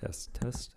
Test, test.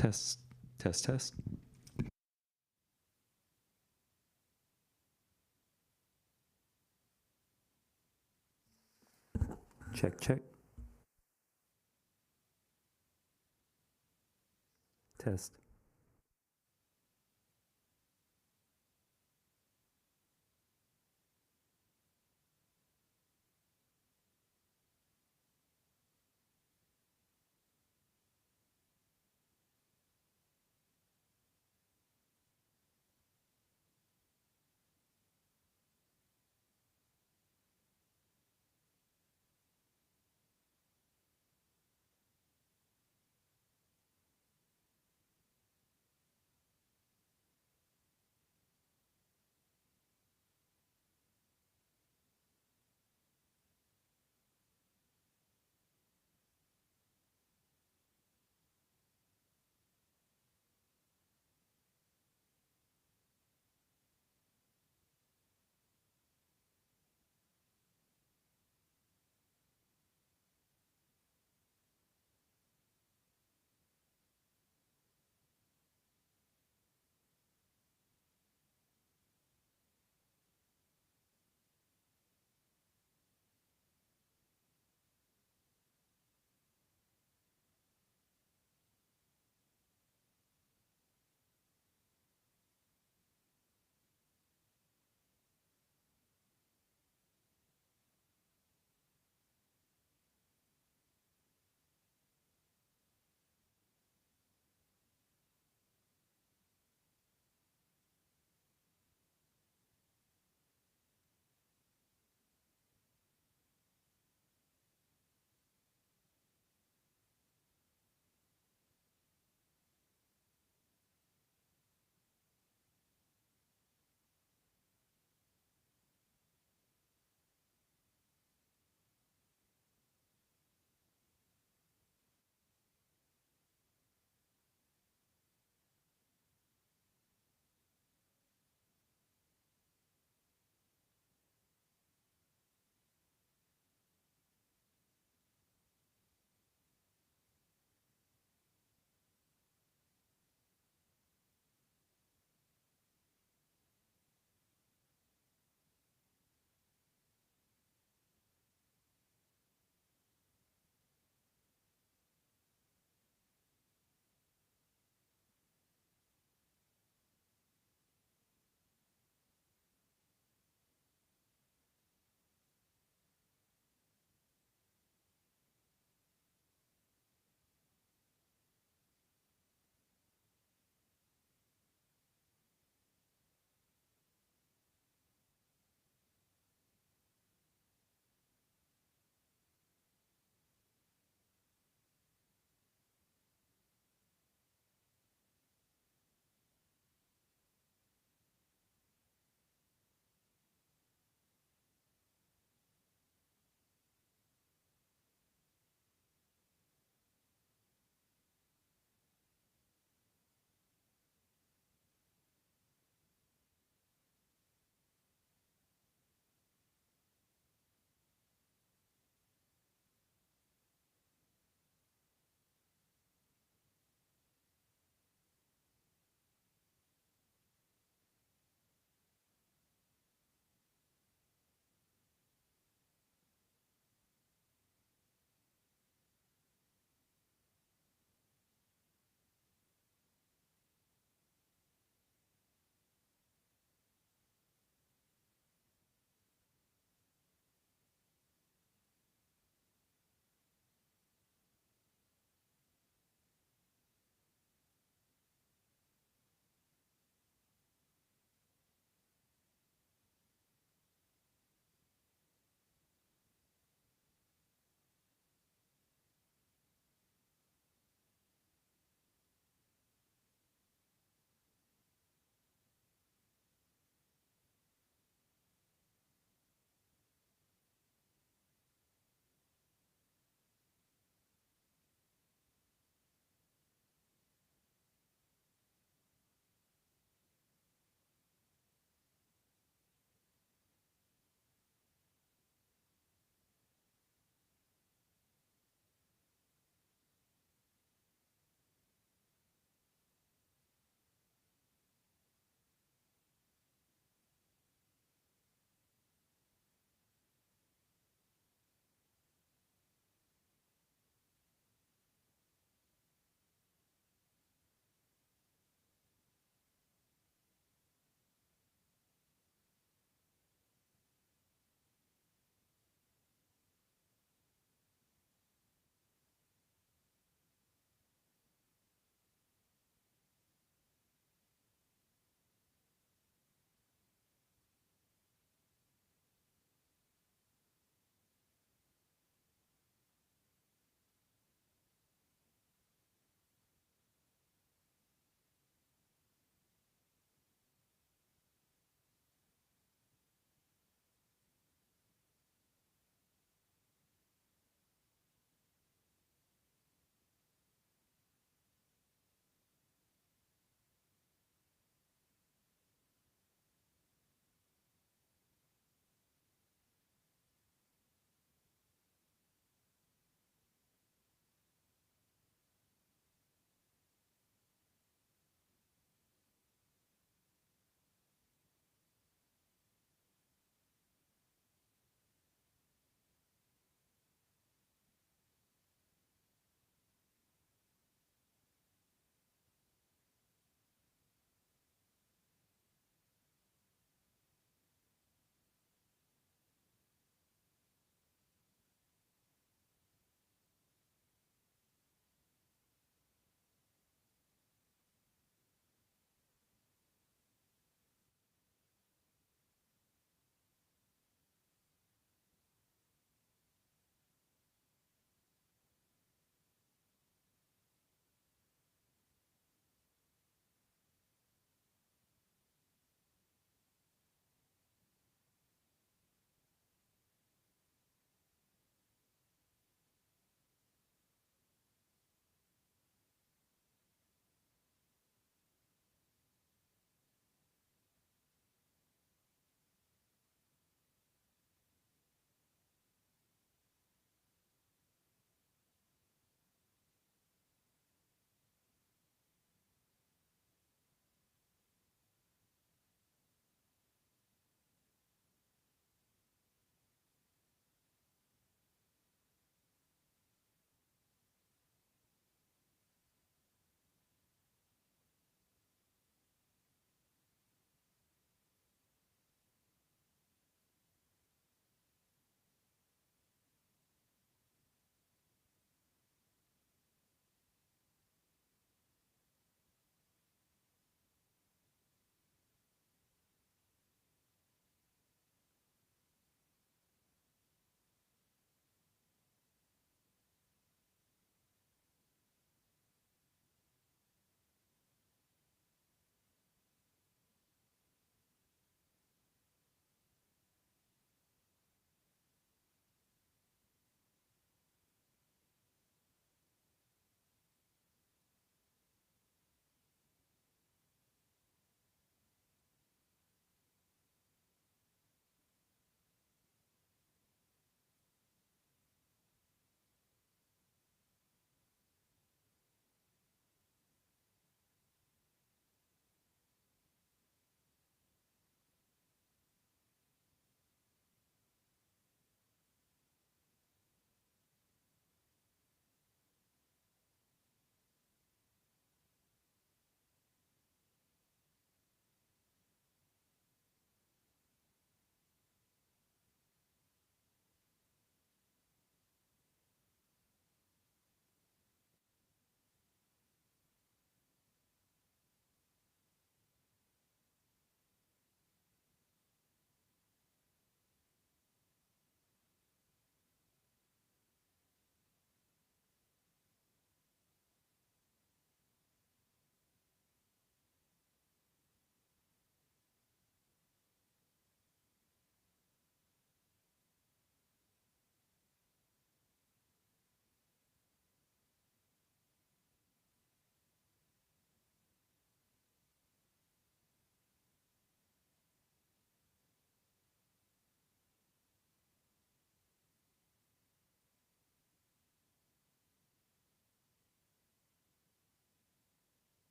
Test, test, test. Check, check. Test.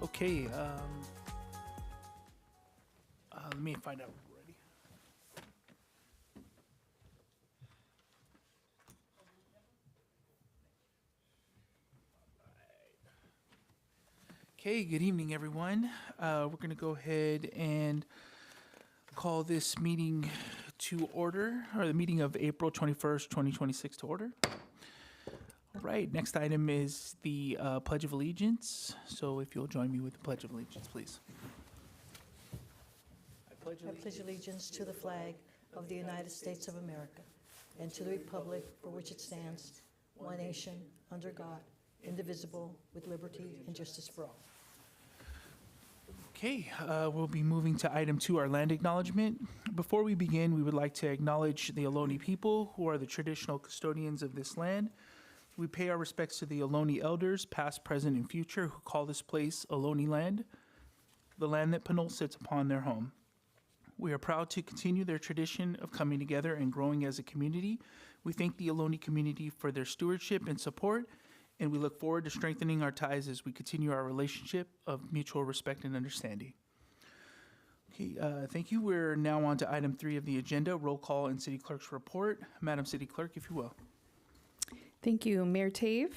Okay, let me find out. We're ready. Okay, good evening, everyone. We're going to go ahead and call this meeting to order, or the meeting of April 21st, 2026 to order. All right, next item is the Pledge of Allegiance. So if you'll join me with the Pledge of Allegiance, please. I pledge allegiance to the flag of the United States of America and to the republic for which it stands, one nation, under God, indivisible, with liberty and justice for all. Okay, we'll be moving to item 2, our land acknowledgement. Before we begin, we would like to acknowledge the Ohlone people, who are the traditional custodians of this land. We pay our respects to the Ohlone elders, past, present, and future, who call this place Ohlone land, the land that Pinole sits upon their home. We are proud to continue their tradition of coming together and growing as a community. We thank the Ohlone community for their stewardship and support, and we look forward to strengthening our ties as we continue our relationship of mutual respect and understanding. Okay, thank you. We're now on to item 3 of the agenda, roll call and city clerk's report. Madam City Clerk, if you will. Thank you. Mayor Tave.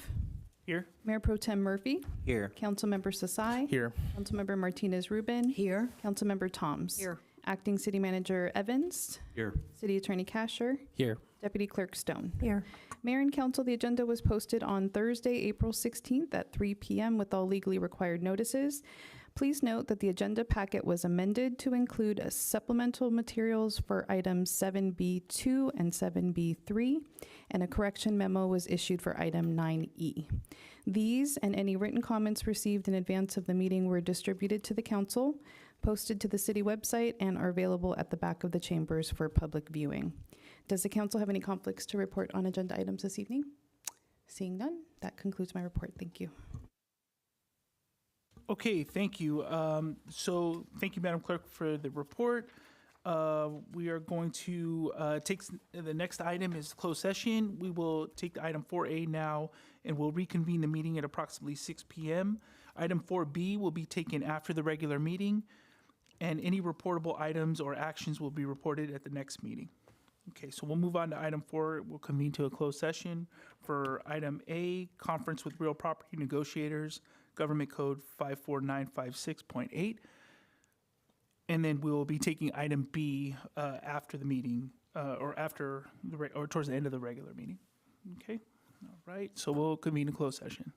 Here. Mayor Pro Tem Murphy. Here. Councilmember Sasai. Here. Councilmember Martinez Rubin. Here. Councilmember Toms. Here. Acting City Manager Evans. Here. City Attorney Casher. Here. Deputy Clerk Stone. Here. Mayor and Council, the agenda was posted on Thursday, April 16th at 3 p.m. with all legally required notices. Please note that the agenda packet was amended to include supplemental materials for items 7B2 and 7B3, and a correction memo was issued for item 9E. These and any written comments received in advance of the meeting were distributed to the council, posted to the city website, and are available at the back of the chambers for public viewing. Does the council have any conflicts to report on agenda items this evening? Seeing none, that concludes my report. Thank you. Okay, thank you. So thank you, Madam Clerk, for the report. We are going to the next item is closed session. We will take the item 4A now, and we'll reconvene the meeting at approximately 6 p.m. Item 4B will be taken after the regular meeting, and any reportable items or actions will be reported at the next meeting. Okay, so we'll move on to item 4. We'll convene to a closed session for item A, conference with real property negotiators, Government Code 54956.8. And then we'll be taking item B after the meeting, or towards the end of the regular meeting. Okay, all right, so we'll convene a closed session.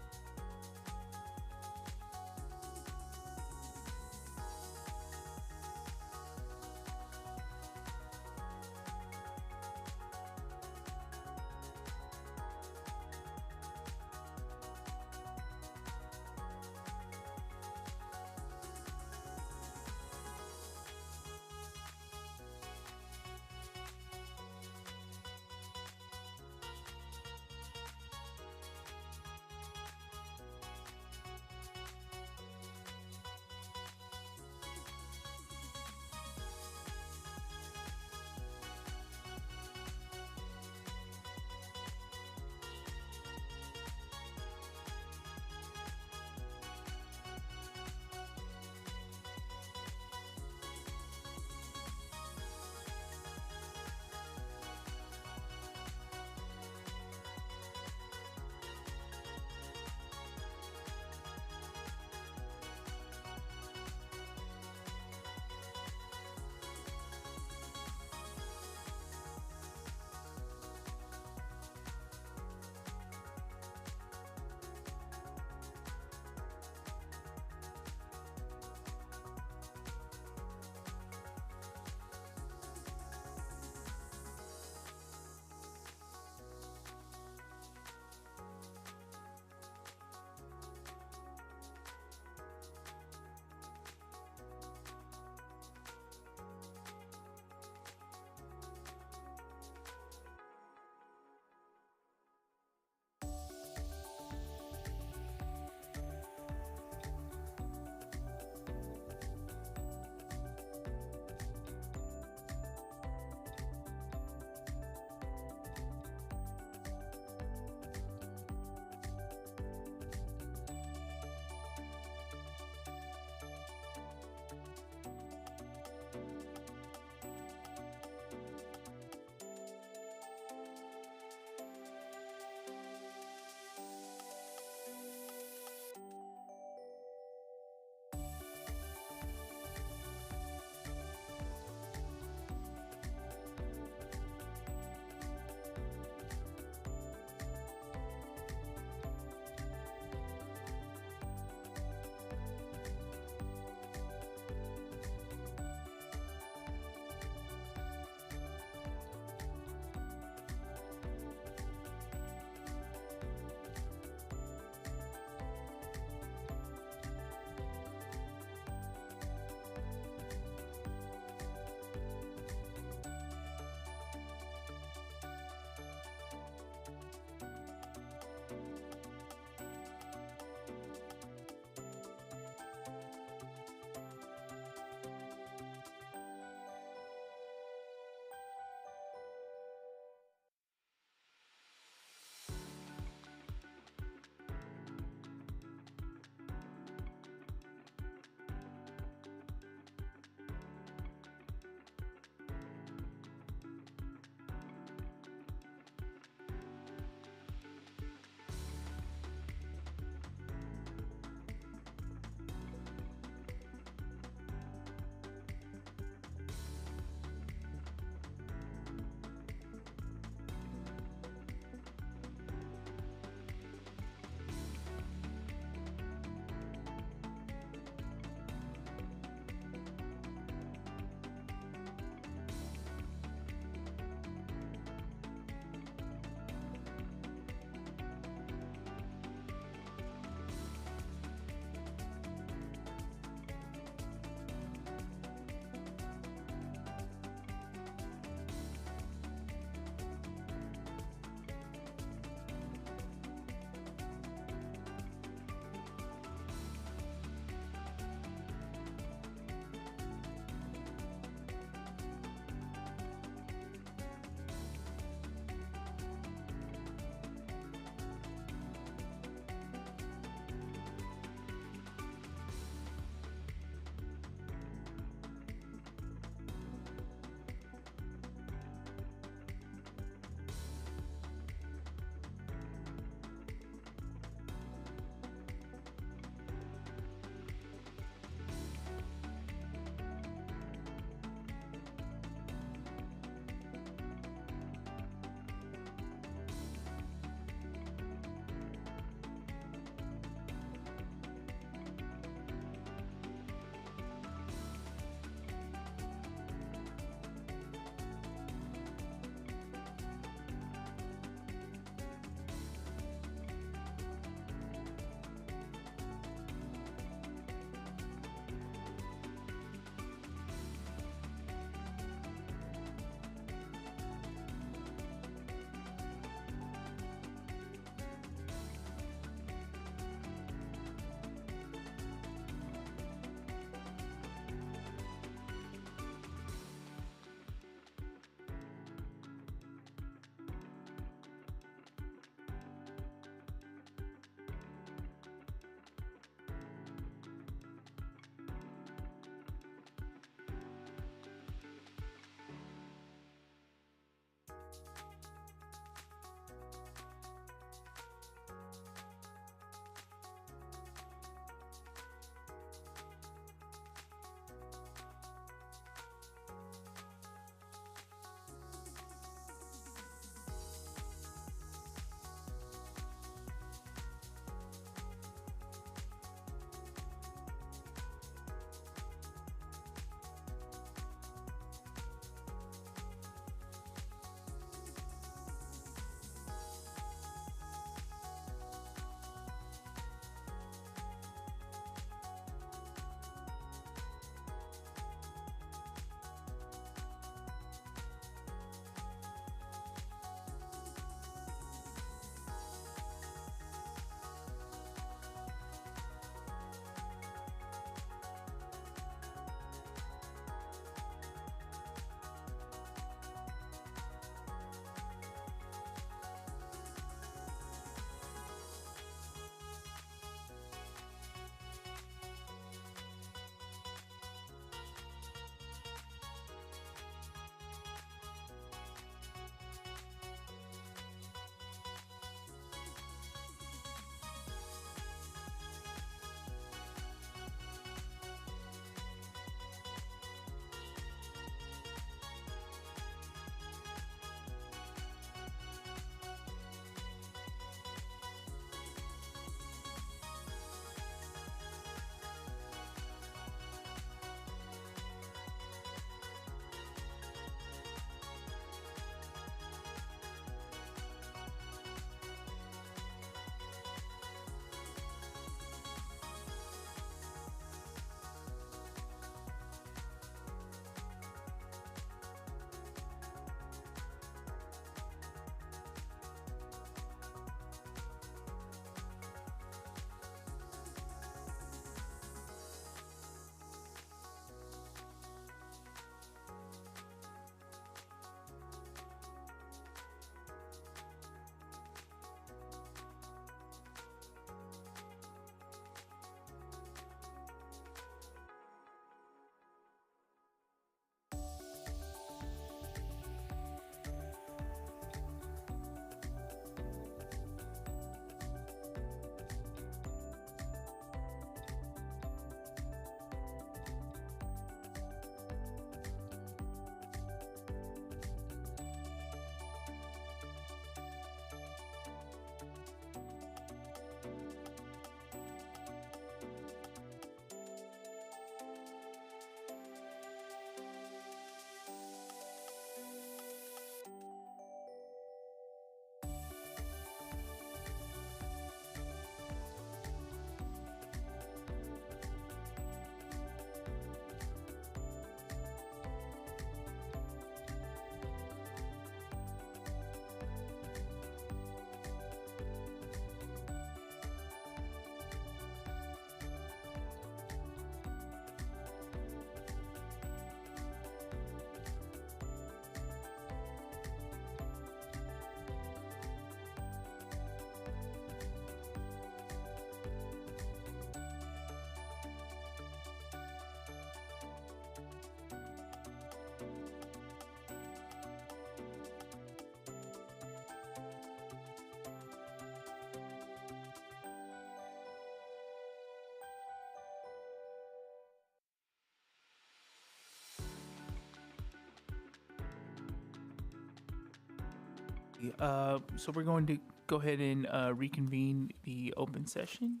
So we're going to go ahead and reconvene the open session.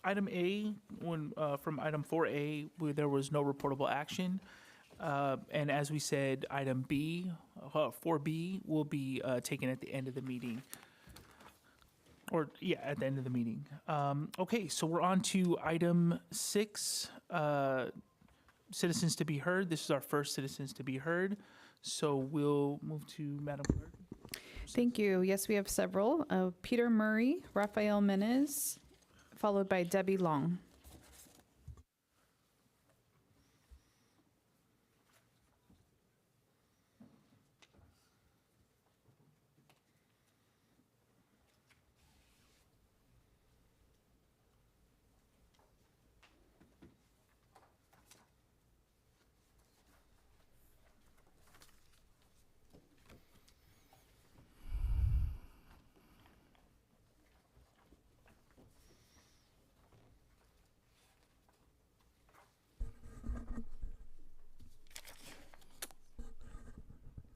Item A, from item 4A, where there was no reportable action. And as we said, item B, 4B, will be taken at the end of the meeting. At the end of the meeting. Okay, so we're on to item 6, citizens to be heard. This is our first citizens to be heard. So we'll move to Madam Clerk. Thank you. Yes, we have several. Peter Murray, Rafael Menez, followed by Debbie Long.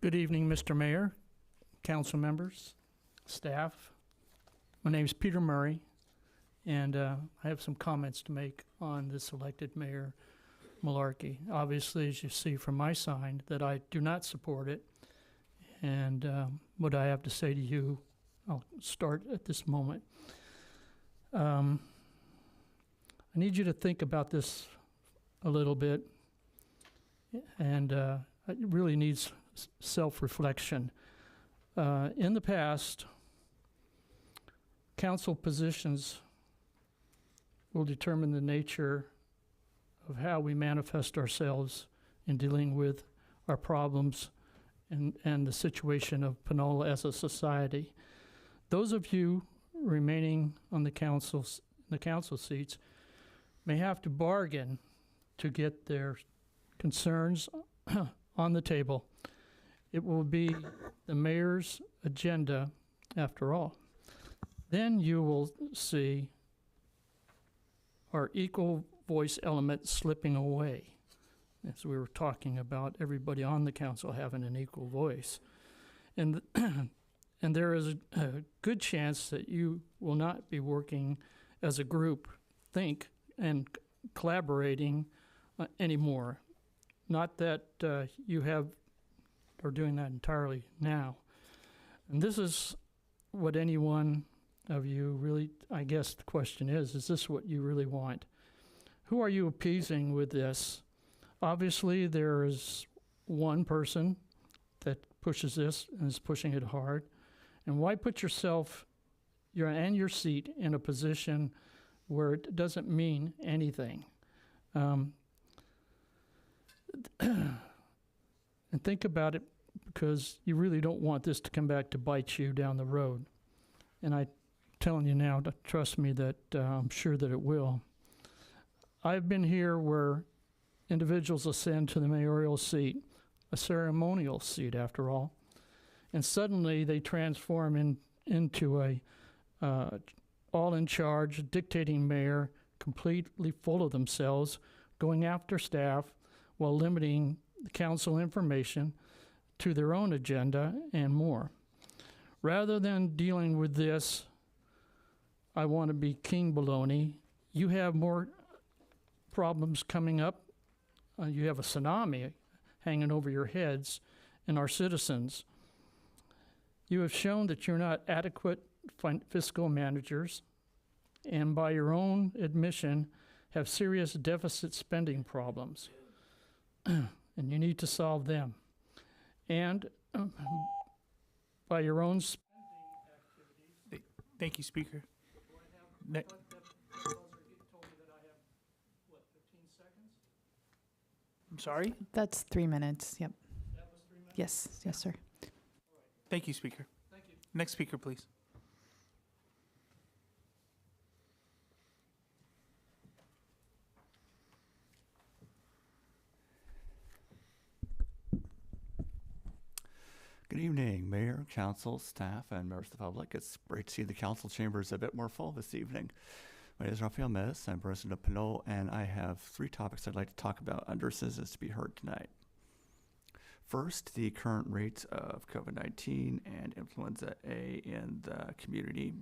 Good evening, Mr. Mayor, council members, staff. My name is Peter Murray, and I have some comments to make on this elected Mayor Malarkey. Obviously, as you see from my sign, that I do not support it. And what I have to say to you, I'll start at this moment. I need you to think about this a little bit, and it really needs self-reflection. In the past, council positions will determine the nature of how we manifest ourselves in dealing with our problems and the situation of Pinole as a society. Those of you remaining on the council seats may have to bargain to get their concerns on the table. It will be the mayor's agenda after all. Then you will see our equal voice element slipping away, as we were talking about everybody on the council having an equal voice. And there is a good chance that you will not be working as a group, and collaborating anymore. Not that you are doing that entirely now. And this is what any one of you really, I guess the question is this what you really want? Who are you appeasing with this? Obviously, there is one person that pushes this and is pushing it hard. And why put yourself and your seat in a position where it doesn't mean anything? And think about it, because you really don't want this to come back to bite you down the road. And I'm telling you now, trust me, that I'm sure that it will. I've been here where individuals ascend to the mayoral seat, a ceremonial seat after all, and suddenly they transform into a all-in-charge, dictating mayor, completely full of themselves, going after staff while limiting the council information to their own agenda and more. Rather than dealing with this, I want to be king baloney. You have more problems coming up. You have a tsunami hanging over your heads and our citizens. You have shown that you're not adequate fiscal managers, and by your own admission, have serious deficit spending problems. And you need to solve them. And by your own spending activities. Thank you, Speaker. Told me that I have, 15 seconds? I'm sorry? That's 3 minutes. Yep. That was 3 minutes? Yes, sir. Thank you, Speaker. Thank you. Next speaker, please. Good evening, Mayor, Council, staff, and members of the public. It's great to see the council chambers a bit more full this evening. My name is Rafael Mes. I'm president of Pinole, and I have 3 topics I'd like to talk about under citizens to be heard tonight. First, the current rates of COVID-19 and influenza A in the community.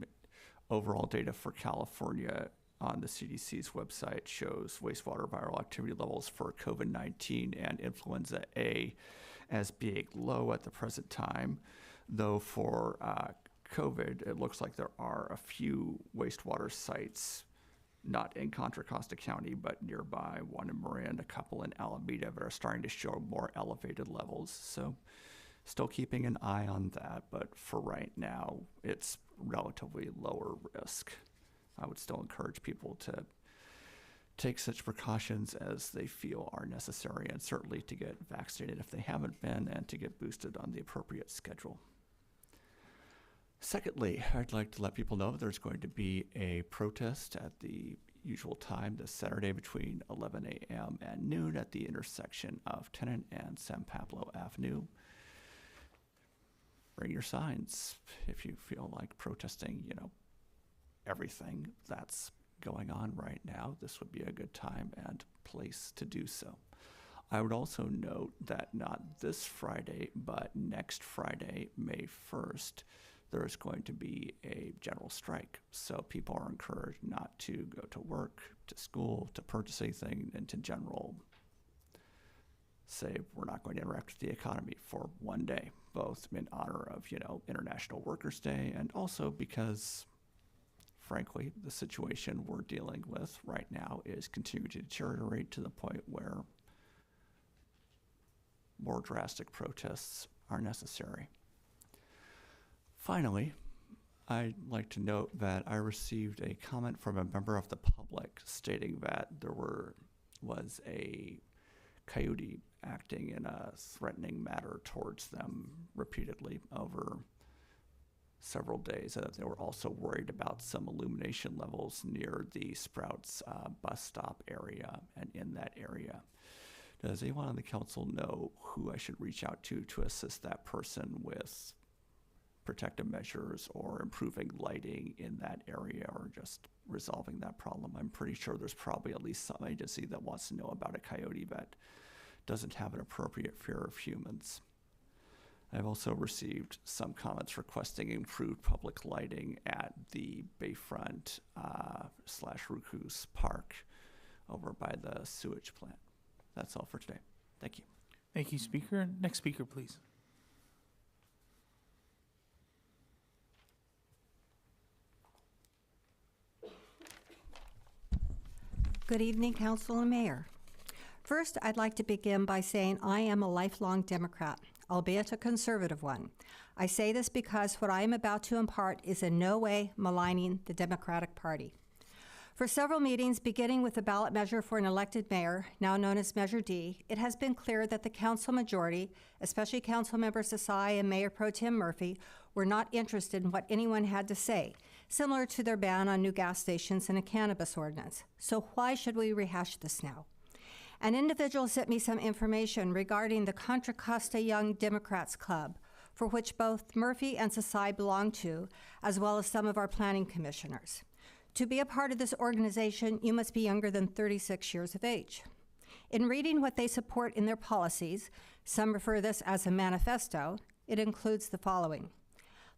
Overall data for California on the CDC's website shows wastewater viral activity levels for COVID-19 and influenza A as being low at the present time, though for COVID, it looks like there are a few wastewater sites, not in Contra Costa County, but nearby, one in Marin, a couple in Alameda, that are starting to show more elevated levels. So still keeping an eye on that, but for right now, it's relatively lower risk. I would still encourage people to take such precautions as they feel are necessary, and certainly to get vaccinated if they haven't been, and to get boosted on the appropriate schedule. Secondly, I'd like to let people know there's going to be a protest at the usual time this Saturday between 11 a.m. and noon at the intersection of Tennant and San Pablo Avenue. Bring your signs if you feel like protesting, everything that's going on right now. This would be a good time and place to do so. I would also note that not this Friday, but next Friday, May 1st, there's going to be a general strike. So people are encouraged not to go to work, to school, to purchase anything, and to general say we're not going to interact with the economy for one day, both in honor of, International Workers' Day, and also because, frankly, the situation we're dealing with right now is continuing to deteriorate to the point where more drastic protests are necessary. Finally, I'd like to note that I received a comment from a member of the public stating that there was a coyote acting in a threatening manner towards them repeatedly over several days, and that they were also worried about some illumination levels near the Sprouts bus stop area and in that area. Does anyone on the council know who I should reach out to assist that person with protective measures or improving lighting in that area, or just resolving that problem? I'm pretty sure there's probably at least some agency that wants to know about a coyote that doesn't have an appropriate fear of humans. I've also received some comments requesting improved public lighting at the Bayfront / Rucus Park over by the sewage plant. That's all for today. Thank you. Thank you, Speaker. Next speaker, please. Good evening, Council and Mayor. First, I'd like to begin by saying I am a lifelong Democrat, albeit a conservative one. I say this because what I am about to impart is in no way maligning the Democratic Party. For several meetings, beginning with the ballot measure for an elected mayor, now known as Measure D, it has been clear that the council majority, especially Council Members Desai and Mayor Pro Tem Murphy, were not interested in what anyone had to say, similar to their ban on new gas stations and a cannabis ordinance. So why should we rehash this now? An individual sent me some information regarding the Contra Costa Young Democrats Club, for which both Murphy and Desai belong to, as well as some of our planning commissioners. To be a part of this organization, you must be younger than 36 years of age. In reading what they support in their policies, some refer this as a manifesto, it includes the following.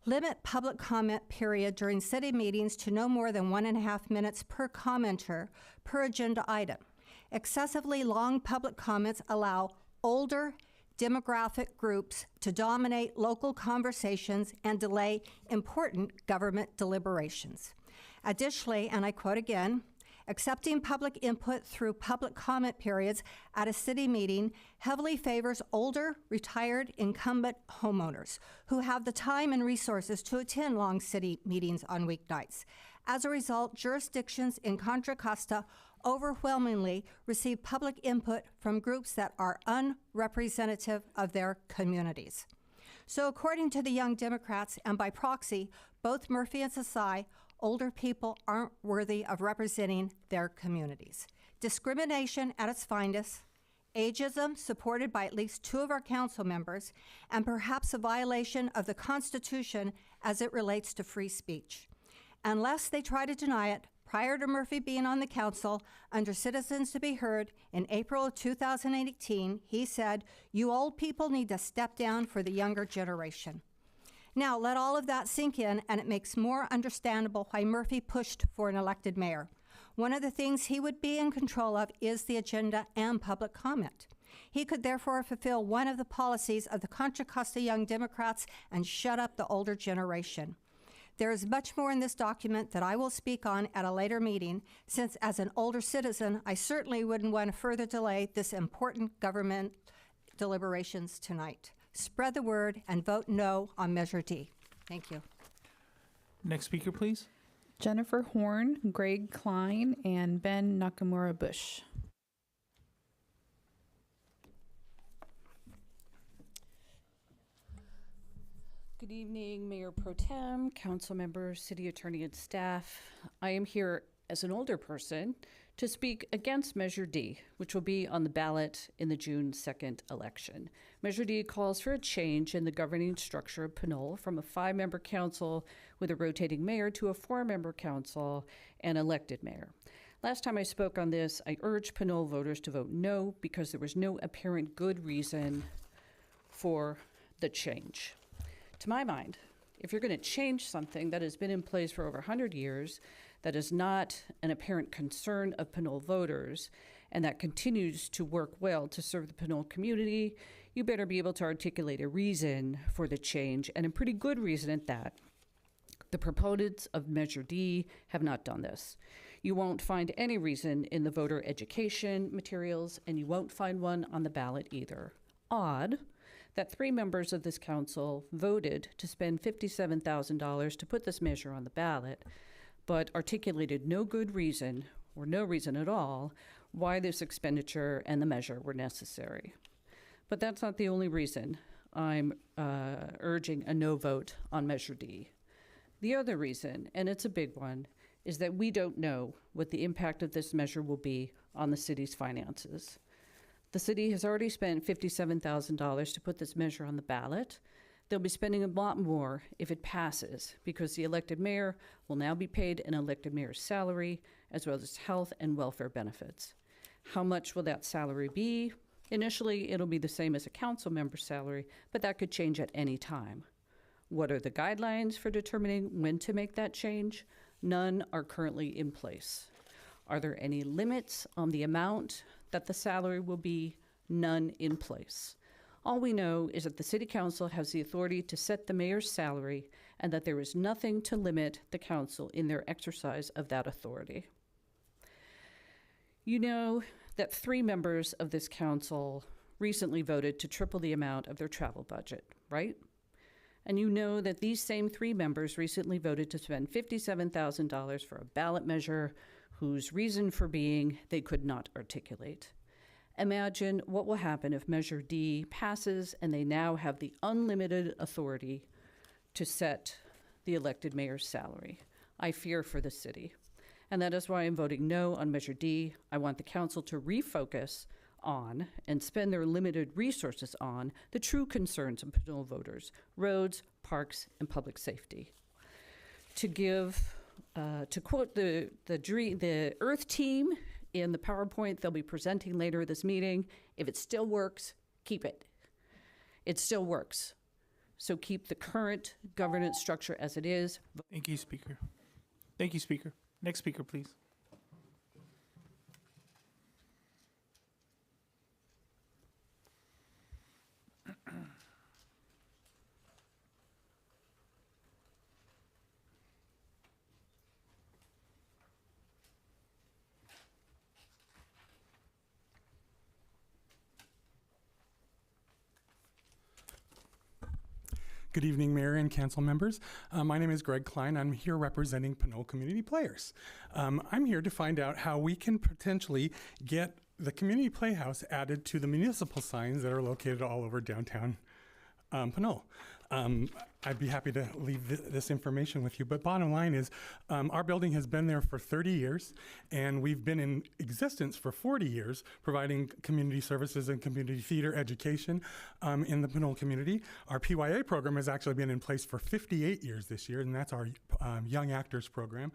Limit public comment period during city meetings to no more than 1.5 minutes per commenter per agenda item. Excessively long public comments allow older demographic groups to dominate local conversations and delay important government deliberations. Additionally, and I quote again, accepting public input through public comment periods at a city meeting heavily favors older, retired, incumbent homeowners who have the time and resources to attend long city meetings on weeknights. As a result, jurisdictions in Contra Costa overwhelmingly receive public input from groups that are unrepresentative of their communities. So according to the Young Democrats, and by proxy, both Murphy and Desai, older people aren't worthy of representing their communities. Discrimination at its finest, ageism supported by at least 2 of our council members, and perhaps a violation of the Constitution as it relates to free speech. Unless they try to deny it, prior to Murphy being on the council, under Citizens to be Heard, in April of 2018, he said, "You old people need to step down for the younger generation." Now, let all of that sink in, and it makes more understandable why Murphy pushed for an elected mayor. One of the things he would be in control of is the agenda and public comment. He could therefore fulfill one of the policies of the Contra Costa Young Democrats and shut up the older generation. There is much more in this document that I will speak on at a later meeting, since as an older citizen, I certainly wouldn't want to further delay this important government deliberations tonight. Spread the word and vote no on Measure D. Thank you. Next speaker, please. Jennifer Horn, Greg Klein, and Ben Nakamura Bush. Good evening, Mayor Pro Tem, council members, city attorney, and staff. I am here as an older person to speak against Measure D, which will be on the ballot in the June 2nd election. Measure D calls for a change in the governing structure of Pinole from a 5-member council with a rotating mayor to a 4-member council and elected mayor. Last time I spoke on this, I urged Pinole voters to vote no because there was no apparent good reason for the change. To my mind, if you're going to change something that has been in place for over 100 years, that is not an apparent concern of Pinole voters, and that continues to work well to serve the Pinole community, you better be able to articulate a reason for the change, and a pretty good reason at that. The proponents of Measure D have not done this. You won't find any reason in the voter education materials, and you won't find one on the ballot either. Odd that 3 members of this council voted to spend $57,000 to put this measure on the ballot, but articulated no good reason, or no reason at all, why this expenditure and the measure were necessary. But that's not the only reason I'm urging a no vote on Measure D. The other reason, and it's a big one, is that we don't know what the impact of this measure will be on the city's finances. The city has already spent $57,000 to put this measure on the ballot. They'll be spending a lot more if it passes, because the elected mayor will now be paid an elected mayor's salary, as well as health and welfare benefits. How much will that salary be? Initially, it'll be the same as a council member's salary, but that could change at any time. What are the guidelines for determining when to make that change? None are currently in place. Are there any limits on the amount that the salary will be? None in place. All we know is that the city council has the authority to set the mayor's salary, and that there is nothing to limit the council in their exercise of that authority. You know that 3 members of this council recently voted to triple the amount of their travel budget, right? And you know that these same 3 members recently voted to spend $57,000 for a ballot measure whose reason for being they could not articulate. Imagine what will happen if Measure D passes and they now have the unlimited authority to set the elected mayor's salary. I fear for the city. And that is why I'm voting no on Measure D. I want the council to refocus on and spend their limited resources on the true concerns of Pinole voters: roads, parks, and public safety. To quote the Earth team in the PowerPoint they'll be presenting later this meeting, if it still works, keep it. It still works. So keep the current governance structure as it is. Thank you, Speaker. Thank you, Speaker. Next speaker, please. Good evening, Mayor and Council members. My name is Greg Klein. I'm here representing Pinole Community Players. I'm here to find out how we can potentially get the community playhouse added to the municipal signs that are located all over downtown Pinole. I'd be happy to leave this information with you. But bottom line is, our building has been there for 30 years, and we've been in existence for 40 years, providing community services and community theater education in the Pinole community. Our PYA program has actually been in place for 58 years this year, and that's our Young Actors program.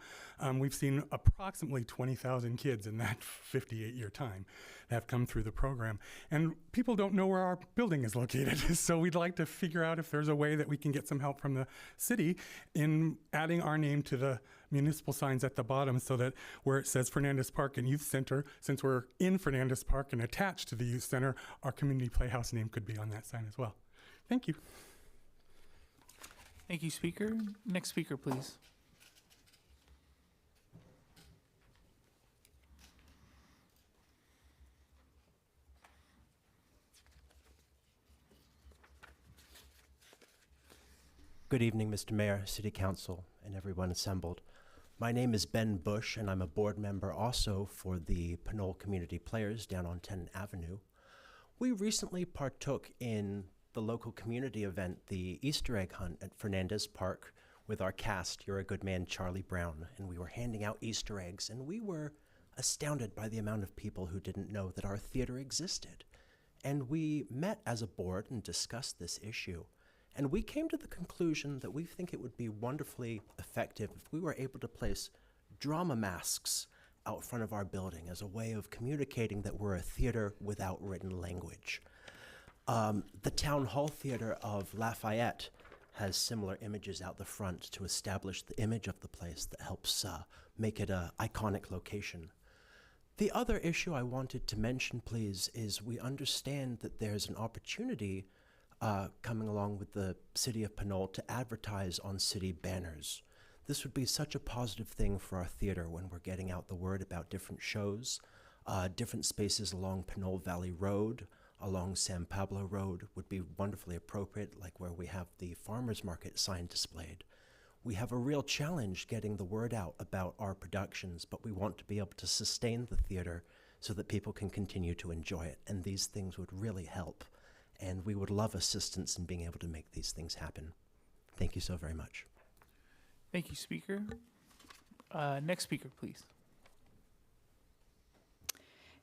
We've seen approximately 20,000 kids in that 58-year time that have come through the program. And people don't know where our building is located, so we'd like to figure out if there's a way that we can get some help from the city in adding our name to the municipal signs at the bottom, so that where it says Fernandez Park and Youth Center, since we're in Fernandez Park and attached to the Youth Center, our community playhouse name could be on that sign as well. Thank you. Thank you, speaker. Next speaker, please. Good evening, Mr. Mayor, City Council, and everyone assembled. My name is Ben Bush, and I'm a board member also for the Pinole Community Players down on 10th Avenue. We recently partook in the local community event, the Easter egg hunt at Fernandez Park, with our cast, You're a Good Man, Charlie Brown, and we were handing out Easter eggs, and we were astounded by the amount of people who didn't know that our theater existed. And we met as a board and discussed this issue. And we came to the conclusion that we think it would be wonderfully effective if we were able to place drama masks out front of our building as a way of communicating that we're a theater without written language. The Town Hall Theater of Lafayette has similar images out the front to establish the image of the place that helps make it an iconic location. The other issue I wanted to mention, please, is we understand that there's an opportunity coming along with the City of Pinole to advertise on city banners. This would be such a positive thing for our theater when we're getting out the word about different shows. Different spaces along Pinole Valley Road, along San Pablo Road would be wonderfully appropriate, like where we have the farmers market sign displayed. We have a real challenge getting the word out about our productions, but we want to be able to sustain the theater so that people can continue to enjoy it, and these things would really help. And we would love assistance in being able to make these things happen. Thank you so very much. Thank you, speaker. Next speaker, please.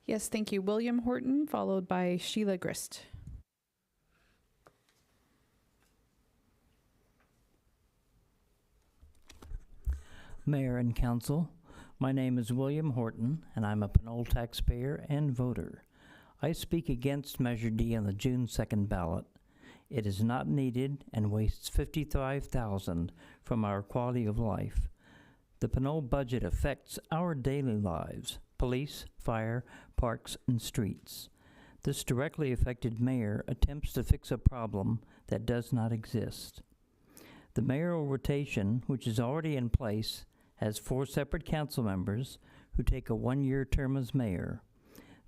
Yes, thank you. William Horton, followed by Sheila Grist. Mayor and Council, my name is William Horton, and I'm a Pinole taxpayer and voter. I speak against Measure D on the June 2nd ballot. It is not needed and wastes $55,000 from our quality of life. The Pinole budget affects our daily lives: police, fire, parks, and streets. This directly affected mayor attempts to fix a problem that does not exist. The mayoral rotation, which is already in place, has 4 separate council members who take a 1-year term as mayor.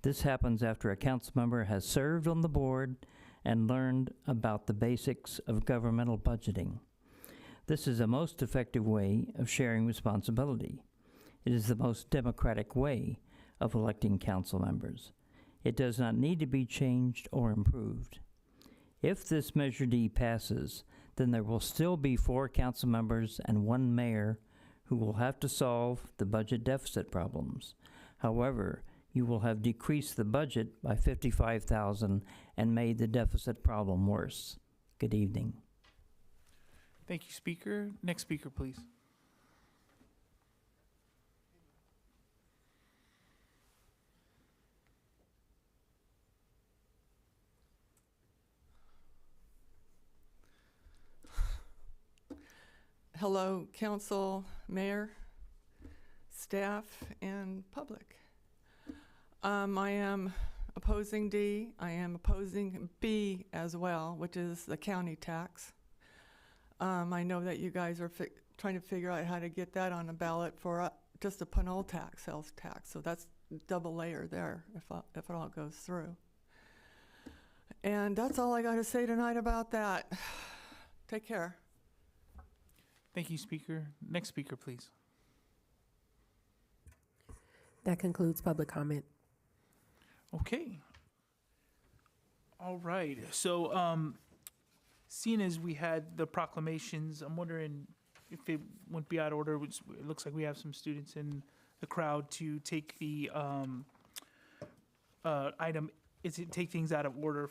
This happens after a council member has served on the board and learned about the basics of governmental budgeting. This is a most effective way of sharing responsibility. It is the most democratic way of electing council members. It does not need to be changed or improved. If this Measure D passes, then there will still be 4 council members and 1 mayor who will have to solve the budget deficit problems. However, you will have decreased the budget by $55,000 and made the deficit problem worse. Good evening. Thank you, speaker. Next speaker, please. Hello, council, mayor, staff, and public. I am opposing D. I am opposing B as well, which is the county tax. I know that you guys are trying to figure out how to get that on the ballot for just a Pinole tax, sales tax. So that's double layer there if it all goes through. And that's all I got to say tonight about that. Take care. Thank you, speaker. Next speaker, please. That concludes public comment. Okay. All right. So, seeing as we had the proclamations, I'm wondering if it wouldn't be out of order, which it looks like we have some students in the crowd, to take the item, take things out of order.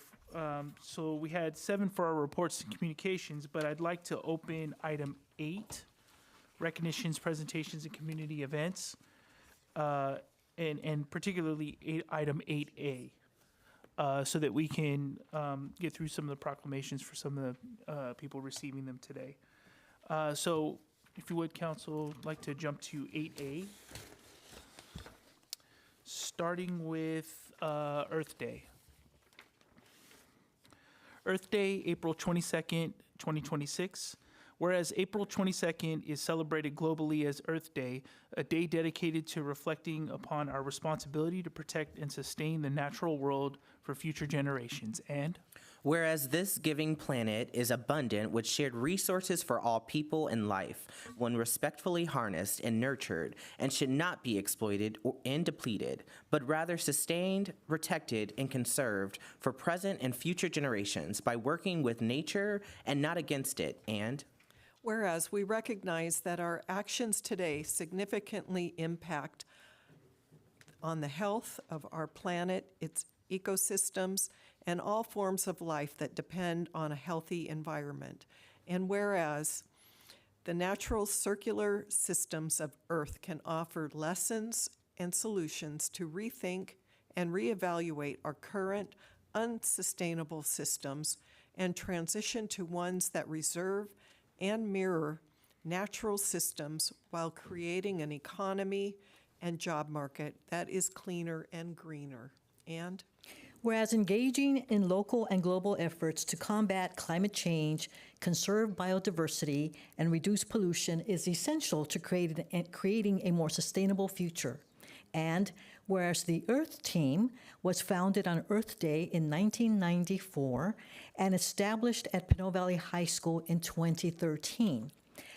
So we had 7 for our reports and communications, but I'd like to open item 8, recognitions, presentations, and community events, and particularly item 8A, so that we can get through some of the proclamations for some of the people receiving them today. So if you would, council, I'd like to jump to 8A, starting with Earth Day. Earth Day, April 22nd, 2026. Whereas April 22nd is celebrated globally as Earth Day, a day dedicated to reflecting upon our responsibility to protect and sustain the natural world for future generations. And whereas this giving planet is abundant with shared resources for all people and life, when respectfully harnessed and nurtured, and should not be exploited and depleted, but rather sustained, protected, and conserved for present and future generations by working with nature and not against it. And whereas we recognize that our actions today significantly impact on the health of our planet, its ecosystems, and all forms of life that depend on a healthy environment. And whereas the natural circular systems of Earth can offer lessons and solutions to rethink and reevaluate our current unsustainable systems and transition to ones that reserve and mirror natural systems while creating an economy and job market that is cleaner and greener. And whereas engaging in local and global efforts to combat climate change, conserve biodiversity, and reduce pollution is essential to creating a more sustainable future. And whereas the Earth Team was founded on Earth Day in 1994 and established at Pinole Valley High School in 2013.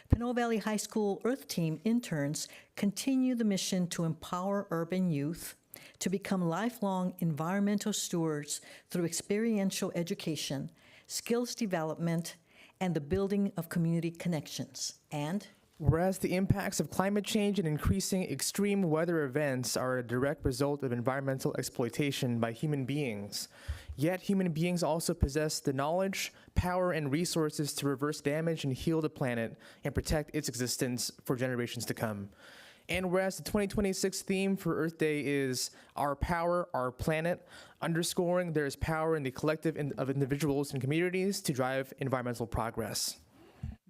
Pinole Valley High School Earth Team interns continue the mission to empower urban youth to become lifelong environmental stewards through experiential education, skills development, and the building of community connections. And whereas the impacts of climate change and increasing extreme weather events are a direct result of environmental exploitation by human beings, yet human beings also possess the knowledge, power, and resources to reverse damage and heal the planet and protect its existence for generations to come. And whereas the 2026 theme for Earth Day is Our Power, Our Planet, underscoring there is power in the collective of individuals and communities to drive environmental progress.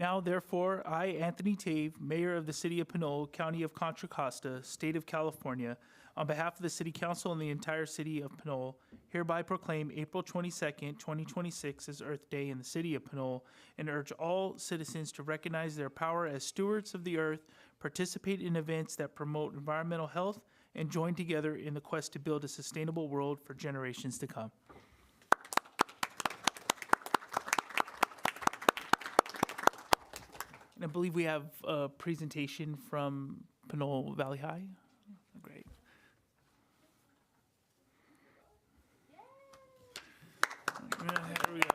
now, therefore, I, Anthony Tave, Mayor of the City of Pinole, County of Contra Costa, State of California, on behalf of the City Council and the entire City of Pinole, hereby proclaim April 22nd, 2026 as Earth Day in the City of Pinole, and urge all citizens to recognize their power as stewards of the earth, participate in events that promote environmental health, and join together in the quest to build a sustainable world for generations to come. And I believe we have a presentation from Pinole Valley High. Great. Here we go.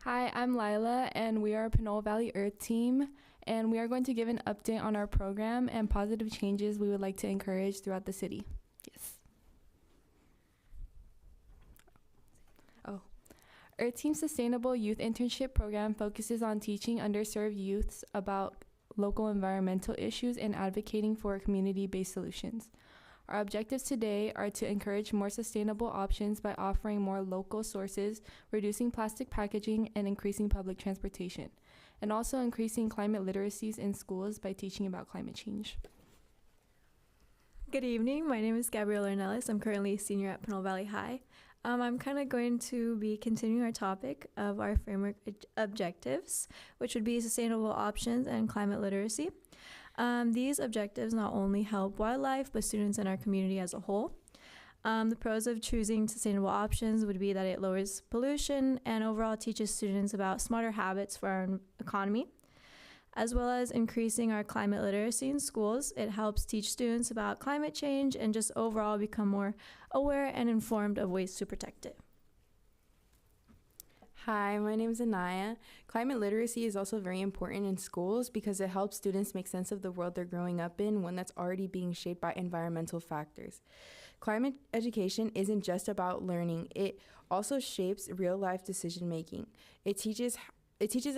Hi, I'm Lila, and we are a Pinole Valley Earth Team, and we are going to give an update on our program and positive changes we would like to encourage throughout the city. Yes. Earth Team's Sustainable Youth Internship Program focuses on teaching underserved youths about local environmental issues and advocating for community-based solutions. Our objectives today are to encourage more sustainable options by offering more local sources, reducing plastic packaging, and increasing public transportation, and also increasing climate literacies in schools by teaching about climate change. Good evening. My name is Gabrielle Ornelas. I'm currently a senior at Pinole Valley High. I'm kind of going to be continuing our topic of our framework objectives, which would be sustainable options and climate literacy. These objectives not only help wildlife, but students in our community as a whole. The pros of choosing sustainable options would be that it lowers pollution and overall teaches students about smarter habits for our economy. As well as increasing our climate literacy in schools, it helps teach students about climate change and just overall become more aware and informed of ways to protect it. Hi, my name is Anaya. Climate literacy is also very important in schools because it helps students make sense of the world they're growing up in, one that's already being shaped by environmental factors. Climate education isn't just about learning, it also shapes real-life decision-making. It teaches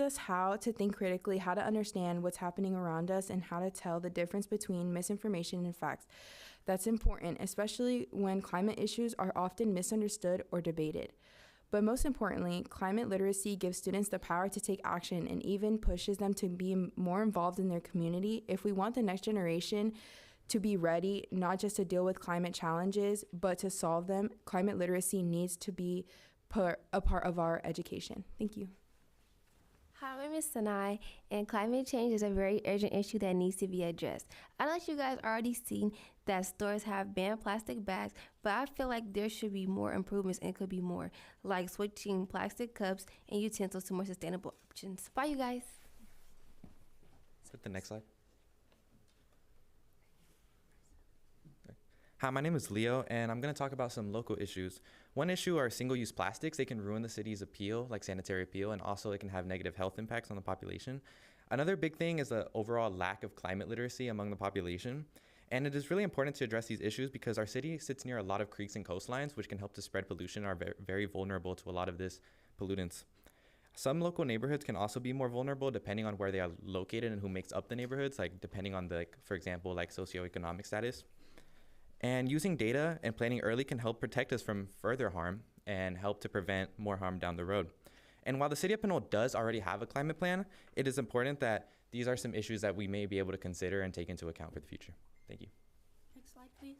us how to think critically, how to understand what's happening around us, and how to tell the difference between misinformation and facts. That's important, especially when climate issues are often misunderstood or debated. But most importantly, climate literacy gives students the power to take action and even pushes them to be more involved in their community. If we want the next generation to be ready, not just to deal with climate challenges, but to solve them, climate literacy needs to be a part of our education. Thank you. Hi, my name is Sanai, and climate change is a very urgent issue that needs to be addressed. I know that you guys already seen that stores have banned plastic bags, but I feel like there should be more improvements and could be more, like switching plastic cups and utensils to more sustainable options. Bye, you guys. Let's hit the next slide. Hi, my name is Leo, and I'm going to talk about some local issues. One issue are single-use plastics. They can ruin the city's appeal, like sanitary appeal, and also it can have negative health impacts on the population. Another big thing is the overall lack of climate literacy among the population. And it is really important to address these issues because our city sits near a lot of creeks and coastlines, which can help to spread pollution and are very vulnerable to a lot of this pollutants. Some local neighborhoods can also be more vulnerable depending on where they are located and who makes up the neighborhoods, like depending on the, for example, like socioeconomic status. And using data and planning early can help protect us from further harm and help to prevent more harm down the road. And while the city of Pinole does already have a climate plan, it is important that these are some issues that we may be able to consider and take into account for the future. Thank you. Next slide, please.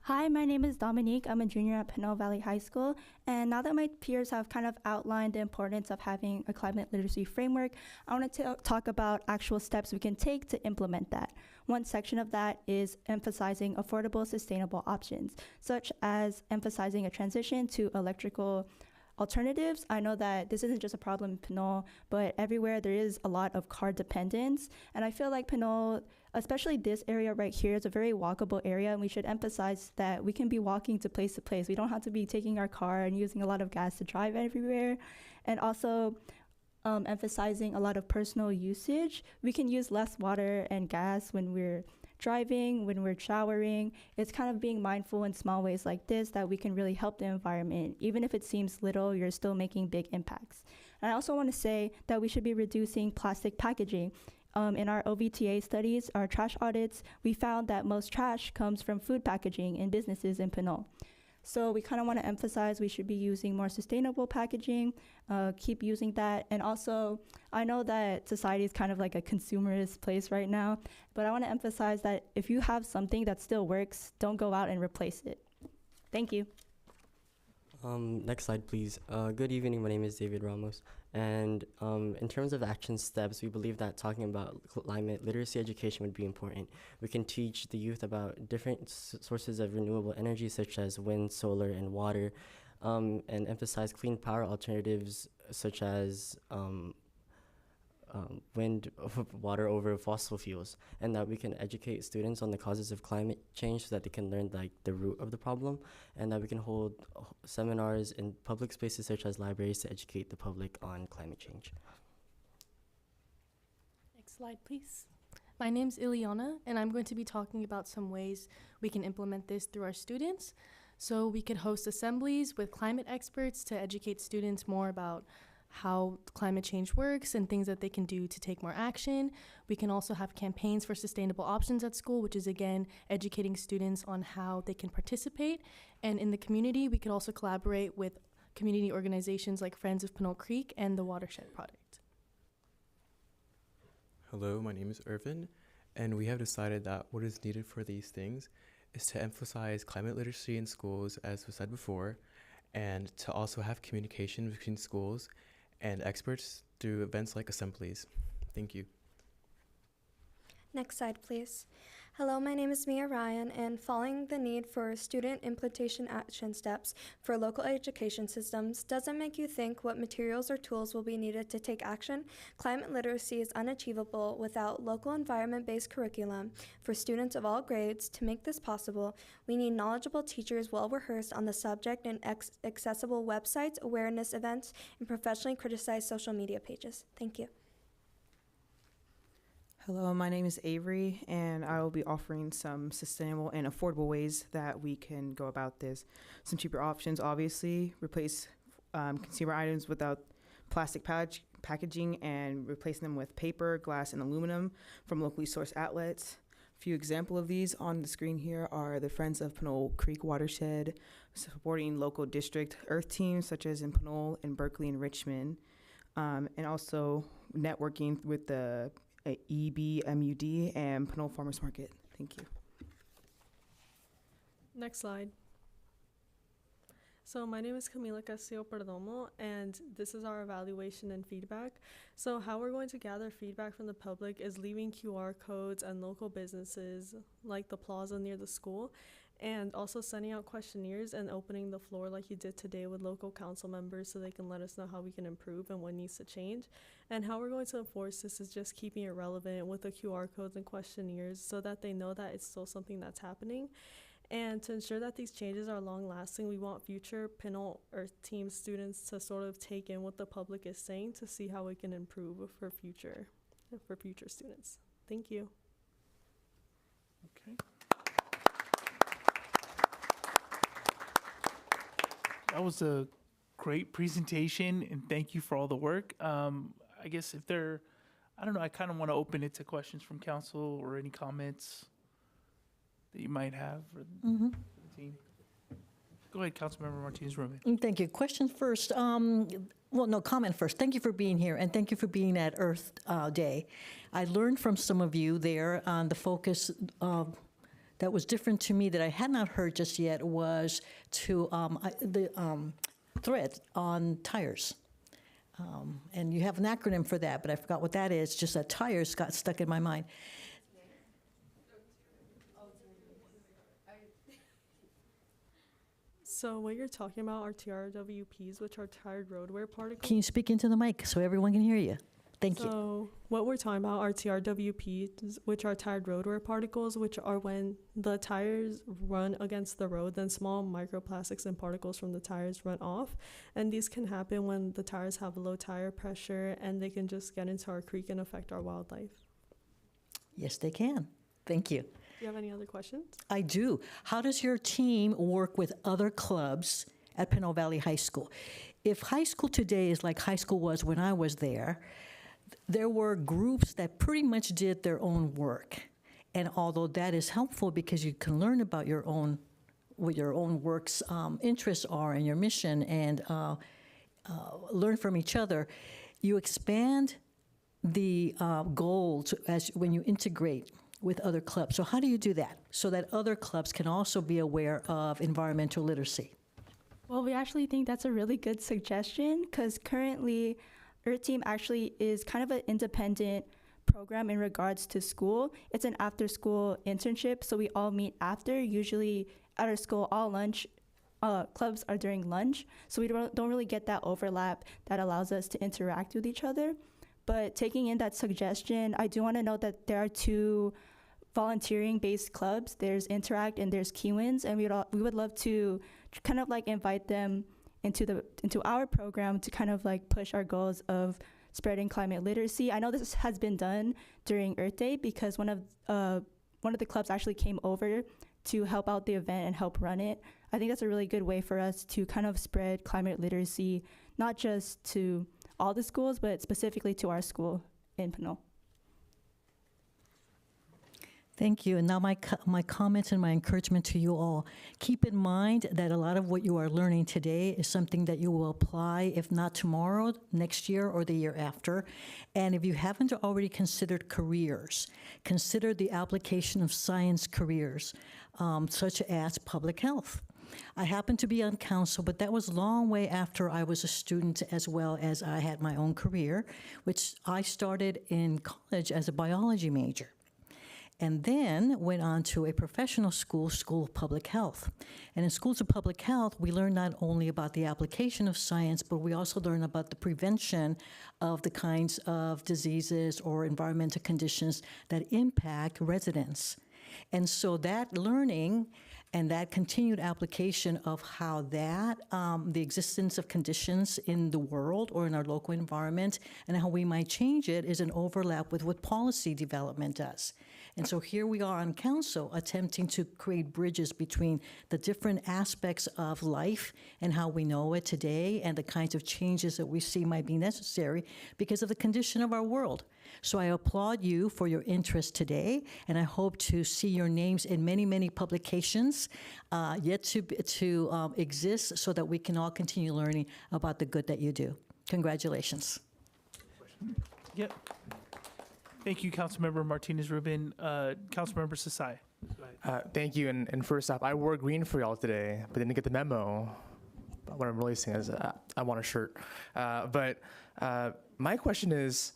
Hi, my name is Dominique. I'm a junior at Pinole Valley High School. And now that my peers have kind of outlined the importance of having a climate literacy framework, I want to talk about actual steps we can take to implement that. One section of that is emphasizing affordable, sustainable options, such as emphasizing a transition to electrical alternatives. I know that this isn't just a problem in Pinole, but everywhere there is a lot of car dependence. And I feel like Pinole, especially this area right here, is a very walkable area, and we should emphasize that we can be walking to place. We don't have to be taking our car and using a lot of gas to drive everywhere. And also emphasizing a lot of personal usage. We can use less water and gas when we're driving, when we're showering. It's kind of being mindful in small ways like this that we can really help the environment. Even if it seems little, you're still making big impacts. And I also want to say that we should be reducing plastic packaging. In our OVTA studies, our trash audits, we found that most trash comes from food packaging in businesses in Pinole. So we kind of want to emphasize we should be using more sustainable packaging, keep using that. And also, I know that society is kind of like a consumerist place right now, but I want to emphasize that if you have something that still works, don't go out and replace it. Thank you. Next slide, please. Good evening. My name is David Ramos. And in terms of action steps, we believe that talking about climate literacy education would be important. We can teach the youth about different sources of renewable energy, such as wind, solar, and water, and emphasize clean power alternatives, such as wind, water over fossil fuels, and that we can educate students on the causes of climate change so that they can learn like the root of the problem, and that we can hold seminars in public spaces such as libraries to educate the public on climate change. Next slide, please. My name's Ileana, and I'm going to be talking about some ways we can implement this through our students. So we could host assemblies with climate experts to educate students more about how climate change works and things that they can do to take more action. We can also have campaigns for sustainable options at school, which is, again, educating students on how they can participate. And in the community, we could also collaborate with community organizations like Friends of Pinole Creek and the Watershed Project. Hello, my name is Irvin, and we have decided that what is needed for these things is to emphasize climate literacy in schools, as was said before, and to also have communication between schools and experts through events like assemblies. Thank you. Next slide, please. Hello, my name is Mia Ryan, and following the need for student implementation action steps for local education systems doesn't make you think what materials or tools will be needed to take action. Climate literacy is unachievable without local environment-based curriculum for students of all grades. To make this possible, we need knowledgeable teachers well-rehearsed on the subject and accessible websites, awareness events, and professionally criticized social media pages. Thank you. Hello, my name is Avery, and I will be offering some sustainable and affordable ways that we can go about this. Some cheaper options, obviously, replace consumer items without plastic packaging and replacing them with paper, glass, and aluminum from locally sourced outlets. A few examples of these on the screen here are the Friends of Pinole Creek Watershed, supporting local district earth teams such as in Pinole and Berkeley and Richmond, and also networking with the EBMUD and Pinole Farmers Market. Thank you. Next slide. So my name is Camila Castillo Perdomo, and this is our evaluation and feedback. So how we're going to gather feedback from the public is leaving QR codes and local businesses like the plaza near the school, and also sending out questionnaires and opening the floor like you did today with local council members so they can let us know how we can improve and what needs to change. And how we're going to enforce this is just keeping it relevant with the QR codes and questionnaires so that they know that it's still something that's happening. And to ensure that these changes are long-lasting, we want future Pinole Earth Team students to sort of take in what the public is saying to see how we can improve for future students. Thank you. Okay. That was a great presentation, and thank you for all the work. I guess if there, I don't know, I kind of want to open it to questions from council or any comments that you might have for the team. Go ahead, Councilmember Martinez-Roman. Thank you. Question first. Comment first. Thank you for being here, and thank you for being at Earth Day. I learned from some of you there on the focus that was different to me that I had not heard just yet was to the thread on tires. And you have an acronym for that, but I forgot what that is. Just that tires got stuck in my mind. So what you're talking about are TRWPs, which are tired road wear particles. Can you speak into the mic so everyone can hear you? Thank you. So what we're talking about are TRWPs, which are tired road wear particles, which are when the tires run against the road, then small microplastics and particles from the tires run off. And these can happen when the tires have low tire pressure, and they can just get into our creek and affect our wildlife. Yes, they can. Thank you. Do you have any other questions? I do. How does your team work with other clubs at Pinole Valley High School? If high school today is like high school was when I was there, there were groups that pretty much did their own work. And although that is helpful because you can learn about your own, what your own work's interests are and your mission and learn from each other, you expand the goals when you integrate with other clubs. So how do you do that so that other clubs can also be aware of environmental literacy? Well, we actually think that's a really good suggestion because currently Earth Team actually is kind of an independent program in regards to school. It's an after-school internship, so we all meet after. Usually at our school, all lunch clubs are during lunch, so we don't really get that overlap that allows us to interact with each other. But taking in that suggestion, I do want to note that there are two volunteering-based clubs. There's Interact and there's Keywins, and we would love to kind of like invite them into our program to kind of like push our goals of spreading climate literacy. I know this has been done during Earth Day because one of the clubs actually came over to help out the event and help run it. I think that's a really good way for us to kind of spread climate literacy, not just to all the schools, but specifically to our school in Pinole. Thank you. And now my comments and my encouragement to you all. Keep in mind that a lot of what you are learning today is something that you will apply, if not tomorrow, next year, or the year after. And if you haven't already considered careers, consider the application of science careers, such as public health. I happened to be on council, but that was a long way after I was a student, as well as I had my own career, which I started in college as a biology major, and then went on to a professional school, School of Public Health. And in schools of public health, we learn not only about the application of science, but we also learn about the prevention of the kinds of diseases or environmental conditions that impact residents. And so that learning and that continued application of how that, the existence of conditions in the world or in our local environment and how we might change it is an overlap with what policy development does. And so here we are on council attempting to create bridges between the different aspects of life and how we know it today and the kinds of changes that we see might be necessary because of the condition of our world. So I applaud you for your interest today, and I hope to see your names in many, many publications yet to exist so that we can all continue learning about the good that you do. Congratulations. Yep. Thank you, Councilmember Martinez-Rubin. Councilmember Sasai. Thank you. And first off, I wore green for y'all today, but didn't get the memo. What I'm really saying is I want a shirt. But my question is,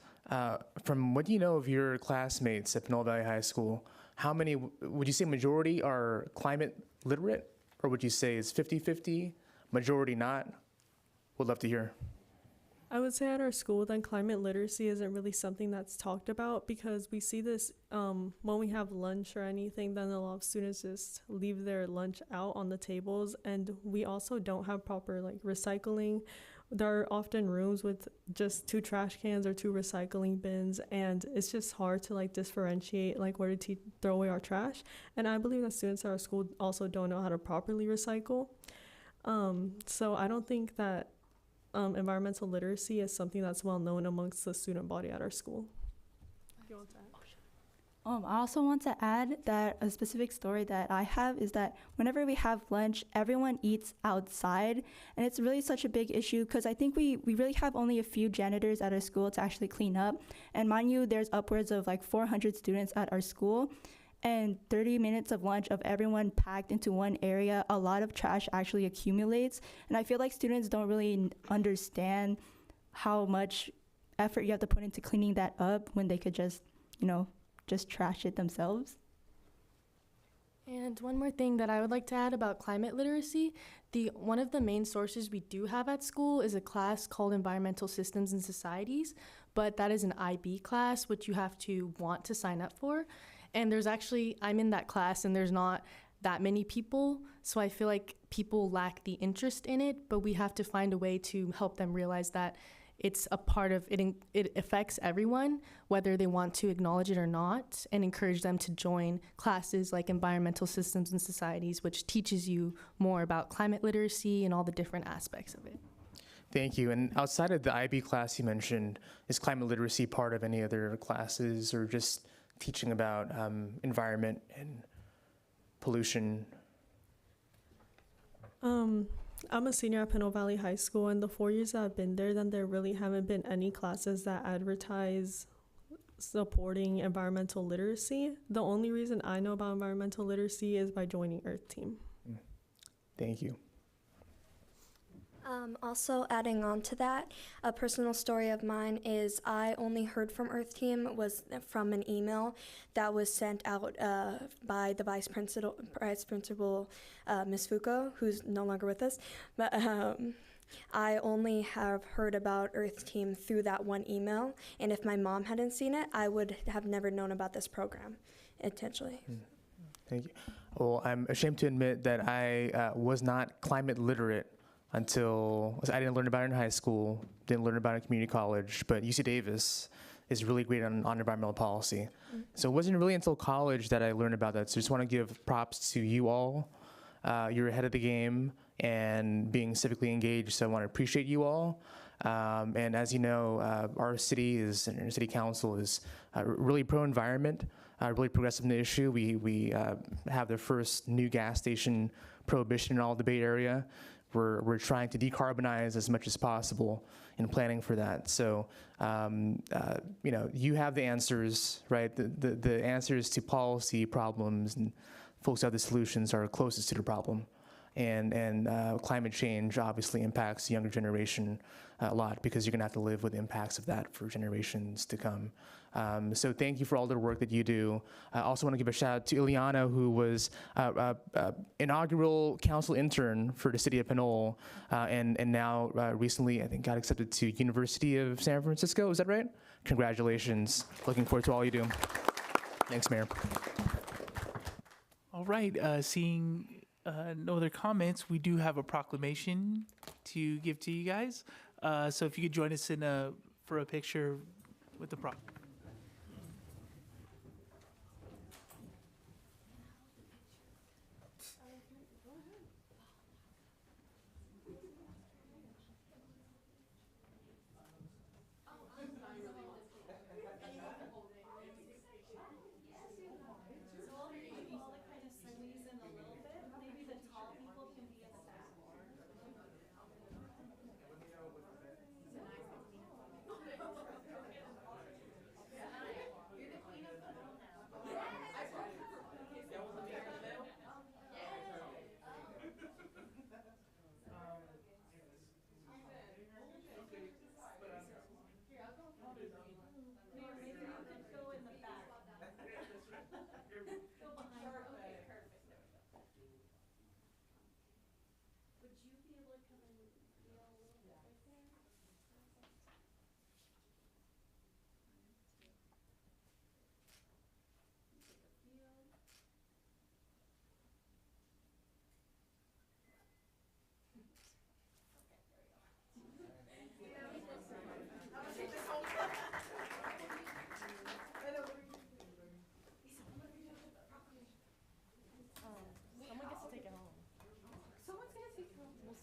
from what you know of your classmates at Pinole Valley High School, how many, would you say majority are climate literate? Or would you say it's 50-50, majority not? Would love to hear. I would say at our school, then climate literacy isn't really something that's talked about because we see this when we have lunch or anything, then a lot of students just leave their lunch out on the tables. And we also don't have proper like recycling. There are often rooms with just 2 trash cans or 2 recycling bins, and it's just hard to like differentiate like where to throw away our trash. And I believe that students at our school also don't know how to properly recycle. So I don't think that environmental literacy is something that's well known amongst the student body at our school. I also want to add that a specific story that I have is that whenever we have lunch, everyone eats outside, and it's really such a big issue because I think we really have only a few janitors at our school to actually clean up. And mind you, there's upwards of like 400 students at our school, and 30 minutes of lunch of everyone packed into one area, a lot of trash actually accumulates. And I feel like students don't really understand how much effort you have to put into cleaning that up when they could just, just trash it themselves. And one more thing that I would like to add about climate literacy, one of the main sources we do have at school is a class called Environmental Systems and Societies, but that is an IB class, which you have to want to sign up for. And I'm in that class and there's not that many people, so I feel like people lack the interest in it, but we have to find a way to help them realize that it's a part of it. It affects everyone, whether they want to acknowledge it or not, and encourage them to join classes like Environmental Systems and Societies, which teaches you more about climate literacy and all the different aspects of it. Thank you. And outside of the IB class you mentioned, is climate literacy part of any other classes or just teaching about environment and pollution? I'm a senior at Pinole Valley High School, and the 4 years that I've been there, then there really haven't been any classes that advertise supporting environmental literacy. The only reason I know about environmental literacy is by joining Earth Team. Thank you. Also adding on to that, a personal story of mine is I only heard from Earth Team was from an email that was sent out by the Vice Principal, Ms. Fuko, who's no longer with us. But I only have heard about Earth Team through that one email, and if my mom hadn't seen it, I would have never known about this program, intentionally. Thank you. Well, I'm ashamed to admit that I was not climate literate until I didn't learn about it in high school, didn't learn about it in community college, but UC Davis is really great on environmental policy. So it wasn't really until college that I learned about that. So just want to give props to you all. You're ahead of the game. and being civically engaged. So I want to appreciate you all. And as you know, our city is, and our city council is really pro-environment, really progressive in the issue. We have the first new gas station prohibition in all the Bay Area. We're trying to decarbonize as much as possible in planning for that. So, you know, you have the answers, right? The answers to policy problems, and folks who have the solutions are closest to the problem. And climate change obviously impacts the younger generation a lot, because you're gonna have to live with the impacts of that for generations to come. So thank you for all the work that you do. I also want to give a shout out to Ileana, who was inaugural council intern for the city of Pinole, and now recently, I think, got accepted to University of San Francisco. Is that right? Congratulations. Looking forward to all you do. Thanks, Mayor. All right, seeing no other comments, we do have a proclamation to give to you guys. So if you could join us for a picture with the prop.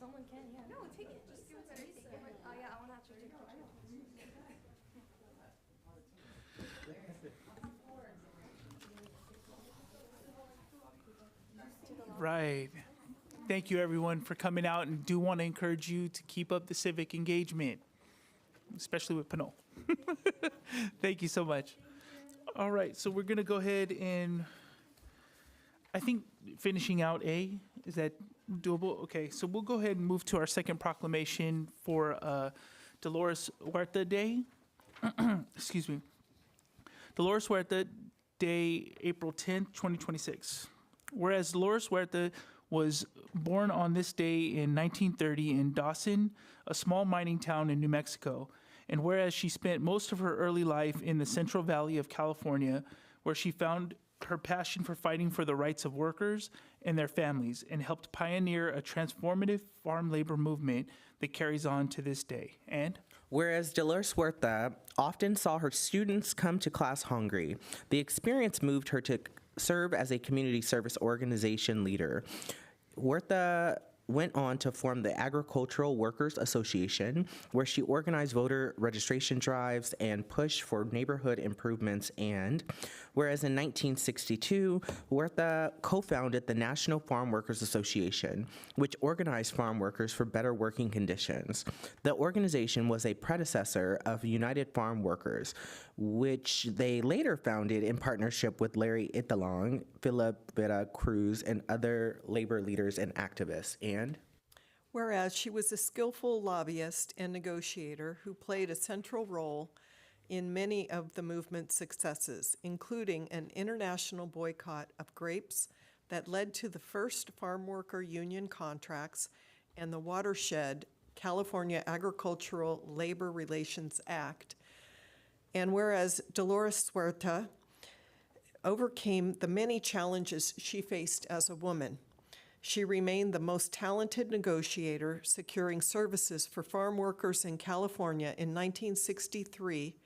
Someone can, yeah. No, take it. Just give it to me. Oh yeah, I want to actually take pictures. Right. Thank you, everyone, for coming out, and do want to encourage you to keep up the civic engagement, especially with Pinole. Thank you so much. All right, so we're going to go ahead and, I think, finishing out A, is that doable? Okay, so we'll go ahead and move to our second proclamation for Dolores Huerta Day. Excuse me. Dolores Huerta Day, April 10th, 2026. Whereas Dolores Huerta was born on this day in 1930 in Dawson, a small mining town in New Mexico, and whereas she spent most of her early life in the Central Valley of California, where she found her passion for fighting for the rights of workers and their families, and helped pioneer a transformative farm labor movement that carries on to this day. And whereas Dolores Huerta often saw her students come to class hungry, the experience moved her to serve as a community service organization leader. Huerta went on to form the Agricultural Workers Association, where she organized voter registration drives and pushed for neighborhood improvements. And whereas in 1962, Huerta co-founded the National Farm Workers Association, which organized farm workers for better working conditions. The organization was a predecessor of United Farm Workers, which they later founded in partnership with Larry Italong, Philip Vera Cruz, and other labor leaders and activists. And whereas she was a skillful lobbyist and negotiator who played a central role in many of the movement's successes, including an international boycott of grapes that led to the first farm worker union contracts and the Watershed California Agricultural Labor Relations Act. And whereas Dolores Huerta overcame the many challenges she faced as a woman, she remained the most talented negotiator, securing services for farm workers in California in 1963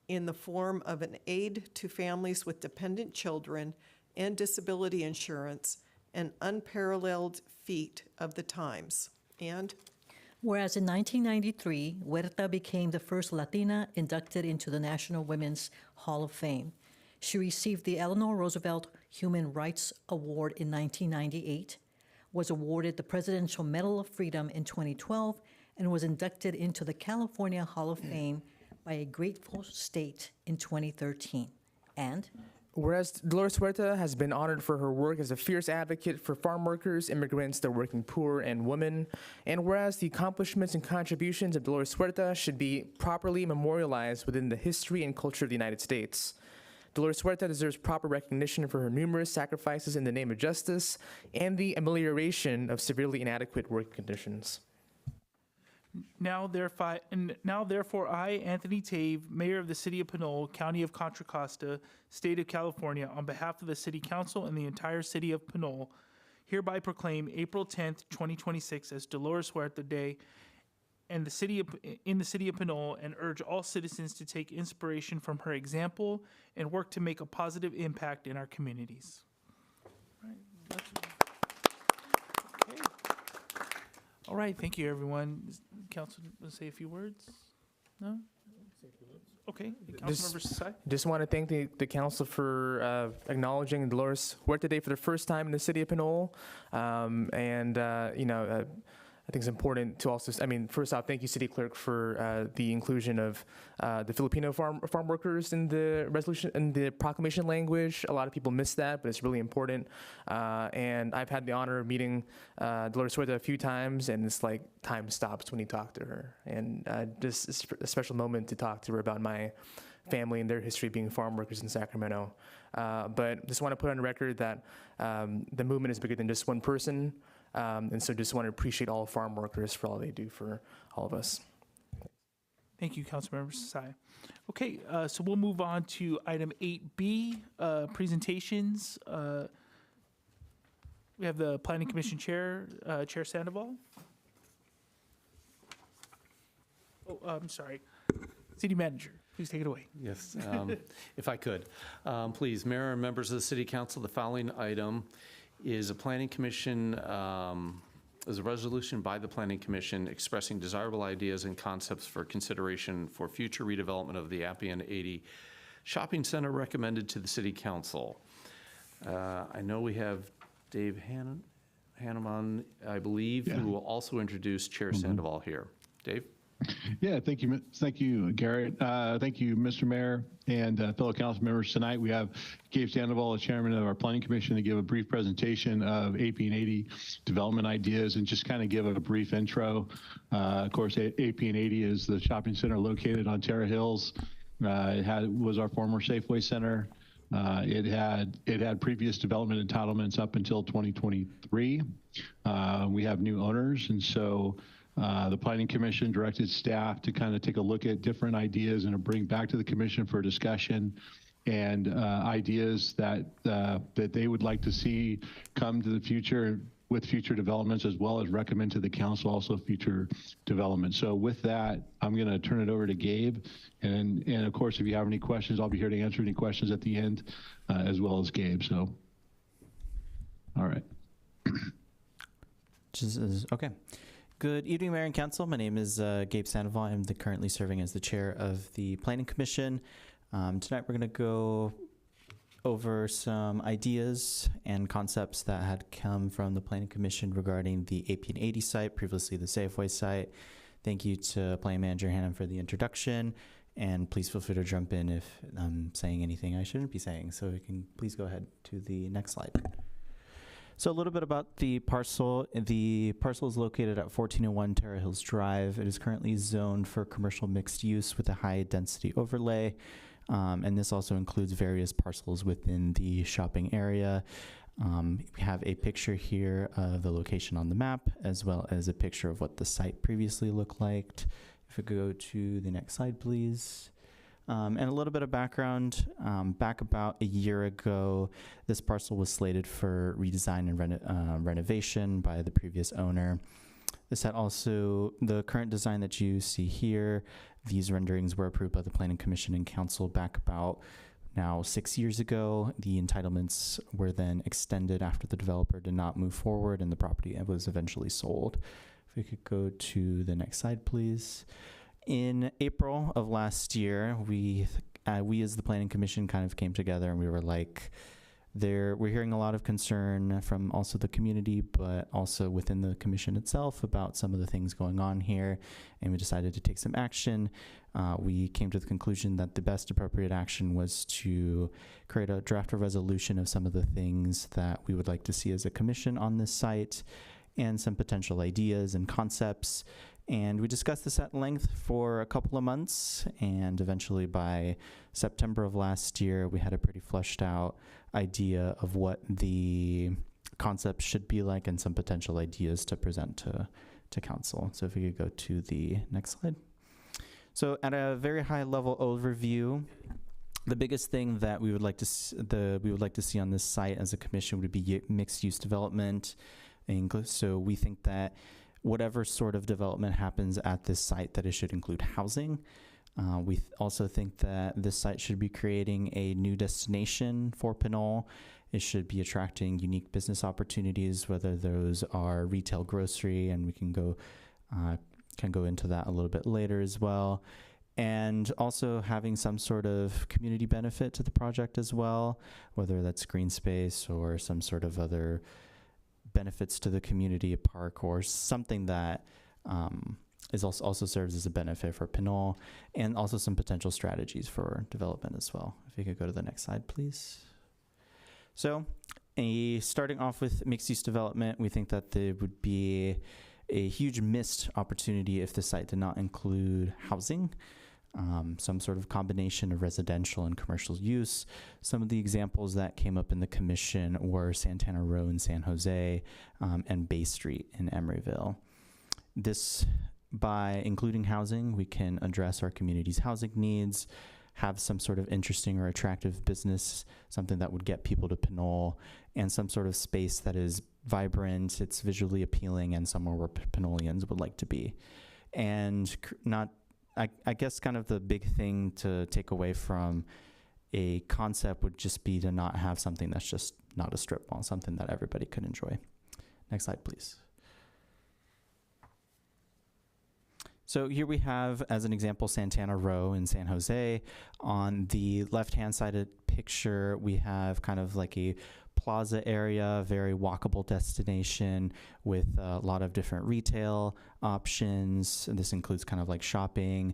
in the form of an aid to families with dependent children and disability insurance, an unparalleled feat of the times. And Whereas in 1993, Huerta became the first Latina inducted into the National Women's Hall of Fame. She received the Eleanor Roosevelt Human Rights Award in 1998, was awarded the Presidential Medal of Freedom in 2012, and was inducted into the California Hall of Fame by a grateful state in 2013. And whereas Dolores Huerta has been honored for her work as a fierce advocate for farm workers, immigrants, the working poor, and women, and whereas the accomplishments and contributions of Dolores Huerta should be properly memorialized within the history and culture of the United States. Dolores Huerta deserves proper recognition for her numerous sacrifices in the name of justice and the amelioration of severely inadequate work conditions. Now therefore, I, Anthony Tave, Mayor of the City of Pinole, County of Contra Costa, State of California, on behalf of the City Council and the entire City of Pinole, hereby proclaim April 10th, 2026 as Dolores Huerta Day in the City of Pinole, and urge all citizens to take inspiration from her example and work to make a positive impact in our communities. All right, thank you, everyone. Council, want to say a few words? No? Okay, Councilmember Sasai. Just want to thank the council for acknowledging Dolores Huerta Day for the first time in the city of Pinole. I think it's important to also, first off, thank you, City Clerk, for the inclusion of the Filipino farm workers in the resolution, in the proclamation language. A lot of people miss that, but it's really important. And I've had the honor of meeting Dolores Huerta a few times, and it's like time stops when you talk to her. And just a special moment to talk to her about my family and their history being farm workers in Sacramento. But just want to put on record that the movement is bigger than just one person. And so just want to appreciate all farm workers for all they do for all of us. Thank you, Councilmember Sasai. Okay, so we'll move on to item 8B, presentations. We have the Planning Commission Chair, Chair Sandoval. Oh, I'm sorry. City Manager, please take it away. Yes, if I could. Please, Mayor and members of the City Council, the following item is a Planning Commission, is a resolution by the Planning Commission expressing desirable ideas and concepts for consideration for future redevelopment of the Appian 80 Shopping Center recommended to the City Council. I know we have Dave Hanneman, I believe, who will also introduce Chair Sandoval here. Dave? Yeah, thank you, Garrett. Thank you, Mr. Mayor and fellow council members. Tonight we have Gabe Sandoval, the chairman of our Planning Commission, to give a brief presentation of Appian 80 development ideas and just kind of give a brief intro. Of course, Appian 80 is the shopping center located on Terra Hills. It was our former Safeway Center. It had previous development entitlements up until 2023. We have new owners, and so the Planning Commission directed staff to kind of take a look at different ideas and to bring back to the commission for discussion and ideas that they would like to see come to the future with future developments, as well as recommend to the council also future development. So with that, I'm going to turn it over to Gabe. And of course, if you have any questions, I'll be here to answer any questions at the end, as well as Gabe. So, all right. Okay. Good evening, Mayor and Council. My name is Gabe Sandoval. I'm currently serving as the chair of the Planning Commission. Tonight we're going to go over some ideas and concepts that had come from the Planning Commission regarding the Appian 80 site, previously the Safeway site. Thank you to Planning Manager Hannah for the introduction, and please feel free to jump in if I'm saying anything I shouldn't be saying. So we can please go ahead to the next slide. So a little bit about the parcel. The parcel is located at 1401 Terra Hills Drive. It is currently zoned for commercial mixed use with a high density overlay. And this also includes various parcels within the shopping area. We have a picture here of the location on the map, as well as a picture of what the site previously looked like. If we go to the next slide, please. And a little bit of background, back about a year ago, this parcel was slated for redesign and renovation by the previous owner. This had also, the current design that you see here, these renderings were approved by the Planning Commission and Council back about now 6 years ago. The entitlements were then extended after the developer did not move forward and the property was eventually sold. If we could go to the next slide, please. In April of last year, we as the Planning Commission kind of came together and we were like, we're hearing a lot of concern from also the community, but also within the commission itself about some of the things going on here, and we decided to take some action. We came to the conclusion that the best appropriate action was to create a draft of resolution of some of the things that we would like to see as a commission on this site and some potential ideas and concepts. And we discussed this at length for a couple of months, and eventually by September of last year, we had a pretty fleshed out idea of what the concept should be like and some potential ideas to present to council. So if we could go to the next slide. So at a very high level overview, the biggest thing that we would like to see on this site as a commission would be mixed use development. So we think that whatever sort of development happens at this site, that it should include housing. We also think that this site should be creating a new destination for Pinole. It should be attracting unique business opportunities, whether those are retail, grocery, and we can go into that a little bit later as well. And also having some sort of community benefit to the project as well, whether that's green space or some sort of other benefits to the community, a park, or something that is also serves as a benefit for Pinole, and also some potential strategies for development as well. If you could go to the next slide, please. So, starting off with mixed-use development, we think that there would be a huge missed opportunity if the site did not include housing. Some sort of combination of residential and commercial use. Some of the examples that came up in the commission were Santana Row in San Jose and Bay Street in Emeryville. By including housing, we can address our community's housing needs, have some sort of interesting or attractive business, something that would get people to Pinole, and some sort of space that is vibrant, it's visually appealing, and somewhere where Pinoleans would like to be. And I guess kind of the big thing to take away from a concept would just be to not have something that's just not a strip mall, something that everybody could enjoy. Next slide, please. So here we have, as an example, Santana Row in San Jose. On the left-hand side of the picture, we have kind of like a plaza area, very walkable destination with a lot of different retail options. And this includes kind of like shopping,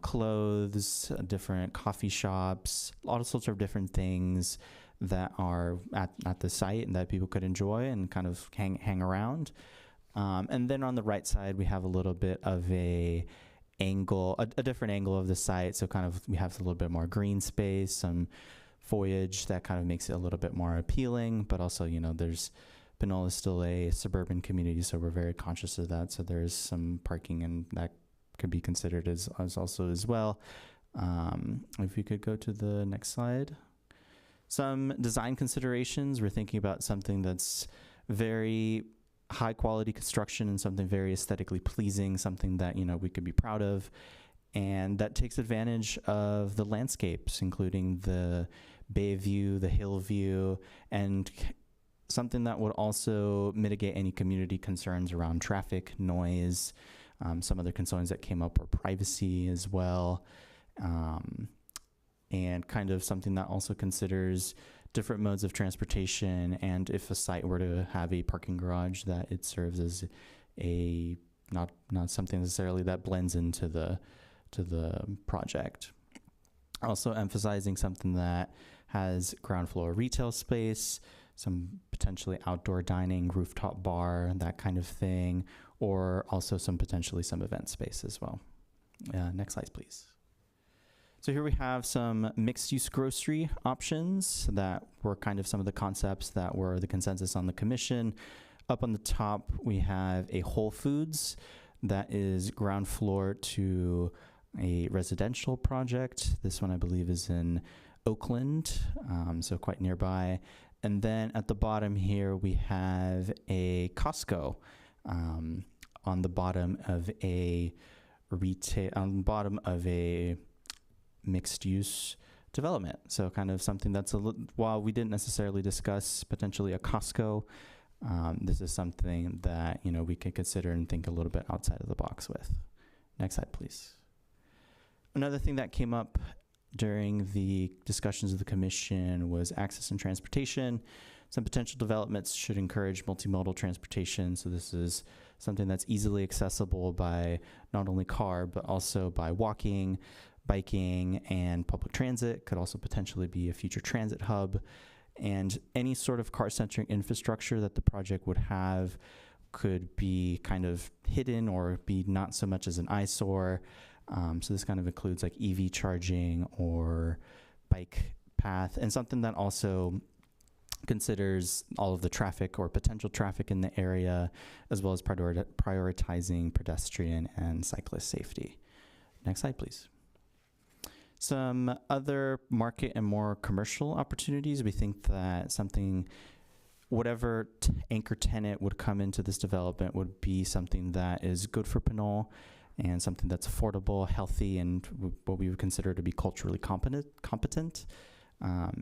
clothes, different coffee shops, all sorts of different things that are at the site and that people could enjoy and kind of hang around. And then on the right side, we have a little bit of a different angle of the site. So kind of we have a little bit more green space, some foliage that kind of makes it a little bit more appealing, but also, Pinole is still a suburban community, so we're very conscious of that. So there's some parking, and that could be considered as also as well. If we could go to the next slide. Some design considerations. We're thinking about something that's very high quality construction and something very aesthetically pleasing, something that, we could be proud of, and that takes advantage of the landscapes, including the bay view, the hill view, and something that would also mitigate any community concerns around traffic, noise. Some other concerns that came up were privacy as well, and kind of something that also considers different modes of transportation, and if a site were to have a parking garage, that it serves as a not something necessarily that blends into the project. Also emphasizing something that has ground floor retail space, some potentially outdoor dining, rooftop bar, that kind of thing, or also some event space as well. Next slide, please. So here we have some mixed-use grocery options that were kind of some of the concepts that were the consensus on the commission. Up on the top, we have a Whole Foods that is ground floor to a residential project. This one, I believe, is in Oakland, so quite nearby. And then at the bottom here, we have a Costco on the bottom of a mixed-use development. So kind of something that's while we didn't necessarily discuss potentially a Costco, this is something that, you know, we could consider and think a little bit outside of the box with. Next slide, please. Another thing that came up during the discussions of the commission was access and transportation. Some potential developments should encourage multimodal transportation. So this is something that's easily accessible by not only car, but also by walking, biking, and public transit. Could also potentially be a future transit hub. And any sort of car-centric infrastructure that the project would have could be kind of hidden or be not so much as an eyesore. So this kind of includes like EV charging or bike path, and something that also considers all of the traffic or potential traffic in the area, as well as prioritizing pedestrian and cyclist safety. Next slide, please. Some other market and more commercial opportunities. We think that whatever anchor tenant would come into this development would be something that is good for Pinole and something that's affordable, healthy, and what we would consider to be culturally competent.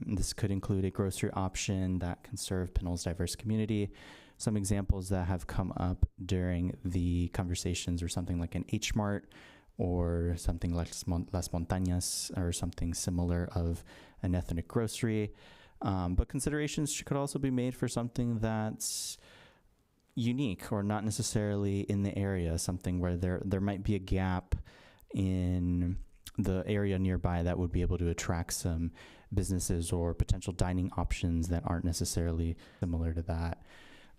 This could include a grocery option that can serve Pinole's diverse community. Some examples that have come up during the conversations are something like an H Mart, or something like Las Montañas, or something similar of an ethnic grocery. But considerations could also be made for something that's unique or not necessarily in the area, something where there might be a gap in the area nearby that would be able to attract some businesses or potential dining options that aren't necessarily similar to that.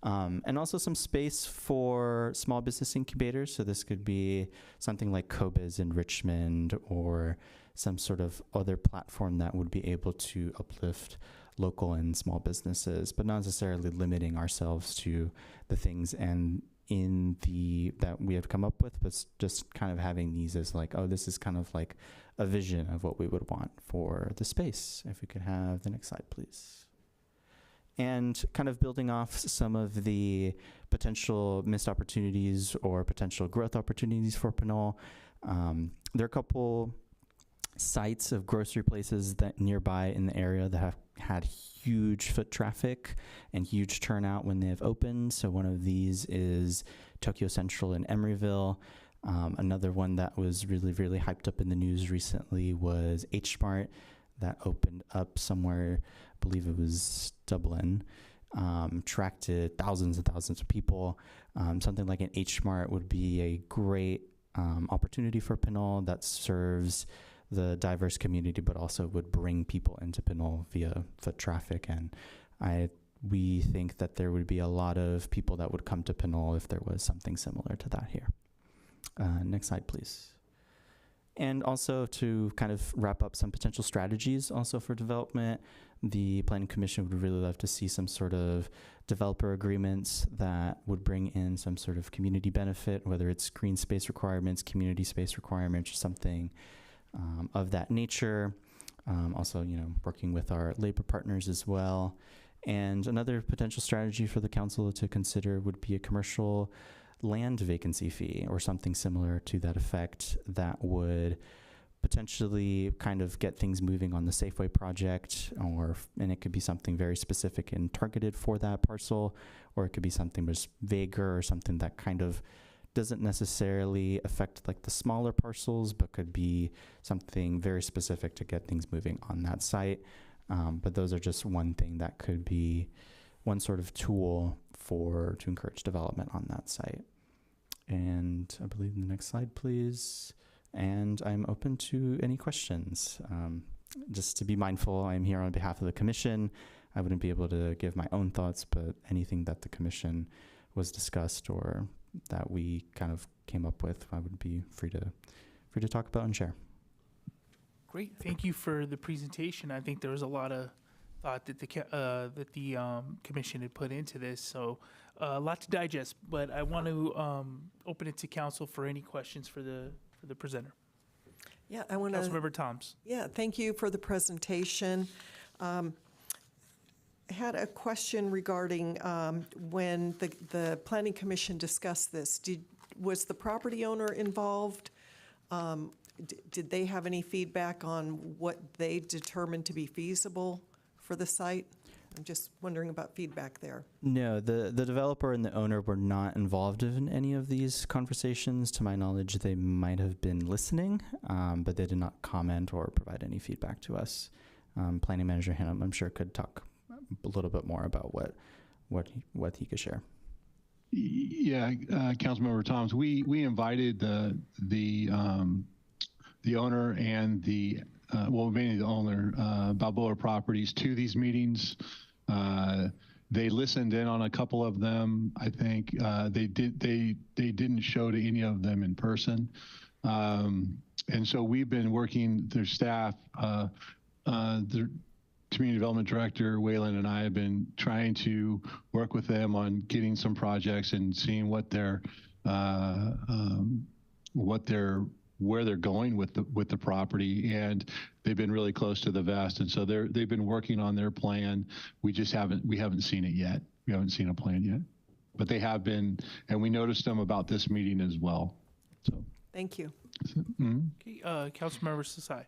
And also some space for small business incubators. So this could be something like CoBiz in Richmond, or some sort of other platform that would be able to uplift local and small businesses, but not necessarily limiting ourselves to the things that we have come up with, but just kind of having these as like, oh, this is kind of like a vision of what we would want for the space. If we could have the next slide, please. And kind of building off some of the potential missed opportunities or potential growth opportunities for Pinole, there are a couple sites of grocery places that nearby in the area that have had huge foot traffic and huge turnout when they have opened. So one of these is Tokyo Central in Emeryville. Another one that was really, really hyped up in the news recently was H Mart that opened up somewhere, I believe it was Dublin, attracted thousands and thousands of people. Something like an H Mart would be a great opportunity for Pinole that serves the diverse community, but also would bring people into Pinole via foot traffic. And we think that there would be a lot of people that would come to Pinole if there was something similar to that here. Next slide, please. And also to kind of wrap up some potential strategies also for development, the Planning Commission would really love to see some sort of developer agreements that would bring in some sort of community benefit, whether it's green space requirements, community space requirements, or something of that nature. Also, working with our labor partners as well. And another potential strategy for the council to consider would be a commercial land vacancy fee or something similar to that effect that would potentially kind of get things moving on the Safeway project, and it could be something very specific and targeted for that parcel, or it could be something that's vaguer or something that kind of doesn't necessarily affect like the smaller parcels, but could be something very specific to get things moving on that site. But those are just one thing that could be one sort of tool to encourage development on that site. And I believe the next slide, please. And I'm open to any questions. Just to be mindful, I'm here on behalf of the commission. I wouldn't be able to give my own thoughts, but anything that the commission was discussed or that we kind of came up with, I would be free to talk about and share. Great, thank you for the presentation. I think there was a lot of thought that the commission had put into this, so a lot to digest. But I want to open it to council for any questions for the presenter. Yeah, I want to. Councilmember Toms. Yeah, thank you for the presentation. I had a question regarding when the Planning Commission discussed this. Was the property owner involved? did they have any feedback on what they determined to be feasible for the site? I'm just wondering about feedback there. No, the developer and the owner were not involved in any of these conversations. To my knowledge, they might have been listening, but they did not comment or provide any feedback to us. Planning Manager Hannum, I'm sure, could talk a little bit more about what he could share. Yeah, Councilmember Thomas, we invited the owner and mainly the owner, Balboa Properties, to these meetings. They listened in on a couple of them. I think they didn't show to any of them in person, and so we've been working. Their staff, the Community Development Director Waylon and I have been trying to work with them on getting some projects and seeing where they're going with the property, and they've been really close to the vest, and so they've been working on their plan. We haven't seen it yet. We haven't seen a plan yet, but they have been, and we noticed them about this meeting as well. So thank you. Okay, Councilmember Sasai.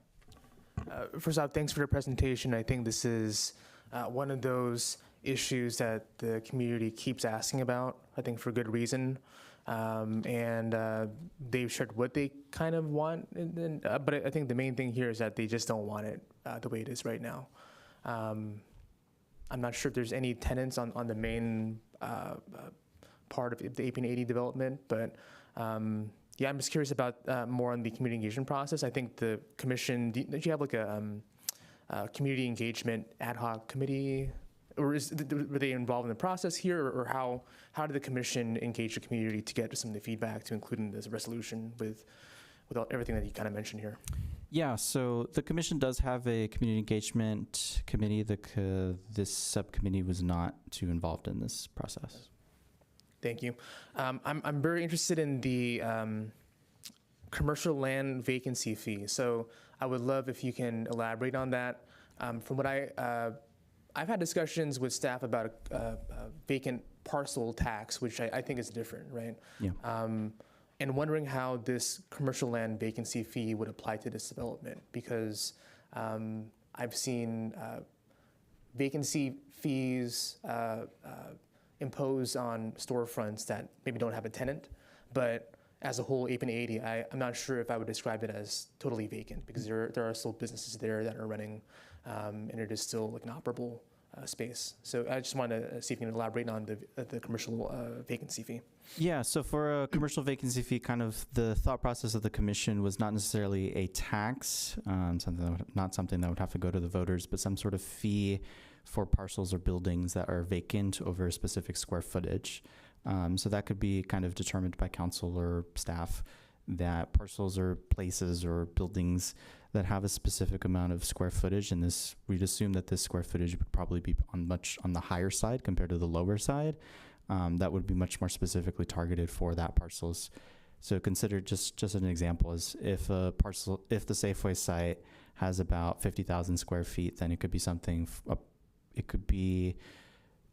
First off, thanks for the presentation. I think this is one of those issues that the community keeps asking about, I think for good reason. And they've shared what they kind of want, but I think the main thing here is that they just don't want it the way it is right now. I'm not sure if there's any tenants on the main part of the 1880 development, but yeah, I'm just curious about more on the community engagement process. I think the commission, did you have like a community engagement ad hoc committee? Or were they involved in the process here, or how did the commission engage the community to get some of the feedback to include in this resolution with everything that you kind of mentioned here? Yeah, so the commission does have a community engagement committee. This subcommittee was not too involved in this process. Thank you. I'm very interested in the commercial land vacancy fee. So I would love if you can elaborate on that. From what I've had discussions with staff about a vacant parcel tax, which I think is different, right? Yeah. And wondering how this commercial land vacancy fee would apply to this development, because I've seen vacancy fees imposed on storefronts that maybe don't have a tenant, but as a whole, 1880, I'm not sure if I would describe it as totally vacant, because there are still businesses there that are running, and it is still like an operable space. So I just want to see if you can elaborate on the commercial vacancy fee. Yeah, so for a commercial vacancy fee, kind of the thought process of the commission was not necessarily a tax, not something that would have to go to the voters, but some sort of fee for parcels or buildings that are vacant over a specific square footage. So that could be kind of determined by council or staff, that parcels or places or buildings that have a specific amount of square footage, and we'd assume that this square footage would probably be on the higher side compared to the lower side. That would be much more specifically targeted for that parcels. So consider just an example is if the Safeway site has about 50,000 square feet, then it could be something. It could be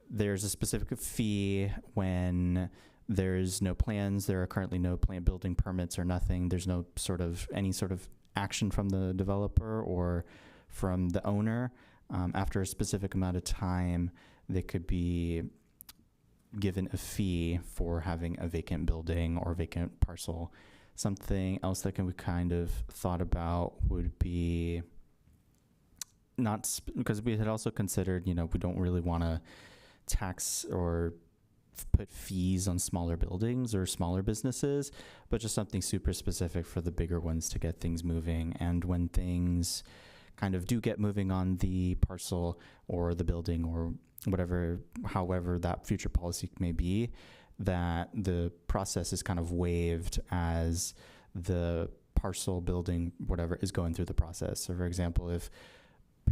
there's a specific fee when there's no plans. There are currently no plan building permits or nothing. There's no any sort of action from the developer or from the owner. After a specific amount of time, they could be given a fee for having a vacant building or vacant parcel. Something else that we kind of thought about would be because we had also considered, we don't really want to tax or put fees on smaller buildings or smaller businesses, but just something super specific for the bigger ones to get things moving. And when things kind of do get moving on the parcel or the building or however that future policy may be, that the process is kind of waived as the parcel, building, whatever is going through the process. So for example, if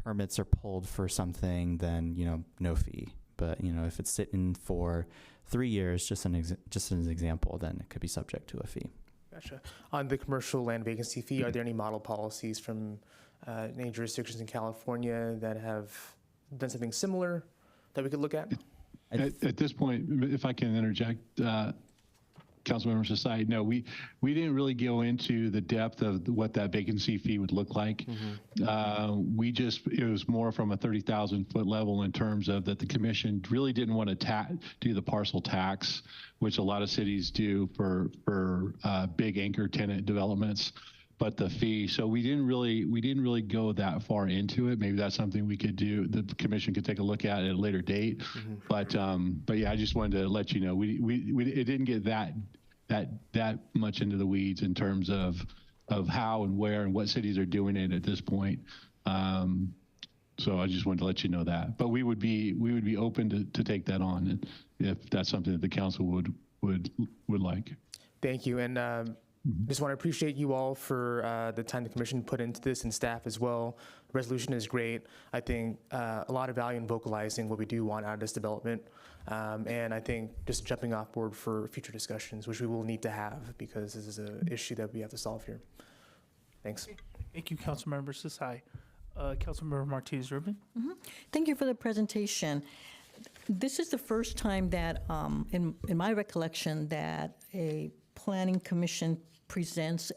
permits are pulled for something, then, no fee. But, if it's sitting for 3 years, just as an example, then it could be subject to a fee. Gotcha. On the commercial land vacancy fee, are there any model policies from any jurisdictions in California that have done something similar that we could look at? At this point, if I can interject, Councilmember Society, no, we didn't really go into the depth of what that vacancy fee would look like. It was more from a 30,000-foot level in terms of that the commission really didn't want to do the parcel tax, which a lot of cities do for big anchor tenant developments, but the fee. So we didn't really go that far into it. Maybe that's something we could do. The commission could take a look at a later date. But yeah, I just wanted to let you know it didn't get that much into the weeds in terms of how and where and what cities are doing it at this point. So I just wanted to let you know that. But we would be open to take that on if that's something that the council would like. Thank you. And just want to appreciate you all for the time the commission put into this and staff as well. The resolution is great. I think a lot of value in vocalizing what we do want out of this development. And I think just jumping off board for future discussions, which we will need to have because this is an issue that we have to solve here. Thanks. Thank you, Councilmember Sasai. Councilmember Martinez-Rubin. Thank you for the presentation. This is the first time that, in my recollection, that a planning commission presents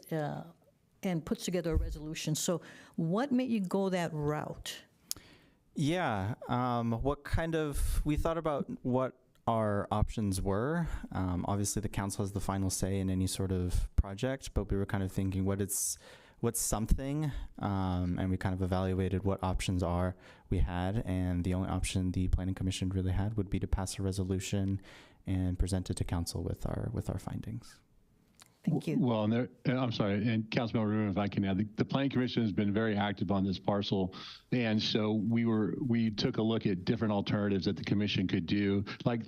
and puts together a resolution. So what made you go that route? Yeah, we thought about what our options were. Obviously, the council has the final say in any sort of project, but we were kind of thinking what's something, and we kind of evaluated what options we had, and the only option the planning commission really had would be to pass a resolution and present it to council with our findings. Thank you. Well, I'm sorry, and Councilmember Rubin, if I can add, the Planning Commission has been very active on this parcel, and so we took a look at different alternatives that the commission could do, like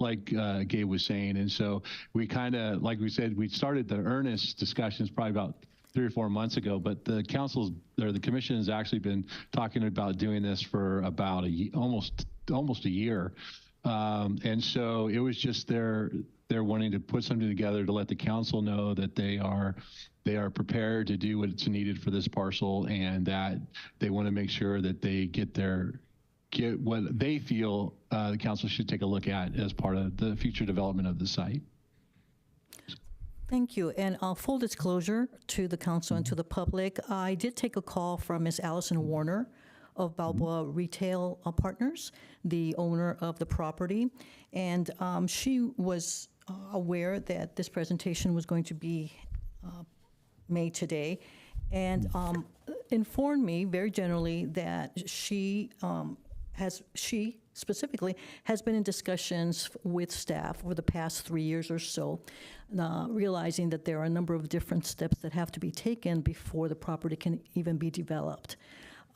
Gabe was saying, and so we kind of, like we said, we started the earnest discussions probably about 3 or 4 months ago, but the commission has actually been talking about doing this for about almost a year. And so it was just they're wanting to put something together to let the council know that they are prepared to do what's needed for this parcel, and that they want to make sure that they get what they feel the council should take a look at as part of the future development of the site. Thank you. And full disclosure to the council and to the public, I did take a call from Ms. Allison Warner of Balboa Retail Partners, the owner of the property. And she was aware that this presentation was going to be made today, and informed me very generally that she specifically has been in discussions with staff over the past 3 years or so, realizing that there are a number of different steps that have to be taken before the property can even be developed.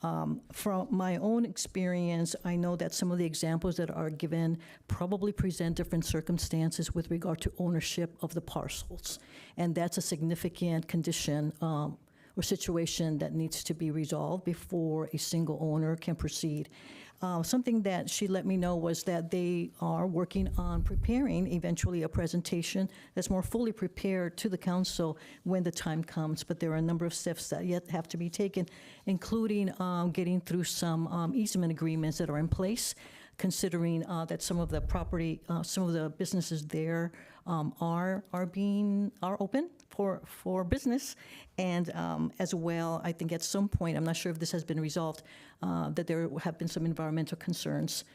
From my own experience, I know that some of the examples that are given probably present different circumstances with regard to ownership of the parcels, and that's a significant condition or situation that needs to be resolved before a single owner can proceed. Something that she let me know was that they are working on preparing eventually a presentation that's more fully prepared to the council when the time comes, but there are a number of steps that yet have to be taken, including getting through some easement agreements that are in place, considering that some of the property, some of the businesses there are open for business, and as well, I think at some point, I'm not sure if this has been resolved, that there have been some environmental concerns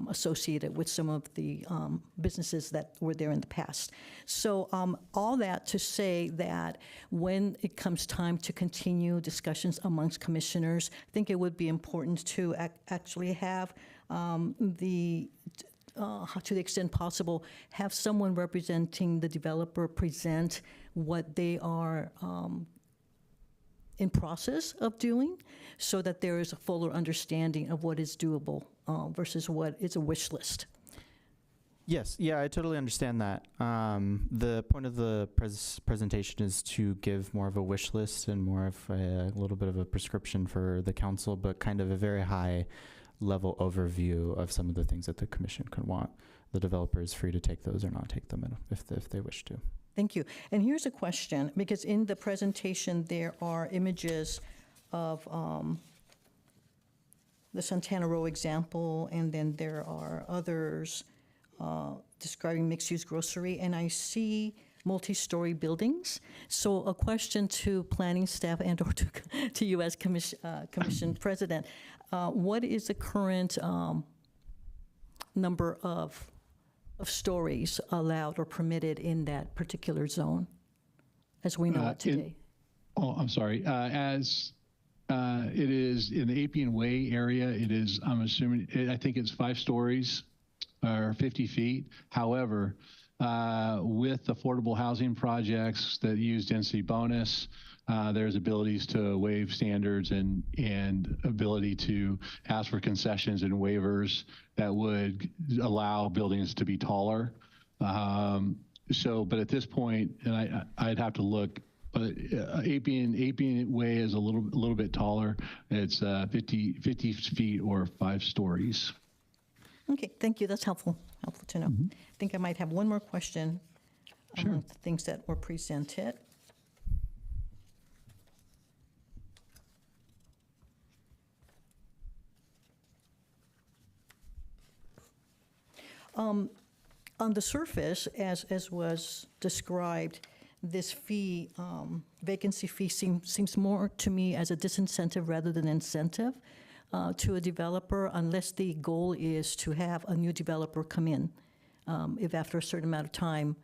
associated with some of the businesses that were there in the past. So all that to say that when it comes time to continue discussions amongst commissioners, I think it would be important to actually have to the extent possible, have someone representing the developer present what they are in process of doing, so that there is a fuller understanding of what is doable versus what is a wish list. Yes, yeah, I totally understand that. The point of the presentation is to give more of a wish list and more of a little bit of a prescription for the council, but kind of a very high level overview of some of the things that the commission could want. The developer is free to take those or not take them if they wish to. Thank you. And here's a question, because in the presentation there are images of the Santana Row example, and then there are others describing mixed-use grocery, and I see multi-story buildings. So a question to planning staff and or to U.S. Commission President, what is the current number of stories allowed or permitted in that particular zone, as we know it today? I'm sorry. As it is in the Appian Way area, it is, I'm assuming, I think it's 5 stories or 50 feet. However, with affordable housing projects that use density bonus, there's abilities to waive standards and ability to ask for concessions and waivers that would allow buildings to be taller. But at this point, and I'd have to look, but Appian Way is a little bit taller. It's 50 feet or 5 stories. Okay, thank you. That's helpful to know. I think I might have one more question among the things that were presented. On the surface, as was described, this fee, vacancy fee seems more to me as a disincentive rather than incentive to a developer, unless the goal is to have a new developer come in. If after a certain amount of time,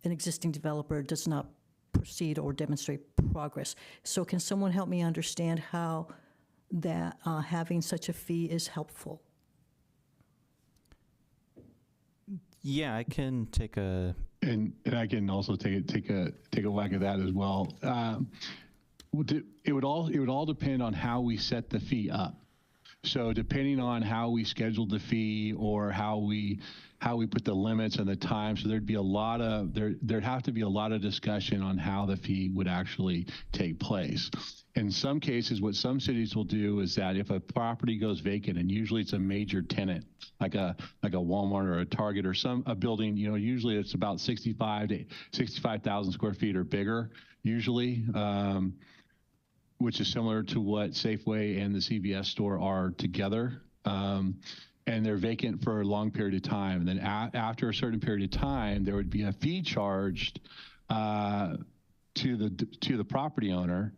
an existing developer does not proceed or demonstrate progress. So can someone help me understand how that having such a fee is helpful? Yeah, I can take a and I can also take a whack at that as well. It would all depend on how we set the fee up. So depending on how we scheduled the fee or how we put the limits and the time, so there'd have to be a lot of discussion on how the fee would actually take place. In some cases, what some cities will do is that if a property goes vacant, and usually it's a major tenant, like a Walmart or a Target or a building, usually it's about 65,000 square feet or bigger, usually. Which is similar to what Safeway and the CVS store are together. And they're vacant for a long period of time. And then after a certain period of time, there would be a fee charged to the property owner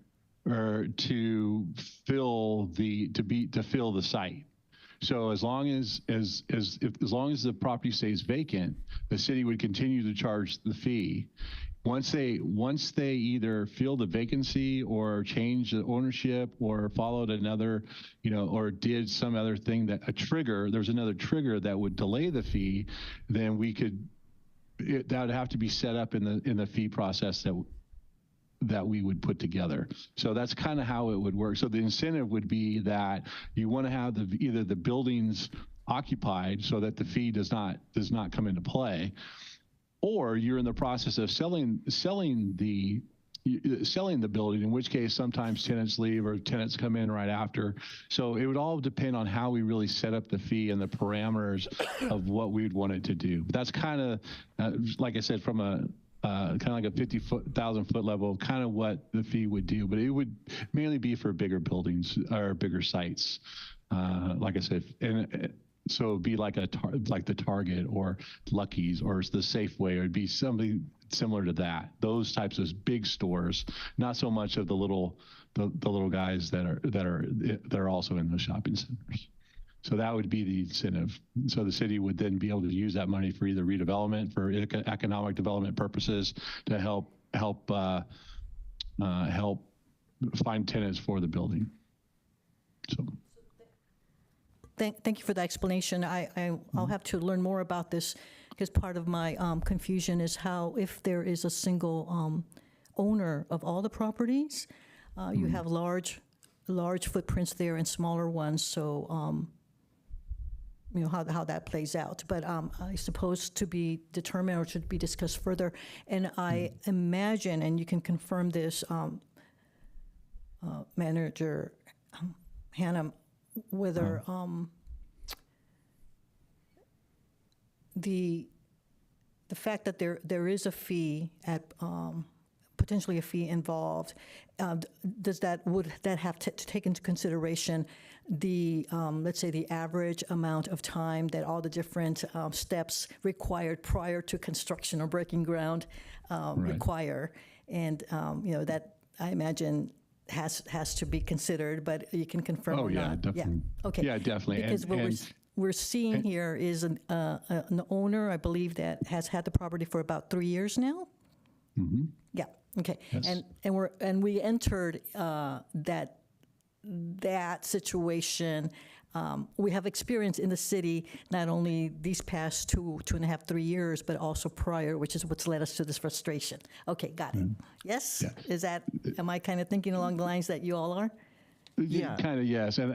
or to fill the site. So as long as the property stays vacant, the city would continue to charge the fee. Once they either fill the vacancy or change the ownership or followed another, or did some other thing there's another trigger that would delay the fee, then that would have to be set up in the fee process that we would put together. So that's kind of how it would work. So the incentive would be that you want to have either the buildings occupied so that the fee does not come into play, or you're in the process of selling the building, in which case sometimes tenants leave or tenants come in right after. So it would all depend on how we really set up the fee and the parameters of what we'd want it to do. But that's kind of, like I said, from a kind of like a 50,000 foot level, kind of what the fee would do. But it would mainly be for bigger buildings or bigger sites, like I said. So it'd be like the Target or Lucky's or the Safeway, or it'd be something similar to that. Those types of big stores, not so much of the little guys that are also in those shopping centers. So that would be the incentive. So the city would then be able to use that money for either redevelopment, for economic development purposes, to help find tenants for the building. So. Thank you for the explanation. I'll have to learn more about this, because part of my confusion is how, if there is a single owner of all the properties, you have large footprints there and smaller ones. So how that plays out. But I suppose to be determined or should be discussed further. And I imagine, and you can confirm this, Manager Hannah, whether the fact that there is a fee at potentially a fee involved, would that have to take into consideration the, let's say, the average amount of time that all the different steps required prior to construction or breaking ground require? And, that I imagine has to be considered, but you can confirm or not. Definitely. Yeah, okay. Yeah, definitely. Because what we're seeing here is an owner, I believe, that has had the property for about 3 years now. Mm-hmm. Yeah. Okay. Yes. And we entered that situation. We have experience in the city not only these past 2.5, 3 years, but also prior, which is what's led us to this frustration. Okay, got it. Yes? Is that? Am I kind of thinking along the lines that you all are? Yeah, kind of, yes. And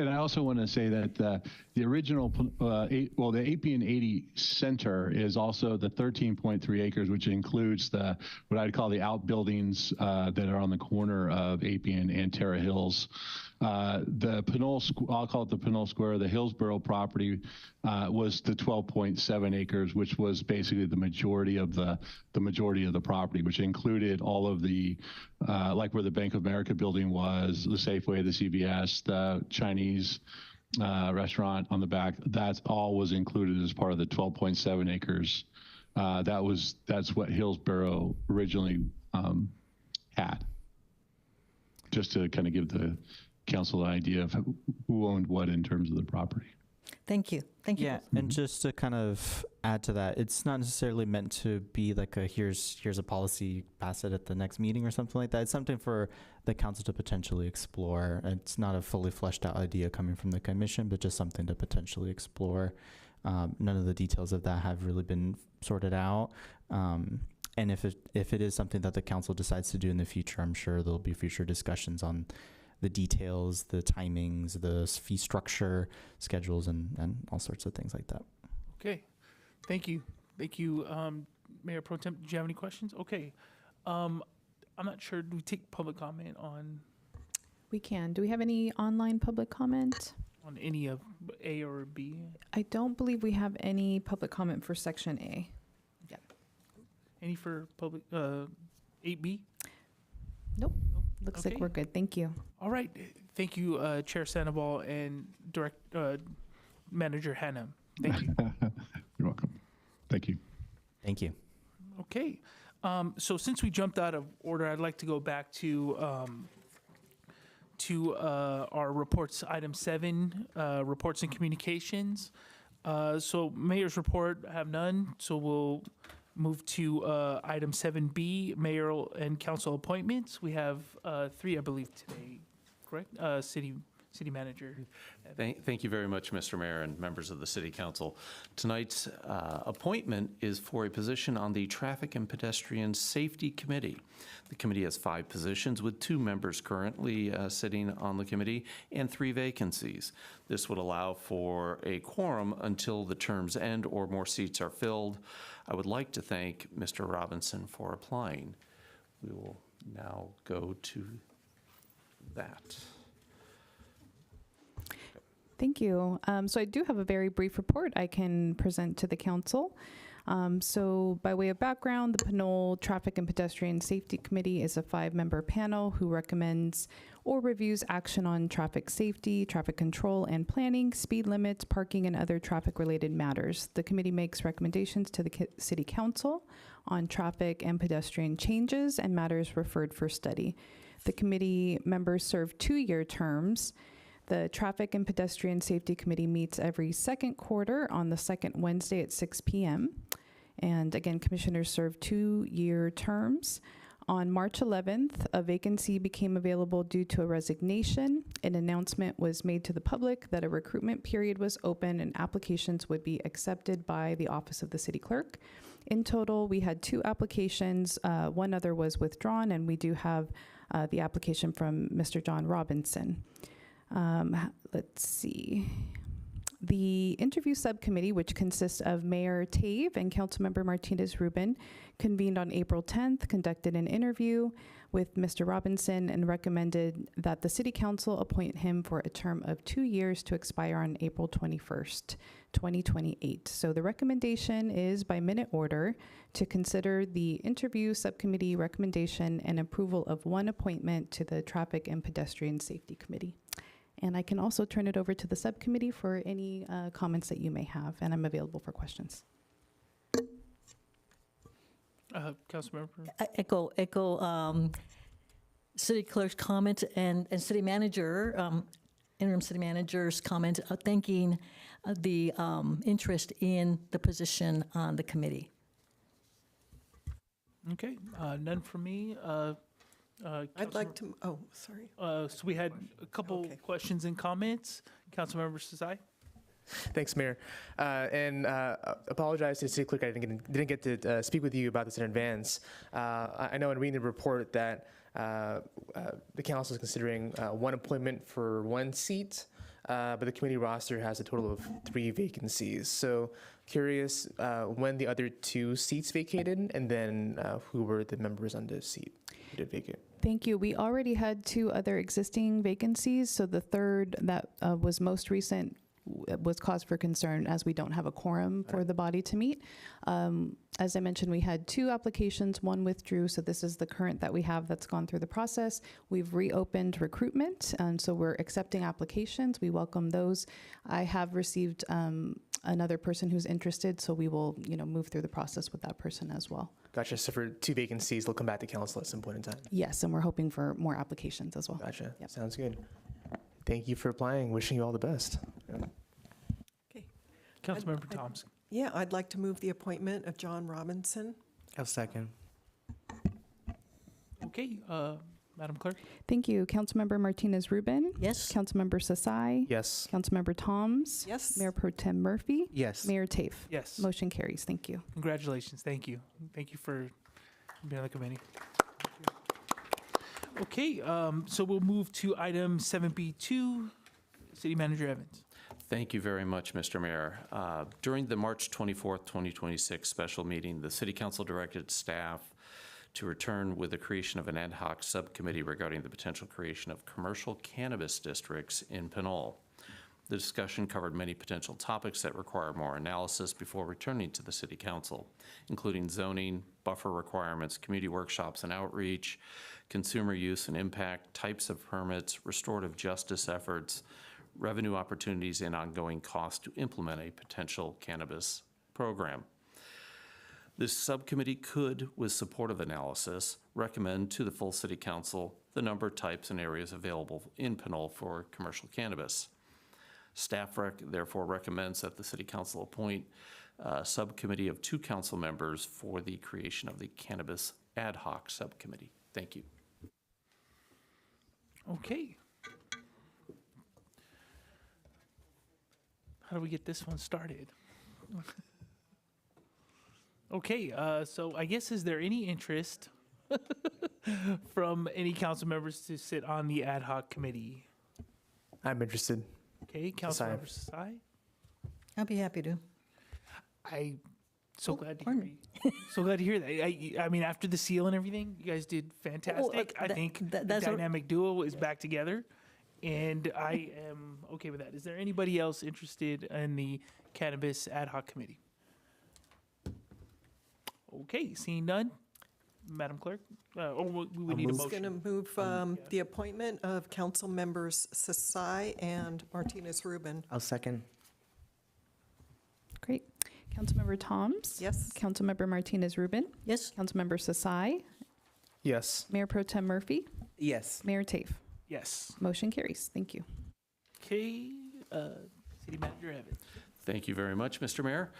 I also want to say that the original, the APN 80 center is also the 13.3 acres, which includes what I'd call the outbuildings that are on the corner of APN and Terra Hills. The Pinole, I'll call it the Pinole Square, the Hillsborough property was the 12.7 acres, which was basically the majority of the property, which included all of the, like where the Bank of America building was, the Safeway, the CVS, the Chinese restaurant on the back. That's all was included as part of the 12.7 acres. That's what Hillsborough originally had. Just to kind of give the council an idea of who owned what in terms of the property. Thank you. Thank you. Yeah, and just to kind of add to that, it's not necessarily meant to be like here's a policy, pass it at the next meeting or something like that. It's something for the council to potentially explore. It's not a fully fleshed out idea coming from the commission, but just something to potentially explore. None of the details of that have really been sorted out. And if it is something that the council decides to do in the future, I'm sure there'll be future discussions on the details, the timings, the fee structure, schedules, and all sorts of things like that. Okay, thank you. Thank you, Mayor Pro Tem. Do you have any questions? Okay, I'm not sure, do we take public comment on? We can. Do we have any online public comment? On any of A or B? I don't believe we have any public comment for section A. Yeah. Any for public, 8B? Nope. Looks like we're good. Thank you. All right. Thank you, Chair Sandoval and Manager Hannah. Thank you. You're welcome. Thank you. Thank you. Okay. So since we jumped out of order, I'd like to go back to our reports, item 7, reports and communications. So Mayor's report, I have none. So we'll move to item 7B, mayoral and council appointments. We have 3, I believe, today, correct? City Manager. Thank you very much, Mr. Mayor and members of the City Council. Tonight's appointment is for a position on the Traffic and Pedestrian Safety Committee. The committee has 5 positions with 2 members currently sitting on the committee and 3 vacancies. This would allow for a quorum until the terms end or more seats are filled. I would like to thank Mr. Robinson for applying. We will now go to that. Thank you. So I do have a very brief report I can present to the council. So by way of background, the Pinole Traffic and Pedestrian Safety Committee is a 5-member panel who recommends or reviews action on traffic safety, traffic control and planning, speed limits, parking, and other traffic-related matters. The committee makes recommendations to the City Council on traffic and pedestrian changes and matters referred for study. The committee members serve 2-year terms. The Traffic and Pedestrian Safety Committee meets every second quarter on the second Wednesday at 6 p.m. And again, commissioners serve 2-year terms. On March 11th, a vacancy became available due to a resignation. An announcement was made to the public that a recruitment period was open and applications would be accepted by the Office of the City Clerk. In total, we had 2 applications. 1 other was withdrawn, and we do have the application from Mr. John Robinson. Let's see. The interview subcommittee, which consists of Mayor Tave and Councilmember Martinez Rubin, convened on April 10th, conducted an interview. with Mr. Robinson and recommended that the City Council appoint him for a term of 2 years to expire on April 21st, 2028. So the recommendation is by minute order to consider the interview subcommittee recommendation and approval of one appointment to the Traffic and Pedestrian Safety Committee. And I can also turn it over to the subcommittee for any comments that you may have, and I'm available for questions. Councilmember. I echo city clerk's comment and city manager, interim city manager's comment, thanking the interest in the position on the committee. Okay, none from me. I'd like to, oh, sorry. So we had a couple questions and comments. Councilmember Sasai? Thanks, Mayor. Apologize to the city clerk, I didn't get to speak with you about this in advance. I know in reading the report that the council is considering one appointment for one seat, but the committee roster has a total of 3 vacancies. So curious when the other 2 seats vacated, and then who were the members on the seat who did vacate? Thank you. We already had 2 other existing vacancies, so the third that was most recent was cause for concern as we don't have a quorum for the body to meet. As I mentioned, we had 2 applications, 1 withdrew, so this is the current that we have that's gone through the process. We've reopened recruitment, and so we're accepting applications. We welcome those. I have received another person who's interested, so we will, move through the process with that person as well. Gotcha. So for 2 vacancies, they'll come back to council at some point in time. Yes, and we're hoping for more applications as well. Gotcha. Yep. Sounds good. Thank you for applying. Wishing you all the best. Okay. Councilmember Thompson. Yeah, I'd like to move the appointment of John Robinson. I'll second. Okay, Madam Clerk? Thank you. Councilmember Martinez Rubin? Yes. Councilmember Sasai? Yes. Councilmember Toms? Yes. Mayor Pro Tem Murphy? Yes. Mayor Tafe? Yes. Motion carries. Thank you. Congratulations. Thank you. Thank you for being on the committee. Okay, so we'll move to item 7B2, City Manager Evans. Thank you very much, Mr. Mayor. During the March 24th, 2026 special meeting, the City Council directed staff to return with the creation of an ad hoc subcommittee regarding the potential creation of commercial cannabis districts in Pinole. The discussion covered many potential topics that require more analysis before returning to the City Council, including zoning, buffer requirements, community workshops and outreach, consumer use and impact, types of permits, restorative justice efforts, revenue opportunities, and ongoing costs to implement a potential cannabis program. This subcommittee could, with supportive analysis, recommend to the full City Council the number, types, and areas available in Pinole for commercial cannabis. Staff therefore recommends that the City Council appoint a subcommittee of 2 council members for the creation of the Cannabis Ad Hoc Subcommittee. Thank you. Okay. How do we get this one started? Okay, so I guess, is there any interest from any council members to sit on the ad hoc committee? I'm interested. Okay, Councilmember Sasai? I'll be happy to. I'm so glad to hear so glad to hear that. I mean, after the seal and everything, you guys did fantastic. I think the dynamic duo is back together, and I am okay with that. Is there anybody else interested in the Cannabis Ad Hoc Committee? Okay, seeing none, Madam Clerk, we need a motion. I'm going to move the appointment of council members Sasai and Martinez Rubin. I'll second. Great. Councilmember Toms? Yes. Councilmember Martinez Rubin? Yes. Councilmember Sasai? Yes. Mayor Pro Tem Murphy? Yes. Mayor Tafe? Yes. Motion carries. Thank you. Okay, City Manager Evans. Thank you very much, Mr. Mayor.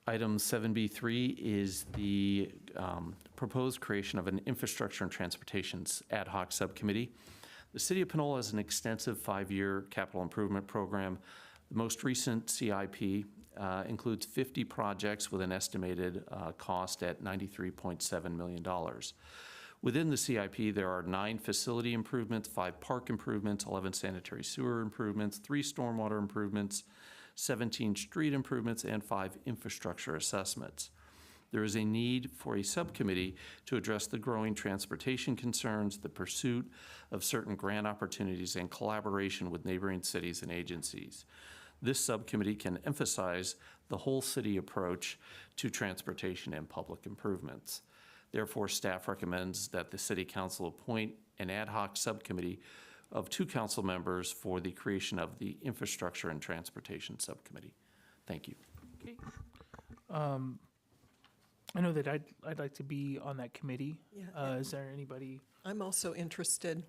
Item 7B3 is the proposed creation of an Infrastructure and Transportation Ad Hoc Subcommittee. The City of Pinole has an extensive 5-year capital improvement program. The most recent CIP includes 50 projects with an estimated cost at $93.7 million. Within the CIP, there are 9 facility improvements, 5 park improvements, 11 sanitary sewer improvements, 3 stormwater improvements, 17 street improvements, and 5 infrastructure assessments. there is a need for a subcommittee to address the growing transportation concerns, the pursuit of certain grant opportunities, and collaboration with neighboring cities and agencies. This subcommittee can emphasize the whole city approach to transportation and public improvements. Therefore, staff recommends that the City Council appoint an ad hoc subcommittee of 2 council members for the creation of the Infrastructure and Transportation Subcommittee. Thank you. Okay. I know that I'd like to be on that committee. Yeah. Is there anybody? I'm also interested.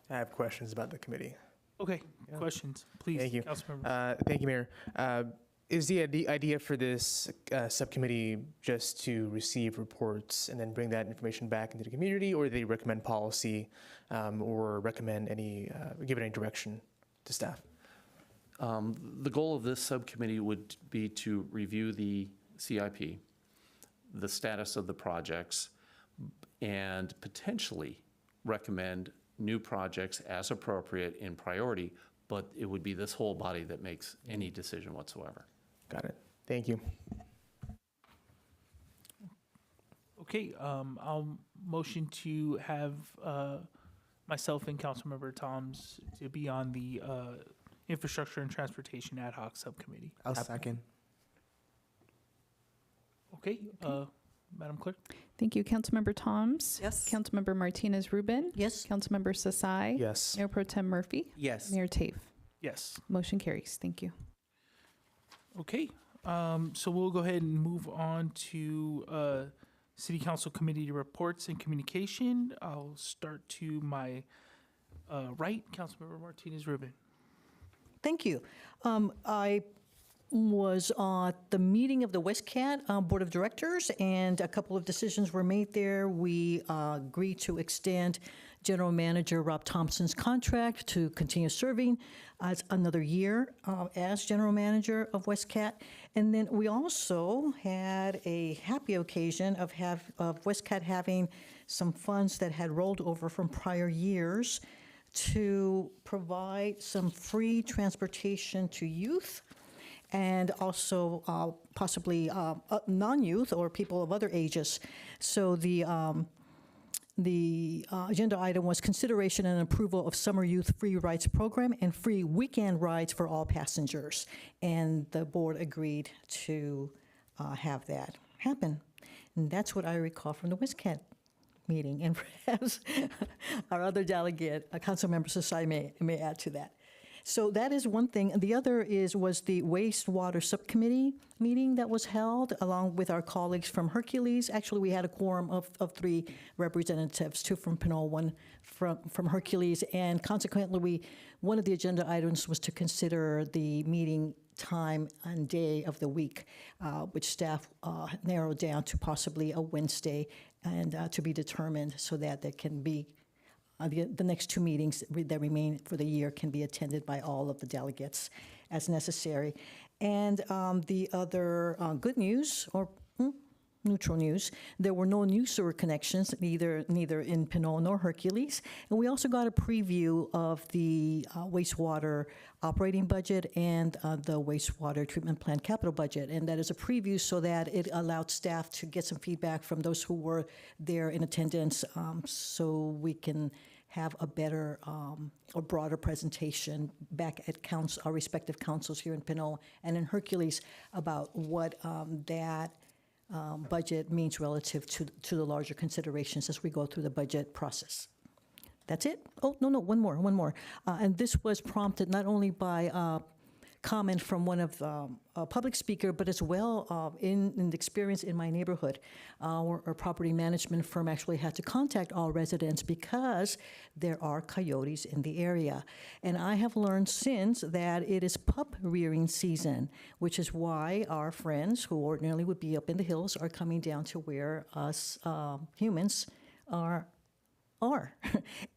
I have questions about the committee. Okay, questions, please. Thank you. Councilmember. Thank you, Mayor. Is the idea for this subcommittee just to receive reports and then bring that information back into the community, or do they recommend policy or recommend give any direction to staff? The goal of this subcommittee would be to review the CIP, the status of the projects, and potentially recommend new projects as appropriate in priority, but it would be this whole body that makes any decision whatsoever. Got it. Thank you. Okay, I'll motion to have myself and Councilmember Toms to be on the Infrastructure and Transportation Ad Hoc Subcommittee. I'll second. Okay, Madam Clerk? Thank you. Councilmember Toms? Yes. Councilmember Martinez Rubin? Yes. Councilmember Sasai? Yes. Mayor Pro Tem Murphy? Yes. Mayor Tafe? Yes. Motion carries. Thank you. Okay, so we'll go ahead and move on to City Council Committee reports and communication. I'll start to my right, Councilmember Martinez Rubin. Thank you. I was at the meeting of the WestCat Board of Directors, and a couple of decisions were made there. We agreed to extend General Manager Rob Thompson's contract to continue serving as another year as General Manager of WestCat. And then we also had a happy occasion of WestCat having some funds that had rolled over from prior years to provide some free transportation to youth and also possibly non-youth or people of other ages. So the agenda item was consideration and approval of summer youth free rides program and free weekend rides for all passengers. And the board agreed to have that happen. And that's what I recall from the WestCat meeting. And perhaps our other delegate, Councilmember Sasai, may add to that. So that is one thing. The other was the wastewater subcommittee meeting that was held along with our colleagues from Hercules. Actually, we had a quorum of 3 representatives, 2 from Pinole, 1 from Hercules, and consequently, one of the agenda items was to consider the meeting time and day of the week, which staff narrowed down to possibly a Wednesday and to be determined so that there can be the next 2 meetings that remain for the year can be attended by all of the delegates as necessary. And the other good news, or neutral news, there were no new sewer connections, neither in Pinole nor Hercules. And we also got a preview of the wastewater operating budget and the wastewater treatment plant capital budget. And that is a preview so that it allowed staff to get some feedback from those who were there in attendance so we can have a better or broader presentation back at our respective councils here in Pinole and in Hercules about what that budget means relative to the larger considerations as we go through the budget process. That's it? Oh, no, one more. And this was prompted not only by comment from one of a public speaker, but as well in the experience in my neighborhood. Our property management firm actually had to contact all residents because there are coyotes in the area. And I have learned since that it is pup rearing season, which is why our friends who ordinarily would be up in the hills are coming down to where us humans are.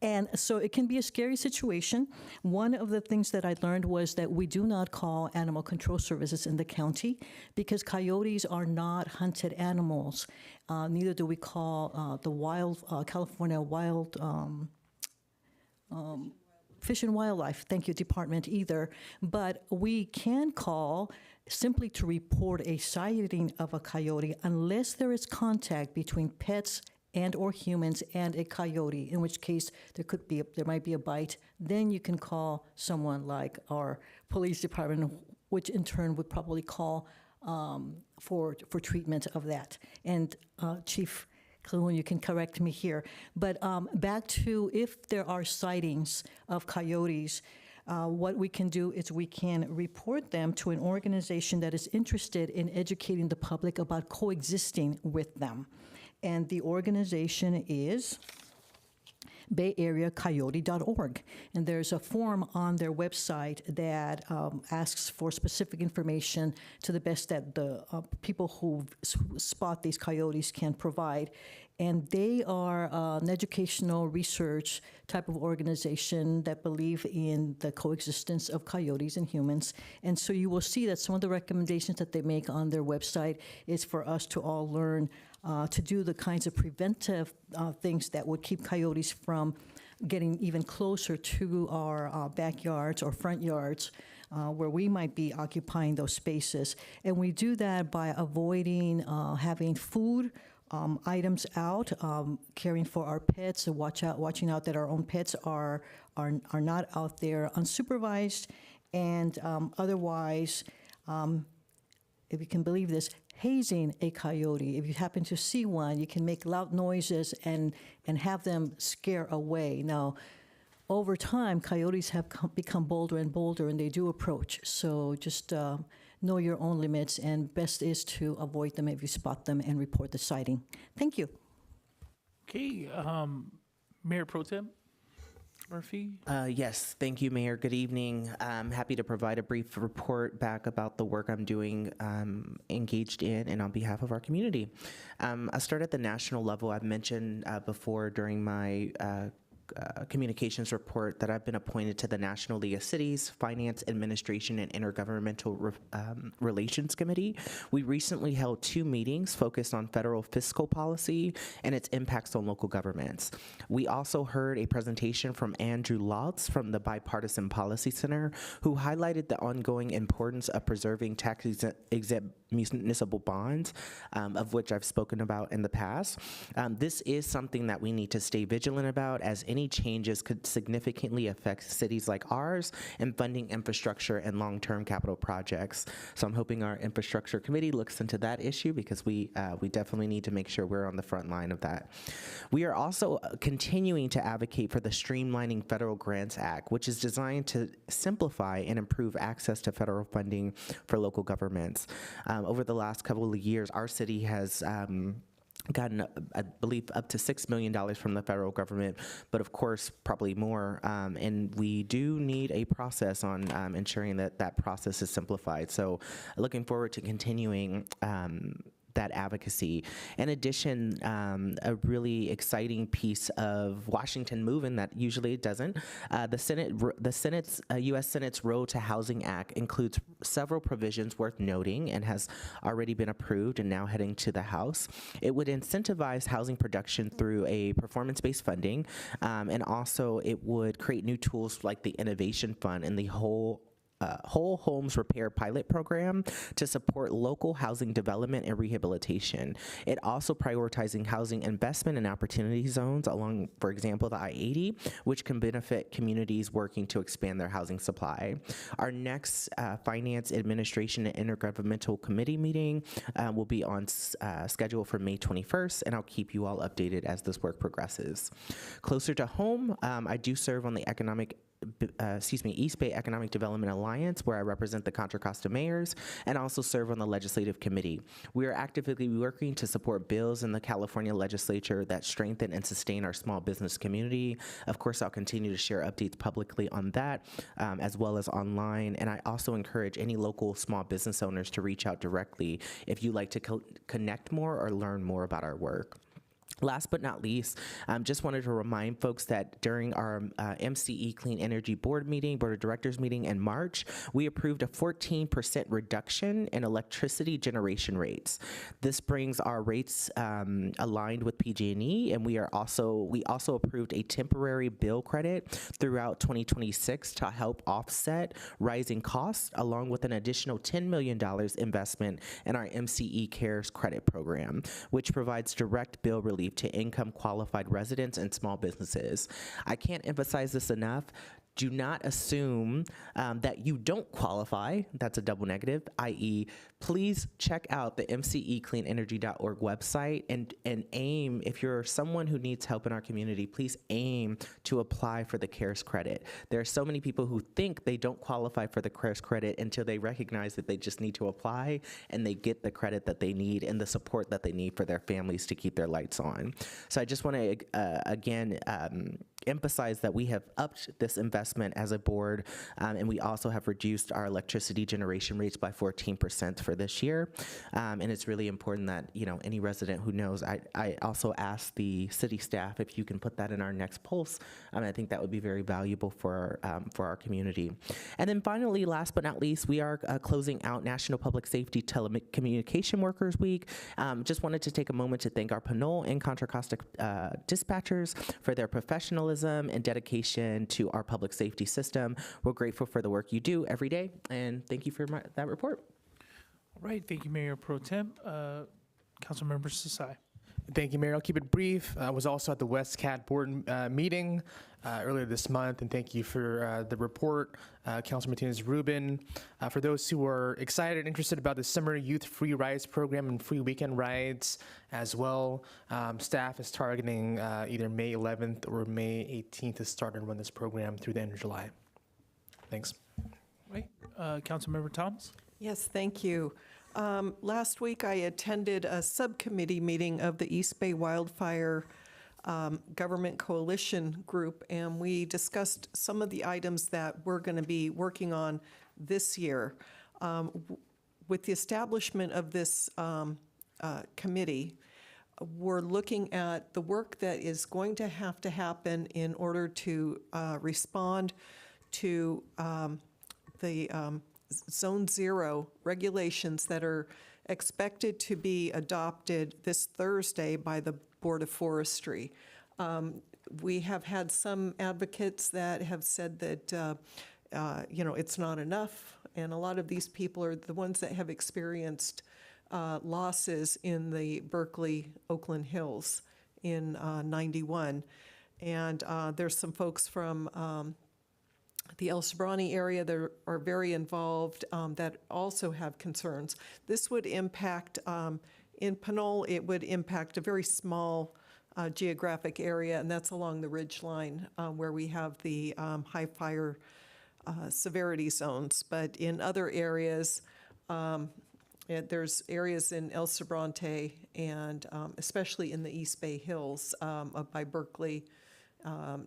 And so it can be a scary situation. One of the things that I learned was that we do not call animal control services in the county because coyotes are not hunted animals. Neither do we call the California Wild Fish and Wildlife, thank you, department either, but we can call simply to report a sighting of a coyote unless there is contact between pets and or humans and a coyote, in which case there might be a bite. Then you can call someone like our police department, which in turn would probably call for treatment of that. And Chief Clune, you can correct me here. But back to if there are sightings of coyotes, what we can do is we can report them to an organization that is interested in educating the public about coexisting with them. And the organization is bayareacoyote.org. And there's a form on their website that asks for specific information to the best that the people who spot these coyotes can provide. And they are an educational research type of organization that believe in the coexistence of coyotes and humans. And so you will see that some of the recommendations that they make on their website is for us to all learn to do the kinds of preventive things that would keep coyotes from getting even closer to our backyards or front yards where we might be occupying those spaces. And we do that by avoiding having food items out, caring for our pets, and watching out that our own pets are not out there unsupervised, and otherwise, if you can believe this, hazing a coyote. If you happen to see one, you can make loud noises and have them scare away. Now, over time, coyotes have become bolder and bolder, and they do approach. So just know your own limits, and best is to avoid them if you spot them and report the sighting. Thank you. Okay, Mayor Pro Tem Murphy? Yes, thank you, Mayor. Good evening. I'm happy to provide a brief report back about the work I'm doing, engaged in, and on behalf of our community. I'll start at the national level. I've mentioned before during my communications report that I've been appointed to the National League of Cities Finance, Administration, and Intergovernmental Relations Committee. We recently held 2 meetings focused on federal fiscal policy and its impacts on local governments. We also heard a presentation from Andrew Lotz from the Bipartisan Policy Center, who highlighted the ongoing importance of preserving tax-exempt municipal bonds, of which I've spoken about in the past. This is something that we need to stay vigilant about, as any changes could significantly affect cities like ours in funding infrastructure and long-term capital projects. So I'm hoping our infrastructure committee looks into that issue, because we definitely need to make sure we're on the front line of that. We are also continuing to advocate for the Streamlining Federal Grants Act, which is designed to simplify and improve access to federal funding for local governments. Over the last couple of years, our city has gotten, I believe, up to $6 million from the federal government, but of course, probably more. And we do need a process on ensuring that that process is simplified. So looking forward to continuing that advocacy. In addition, a really exciting piece of Washington moving that usually it doesn't. The U.S. Senate's Road to Housing Act includes several provisions worth noting and has already been approved and now heading to the House. It would incentivize housing production through a performance-based funding, and also it would create new tools like the Innovation Fund and the Whole Homes Repair Pilot Program to support local housing development and rehabilitation. It also prioritizing housing investment and opportunity zones along, for example, the I-80, which can benefit communities working to expand their housing supply. Our next Finance, Administration, and Intergovernmental Committee meeting will be on schedule for May 21st, and I'll keep you all updated as this work progresses. Closer to home, I do serve on the East Bay Economic Development Alliance, where I represent the Contra Costa mayors, and also serve on the legislative committee. We are actively working to support bills in the California legislature that strengthen and sustain our small business community. Of course, I'll continue to share updates publicly on that, as well as online. And I also encourage any local small business owners to reach out directly if you'd like to connect more or learn more about our work. Last but not least, just wanted to remind folks that during our MCE Clean Energy Board of Directors meeting in March, we approved a 14% reduction in electricity generation rates. This brings our rates aligned with PG&E, and we also approved a temporary bill credit throughout 2026 to help offset rising costs, along with an additional $10 million investment in our MCE Cares credit program, which provides direct bill relief to income qualified residents and small businesses. I can't emphasize this enough. Do not assume that you don't qualify. That's a double negative, i.e., please check out the mcecleanenergy.org website and aim, if you're someone who needs help in our community, please aim to apply for the CARES credit. There are so many people who think they don't qualify for the CARES credit until they recognize that they just need to apply and they get the credit that they need and the support that they need for their families to keep their lights on. So I just want to, again, emphasize that we have upped this investment as a board, and we also have reduced our electricity generation rates by 14% for this year. And it's really important that, you know, any resident who knows, I also asked the city staff if you can put that in our next pulse. I think that would be very valuable for our community. And then finally, last but not least, we are closing out National Public Safety Telecommunication Workers Week. Just wanted to take a moment to thank our Pinole and Contra Costa dispatchers for their professionalism and dedication to our public safety system. We're grateful for the work you do every day, and thank you for that report. All right, thank you, Mayor Pro Tem. Councilmember Sasai. Thank you, Mayor. I'll keep it brief. I was also at the West Cat Board meeting earlier this month, and thank you for the report, Councilor Martinez-Rubin. For those who are excited and interested about the Summer Youth Free Rides Program and free weekend rides as well, staff is targeting either May 11th or May 18th to start and run this program through the end of July. Thanks. Right, Councilmember Thomas. Yes, thank you. Last week, I attended a subcommittee meeting of the East Bay Wildfire Government Coalition Group, and we discussed some of the items that we're going to be working on this year. With the establishment of this committee, we're looking at the work that is going to have to happen in order to respond to the Zone 0 regulations that are expected to be adopted this Thursday by the Board of Forestry. We have had some advocates that have said that, it's not enough, and a lot of these people are the ones that have experienced losses in the Berkeley-Oakland Hills in 91. And there's some folks from the El Sobrani area that are very involved that also have concerns. This would impact, in Pinole, it would impact a very small geographic area, and that's along the ridge line where we have the high fire severity zones. But in other areas, there's areas in El Sobrante and especially in the East Bay Hills by Berkeley,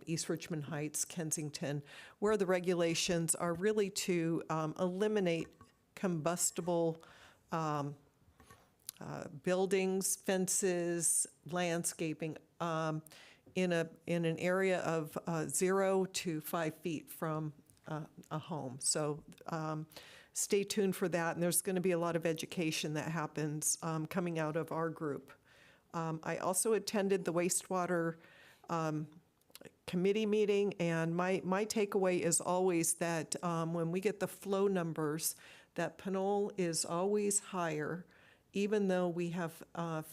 East Richmond Heights, Kensington, where the regulations are really to eliminate combustible buildings, fences, landscaping in an area of 0 to 5 feet from a home. So stay tuned for that, and there's going to be a lot of education that happens coming out of our group. I also attended the wastewater committee meeting, and my takeaway is always that when we get the flow numbers, that Pinole is always higher, even though we have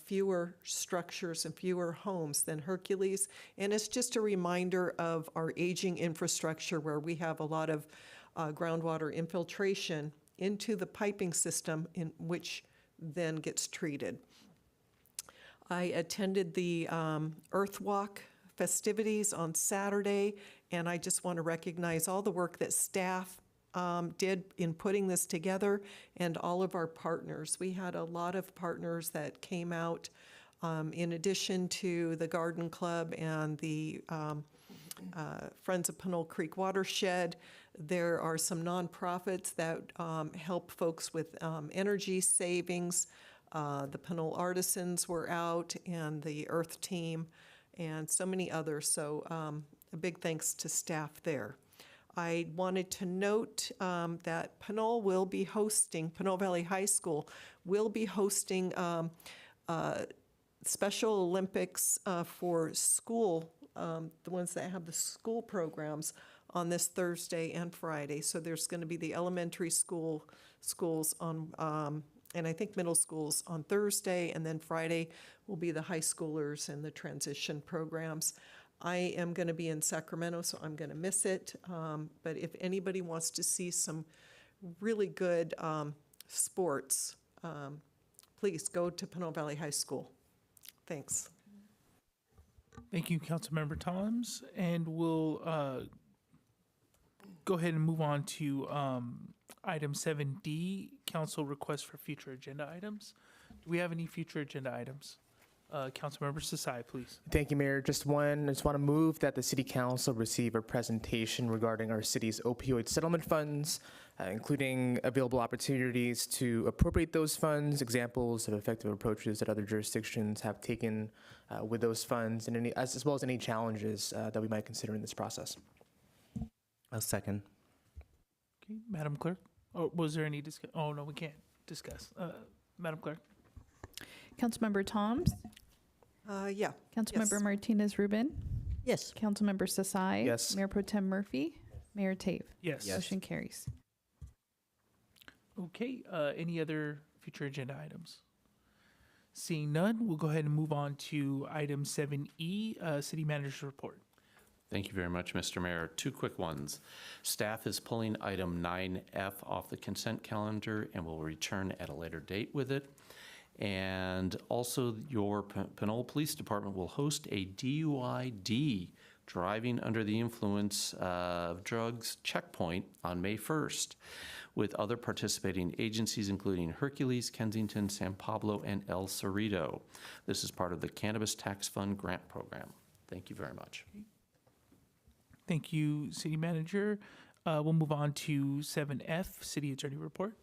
fewer structures and fewer homes than Hercules. And it's just a reminder of our aging infrastructure, where we have a lot of groundwater infiltration into the piping system, in which then gets treated. I attended the Earth Walk festivities on Saturday, and I just want to recognize all the work that staff did in putting this together, and all of our partners. We had a lot of partners that came out, in addition to the Garden Club and the Friends of Pinole Creek Watershed. There are some nonprofits that help folks with energy savings. The Pinole Artisans were out, and the Earth Team, and so many others. So a big thanks to staff there. I wanted to note that Pinole Valley High School will be hosting Special Olympics for school, the ones that have the school programs, on this Thursday and Friday. So there's going to be the elementary schools on, and I think middle schools on Thursday, and then Friday will be the high schoolers and the transition programs. I am going to be in Sacramento, so I'm going to miss it. But if anybody wants to see some really good sports, please go to Pinole Valley High School. Thanks. Thank you, Councilmember Toms. And we'll go ahead and move on to item 7D, council request for future agenda items. Do we have any future agenda items? Councilmember Sasai, please. Thank you, Mayor. Just one. I just want to move that the City Council receive a presentation regarding our city's opioid settlement funds, including available opportunities to appropriate those funds, examples of effective approaches that other jurisdictions have taken with those funds, and as well as any challenges that we might consider in this process. A second. Okay, Madam Clerk. Oh, was there any discuss? Oh, no, we can't discuss. Madam Clerk. Councilmember Toms? Yeah. Councilmember Yes. Martinez Rubin? Yes. Councilmember Sasai? Yes. Mayor Pro Tem Murphy? Mayor Tave? Yes. Motion carries. Okay, any other future agenda items? Seeing none, we'll go ahead and move on to item 7E, City Manager's Report. Thank you very much, Mr. Mayor. Two quick ones. Staff is pulling item 9F off the consent calendar and will return at a later date with it. And also, your Pinole Police Department will host a DUID, driving under the influence of drugs, checkpoint on May 1st, with other participating agencies including Hercules, Kensington, San Pablo, and El Cerrito. This is part of the Cannabis Tax Fund grant program. Thank you very much. Thank you, City Manager. We'll move on to 7F, City Attorney Report.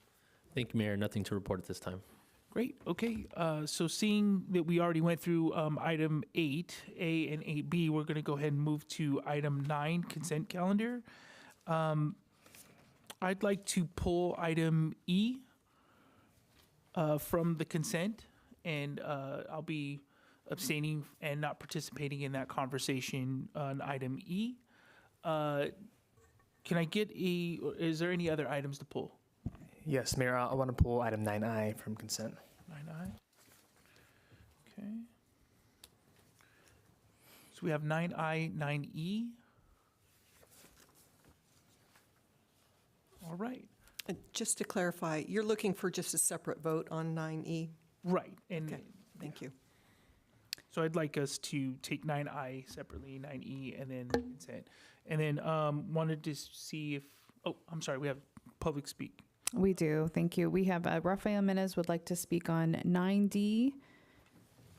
Thank you, Mayor. Nothing to report at this time. Great. Okay. So seeing that we already went through item 8A and 8B, we're going to go ahead and move to item 9, consent calendar. I'd like to pull item E from the consent, and I'll be abstaining and not participating in that conversation on item E. Can I get is there any other items to pull? Yes, Mayor, I want to pull item 9I from consent. 9I. Okay. So we have 9I, 9E. All right. And just to clarify, you're looking for just a separate vote on 9E? Right. And Okay, thank you. so I'd like us to take 9I separately, 9E, and then consent. And then wanted to see if, oh, I'm sorry, we have public speak. We do. Thank you. We have Rafael Menez would like to speak on 9D,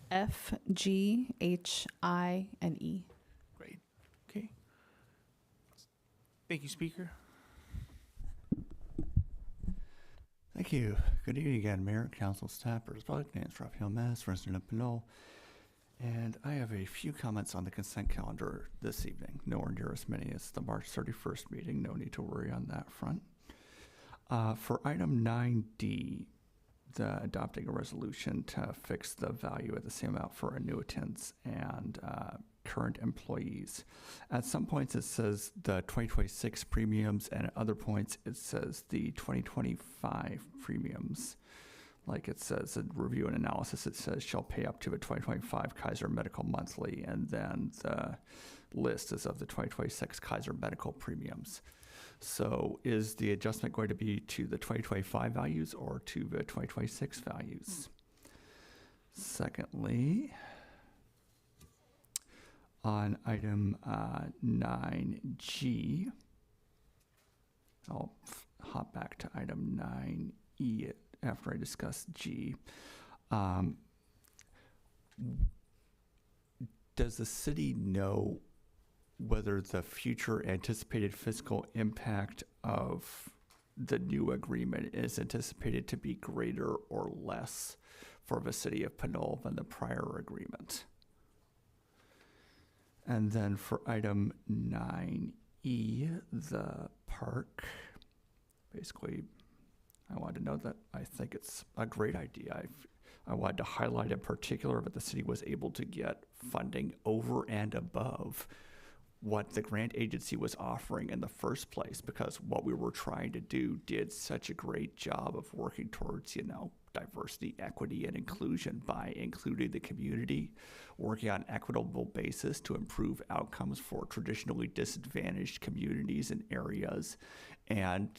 F, G, H, I, and E. Great. Okay. Thank you, Speaker. Thank you. Good evening again, Mayor, Council, staff, members of the public. My name is Rafael Menez, resident of Pinole. And I have a few comments on the consent calendar this evening. Nowhere near as many as the March 31st meeting. No need to worry on that front. For item 9D, the adopting a resolution to fix the value at the same amount for annuitants and current employees. At some points it says the 2026 premiums, and at other points it says the 2025 premiums. Like it says in review and analysis, it says shall pay up to a 2025 Kaiser Medical monthly, and then the list is of the 2026 Kaiser Medical premiums. So is the adjustment going to be to the 2025 values or to the 2026 values? Secondly, on item 9G, I'll hop back to item 9E after I discuss G. Does the city know whether the future anticipated fiscal impact of the new agreement is anticipated to be greater or less for the city of Pinole than the prior agreement. And then for item 9E, the park, basically, I wanted to note that I think it's a great idea. I wanted to highlight in particular that the city was able to get funding over and above what the grant agency was offering in the first place, because what we were trying to do did such a great job of working towards, diversity, equity, and inclusion by including the community, working on an equitable basis to improve outcomes for traditionally disadvantaged communities and areas, and,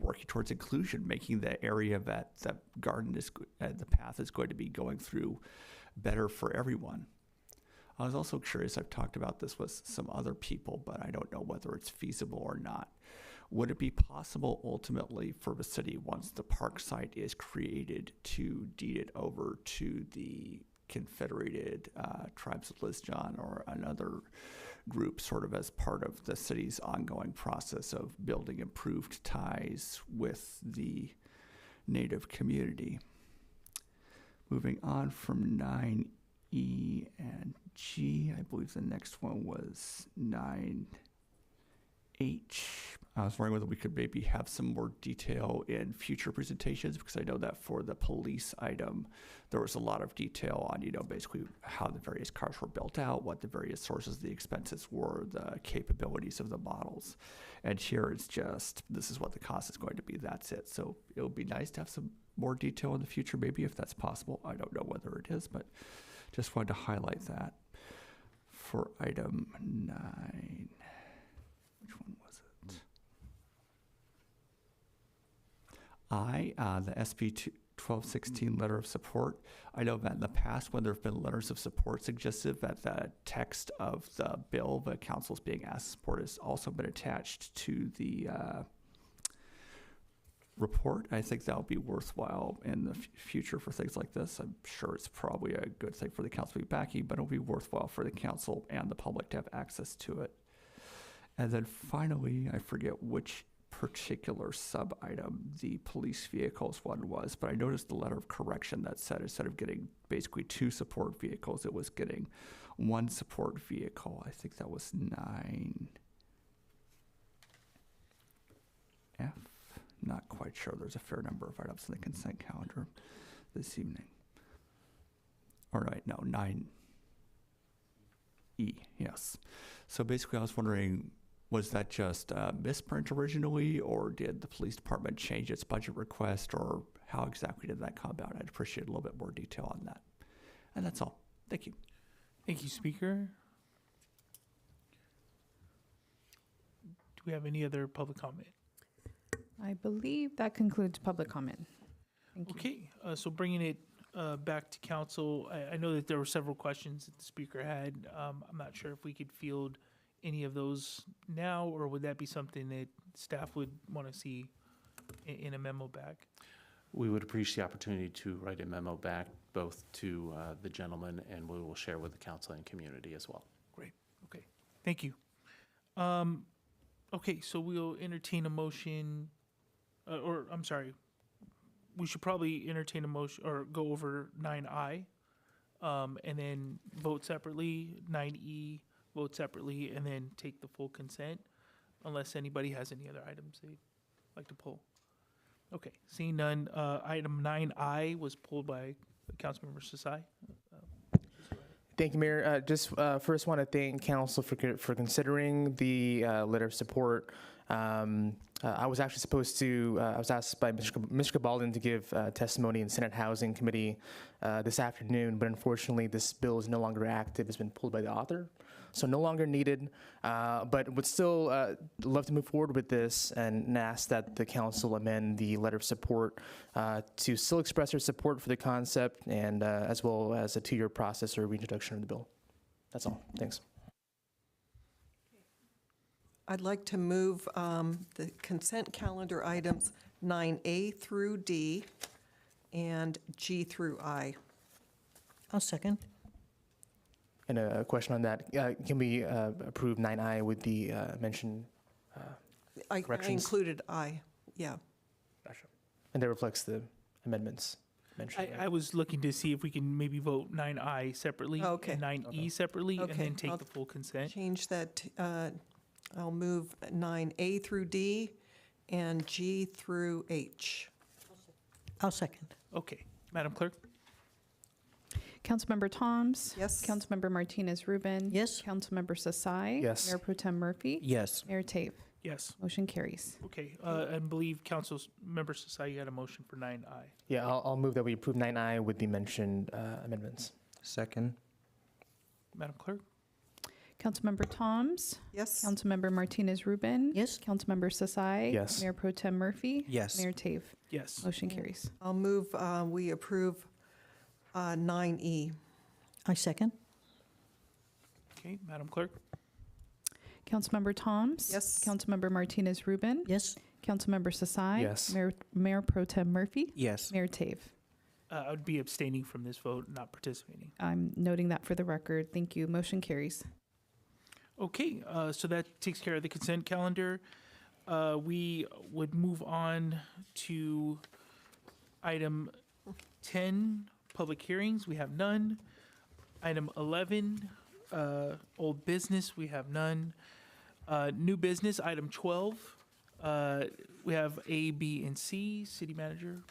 working towards inclusion, making the area that the garden is, the path is going to be going through better for everyone. I was also curious, I've talked about this with some other people, but I don't know whether it's feasible or not. Would it be possible ultimately for the city, once the park site is created, to deed it over to the Confederated Tribes of Lisjon or another group, sort of as part of the city's ongoing process of building improved ties with the Native community? Moving on from 9E and G, I believe the next one was 9H. I was wondering whether we could maybe have some more detail in future presentations, because I know that for the police item, there was a lot of detail on, basically how the various cars were built out, what the various sources of the expenses were, the capabilities of the models. And here it's just, this is what the cost is going to be, that's it. So it would be nice to have some more detail in the future, maybe, if that's possible. I don't know whether it is, but just wanted to highlight that. For item 9, which one was it? The SB 1216 letter of support. I know that in the past, when there have been letters of support suggested, that the text of the bill the council is being asked to support has also been attached to the report. I think that would be worthwhile in the future for things like this. I'm sure it's probably a good thing for the council to be backing, but it'll be worthwhile for the council and the public to have access to it. And then finally, I forget which particular sub-item the police vehicles one was, but I noticed the letter of correction that said instead of getting basically 2 support vehicles, it was getting 1 support vehicle. I think that was 9F. Not quite sure. There's a fair number of items in the consent calendar this evening. All right, no, 9E, yes. So basically I was wondering, was that just a misprint originally, or did the police department change its budget request, or how exactly did that come about? I'd appreciate a little bit more detail on that. And that's all. Thank you. Thank you, Speaker. Do we have any other public comment? I believe that concludes public comment. Thank you. Okay, so bringing it back to council, I know that there were several questions that the speaker had. I'm not sure if we could field any of those now, or would that be something that staff would want to see in a memo back? We would appreciate the opportunity to write a memo back both to the gentleman, and we will share with the council and community as well. Great, okay, thank you. Okay, so we'll entertain a motion, or I'm sorry, we should probably entertain a motion or go over 9I, and then vote separately, 9E, vote separately, and then take the full consent, unless anybody has any other items they'd like to pull. Okay, seeing none, item 9I was pulled by Councilmember Sasai. Thank you, Mayor. Just first want to thank council for considering the letter of support. I was actually supposed to, I was asked by Mr. Cabaldan to give testimony in Senate Housing Committee this afternoon, but unfortunately this bill is no longer active. It's been pulled by the author, so no longer needed, but would still love to move forward with this and ask that the council amend the letter of support to still express their support for the concept, and as well as a 2-year process or reintroduction of the bill. That's all. Thanks. I'd like to move the consent calendar items 9A through D and G through I. I'll second. And a question on that, can we approve 9I with the mentioned corrections? I included I, yeah. Gotcha. And that reflects the amendments mentioned. I was looking to see if we can maybe vote 9I separately Okay. and 9E separately, and Okay, then take I'll the full consent. Change that, I'll move 9A through D and G through H. I'll second. Okay, Madam Clerk? Councilmember Toms. Yes. Councilmember Martinez Rubin. Yes. Councilmember Sasai. Yes. Mayor Pro Tem Murphy. Yes. Mayor Tave. Yes. Motion carries. Okay, I believe Council Member Society had a motion for 9I. Yeah, I'll move that we approve 9I with the mentioned amendments. Second. Madam Clerk? Councilmember Toms. Yes. Councilmember Martinez Rubin. Yes. Councilmember Sasai. Yes. Mayor Pro Tem Murphy. Yes. Mayor Tave. Yes. Motion carries. I'll move, we approve 9E. I second. Okay, Madam Clerk? Councilmember Toms. Yes. Councilmember Martinez Rubin. Yes. Councilmember Sasai. Yes. Mayor Pro Tem Murphy. Yes. Mayor Tave. I would be abstaining from this vote, not participating. I'm noting that for the record. Thank you. Motion carries. Okay, so that takes care of the consent calendar. We would move on to item 10, public hearings. We have none. Item 11, old business. We have none. New business, item 12. We have A, B, and C. City Manager.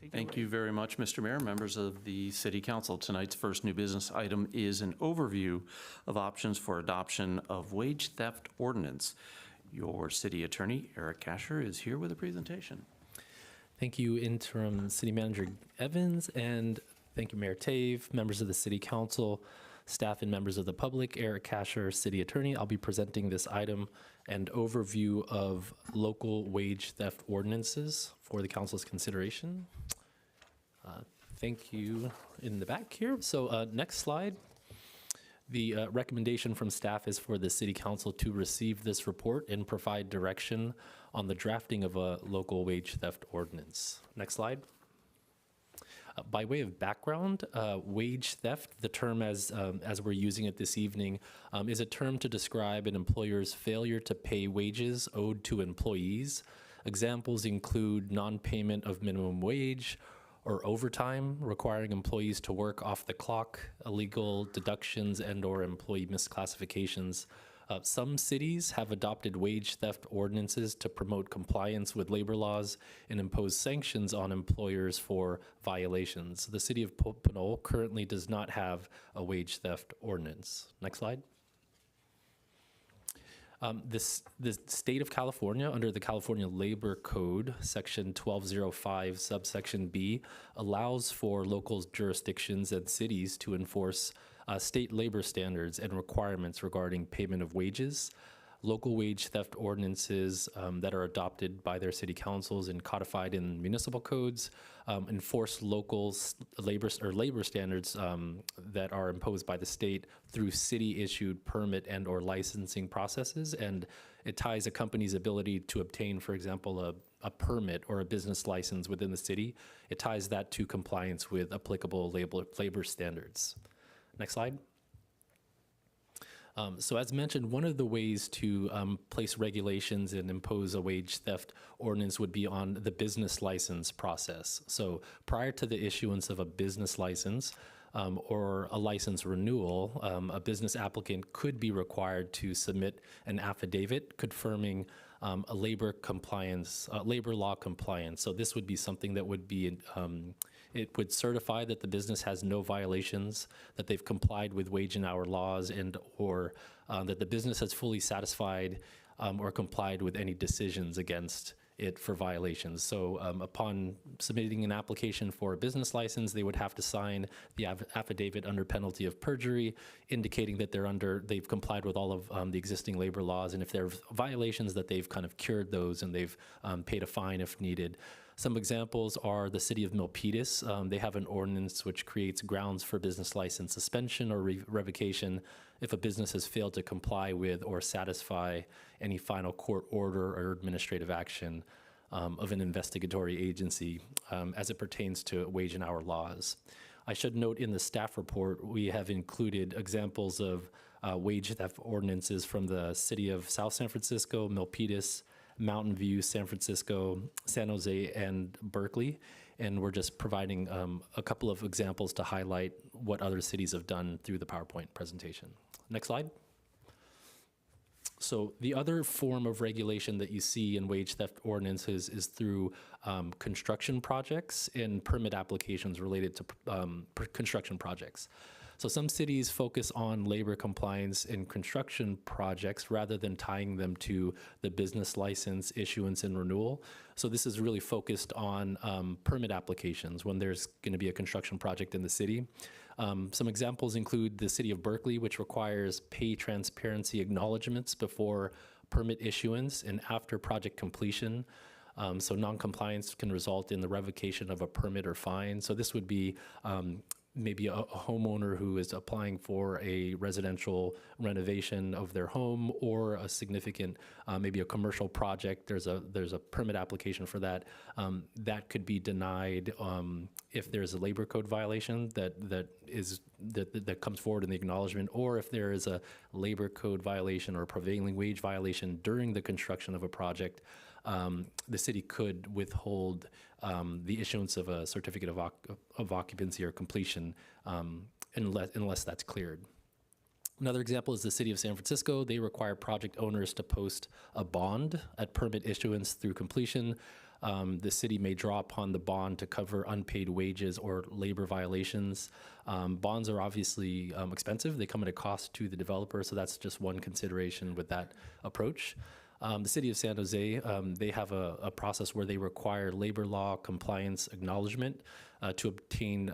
take it Thank away. you very much, Mr. Mayor, members of the City Council. Tonight's first new business item is an overview of options for adoption of wage theft ordinance. Your city attorney, Eric Kasher, is here with a presentation. Thank you, Interim City Manager Evans, and thank you, Mayor Tave, members of the City Council, staff and members of the public. Eric Kasher, City Attorney. I'll be presenting this item and overview of local wage theft ordinances for the council's consideration. Thank you in the back here. So next slide. The recommendation from staff is for the City Council to receive this report and provide direction on the drafting of a local wage theft ordinance. Next slide. By way of background, wage theft, the term as we're using it this evening, is a term to describe an employer's failure to pay wages owed to employees. Examples include non-payment of minimum wage or overtime, requiring employees to work off the clock, illegal deductions and/or employee misclassifications. Some cities have adopted wage theft ordinances to promote compliance with labor laws and impose sanctions on employers for violations. The city of Pinole currently does not have a wage theft ordinance. Next slide. The state of California, under the California Labor Code, Section 1205, subsection B, allows for local jurisdictions and cities to enforce state labor standards and requirements regarding payment of wages. Local wage theft ordinances that are adopted by their city councils and codified in municipal codes enforce local labor standards that are imposed by the state through city-issued permit and/or licensing processes, and it ties a company's ability to obtain, for example, a permit or a business license within the city. It ties that to compliance with applicable labor standards. Next slide. So as mentioned, one of the ways to place regulations and impose a wage theft ordinance would be on the business license process. So prior to the issuance of a business license or a license renewal, a business applicant could be required to submit an affidavit confirming a labor law compliance. So this would be something that would be it would certify that the business has no violations, that they've complied with wage and hour laws, and or that the business has fully satisfied or complied with any decisions against it for violations. So upon submitting an application for a business license, they would have to sign the affidavit under penalty of perjury, indicating that they've complied with all of the existing labor laws, and if there are violations, that they've kind of cured those and they've paid a fine if needed. Some examples are the city of Milpitas. They have an ordinance which creates grounds for business license suspension or revocation if a business has failed to comply with or satisfy any final court order or administrative action of an investigatory agency as it pertains to wage and hour laws. I should note in the staff report, we have included examples of wage theft ordinances from the city of South San Francisco, Milpitas, Mountain View, San Francisco, San Jose, and Berkeley. and we're just providing a couple of examples to highlight what other cities have done through the PowerPoint presentation. Next slide. So the other form of regulation that you see in wage theft ordinances is through construction projects and permit applications related to construction projects. So some cities focus on labor compliance in construction projects rather than tying them to the business license issuance and renewal. So this is really focused on permit applications when there's going to be a construction project in the city. Some examples include the city of Berkeley, which requires pay transparency acknowledgements before permit issuance and after project completion. So non-compliance can result in the revocation of a permit or fine. So this would be maybe a homeowner who is applying for a residential renovation of their home or a significant, maybe a commercial project. There's a permit application for that. That could be denied if there's a labor code violation that comes forward in the acknowledgement, or if there is a labor code violation or a prevailing wage violation during the construction of a project. The city could withhold the issuance of a certificate of occupancy or completion unless that's cleared. Another example is the city of San Francisco. They require project owners to post a bond at permit issuance through completion. The city may draw upon the bond to cover unpaid wages or labor violations. Bonds are obviously expensive. They come at a cost to the developer, so that's just one consideration with that approach. The city of San Jose, they have a process where they require labor law compliance acknowledgement to obtain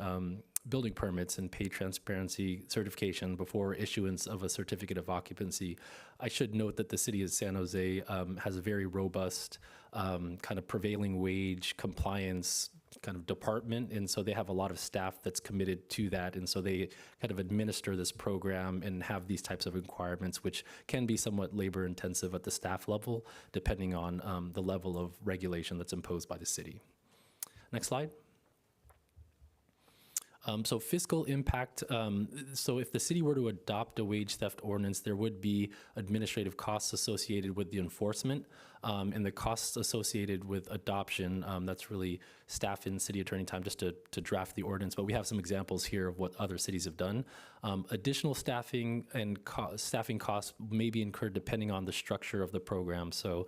building permits and pay transparency certification before issuance of a certificate of occupancy. I should note that the city of San Jose has a very robust kind of prevailing wage compliance kind of department, and so they have a lot of staff that's committed to that, and so they kind of administer this program and have these types of requirements, which can be somewhat labor intensive at the staff level, depending on the level of regulation that's imposed by the city. Next slide. So fiscal impact, so if the city were to adopt a wage theft ordinance, there would be administrative costs associated with the enforcement, and the costs associated with adoption, that's really staff and city attorney time just to draft the ordinance, but we have some examples here of what other cities have done. Additional staffing and staffing costs may be incurred depending on the structure of the program. So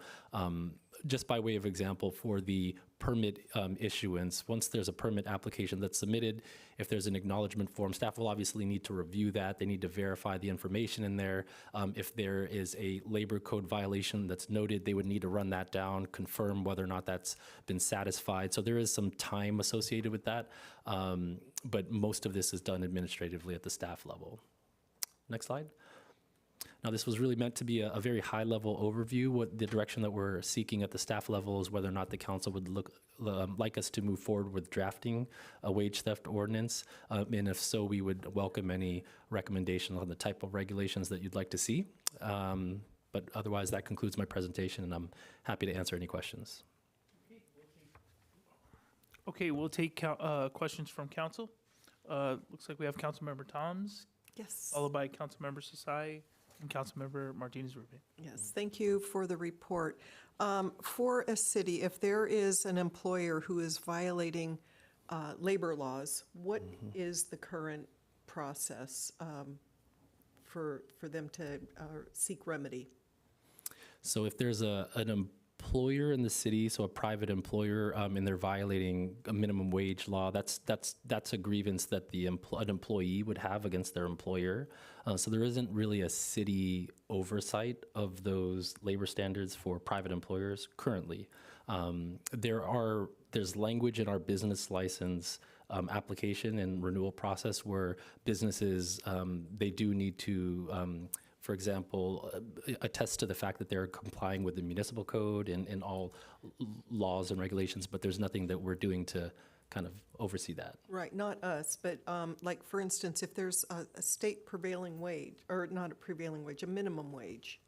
just by way of example, for the permit issuance, once there's a permit application that's submitted, if there's an acknowledgement form, staff will obviously need to review that. They need to verify the information in there. If there is a labor code violation that's noted, they would need to run that down, confirm whether or not that's been satisfied. So there is some time associated with that, but most of this is done administratively at the staff level. Next slide. Now, this was really meant to be a very high-level overview. What the direction that we're seeking at the staff level is whether or not the council would like us to move forward with drafting a wage theft ordinance, and if so, we would welcome any recommendations on the type of regulations that you'd like to see. But otherwise, that concludes my presentation, and I'm happy to answer any questions. Okay, we'll take questions from council. Looks like we have Councilmember Toms. Yes. Followed by Councilmember Sasai and Councilmember Martinez-Rubin. Yes, thank you for the report. For a city, if there is an employer who is violating labor laws, what is the current process for them to seek remedy? So if there's an employer in the city, so a private employer, and they're violating a minimum wage law, that's a grievance that an employee would have against their employer. So there isn't really a city oversight of those labor standards for private employers currently. There's language in our business license application and renewal process where businesses, they do need to for example, attest to the fact that they're complying with the municipal code and all laws and regulations, but there's nothing that we're doing to kind of oversee that. Right, not us, but like for instance, if there's a state prevailing wage, or not a prevailing wage, a minimum wage,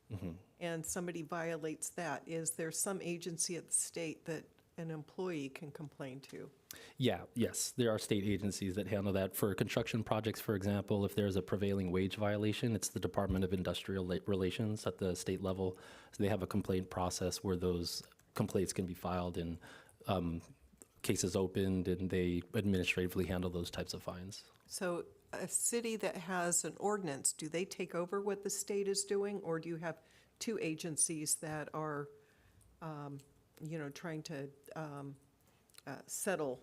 and somebody violates that, is there some agency at the state that an employee can complain to? Yes, there are state agencies that handle that. For construction projects, for example, if there's a prevailing wage violation, it's the Department of Industrial Relations at the state level. So they have a complaint process where those complaints can be filed, and cases opened, and they administratively handle those types of fines. So a city that has an ordinance, do they take over what the state is doing, or do you have two agencies that are, trying to settle?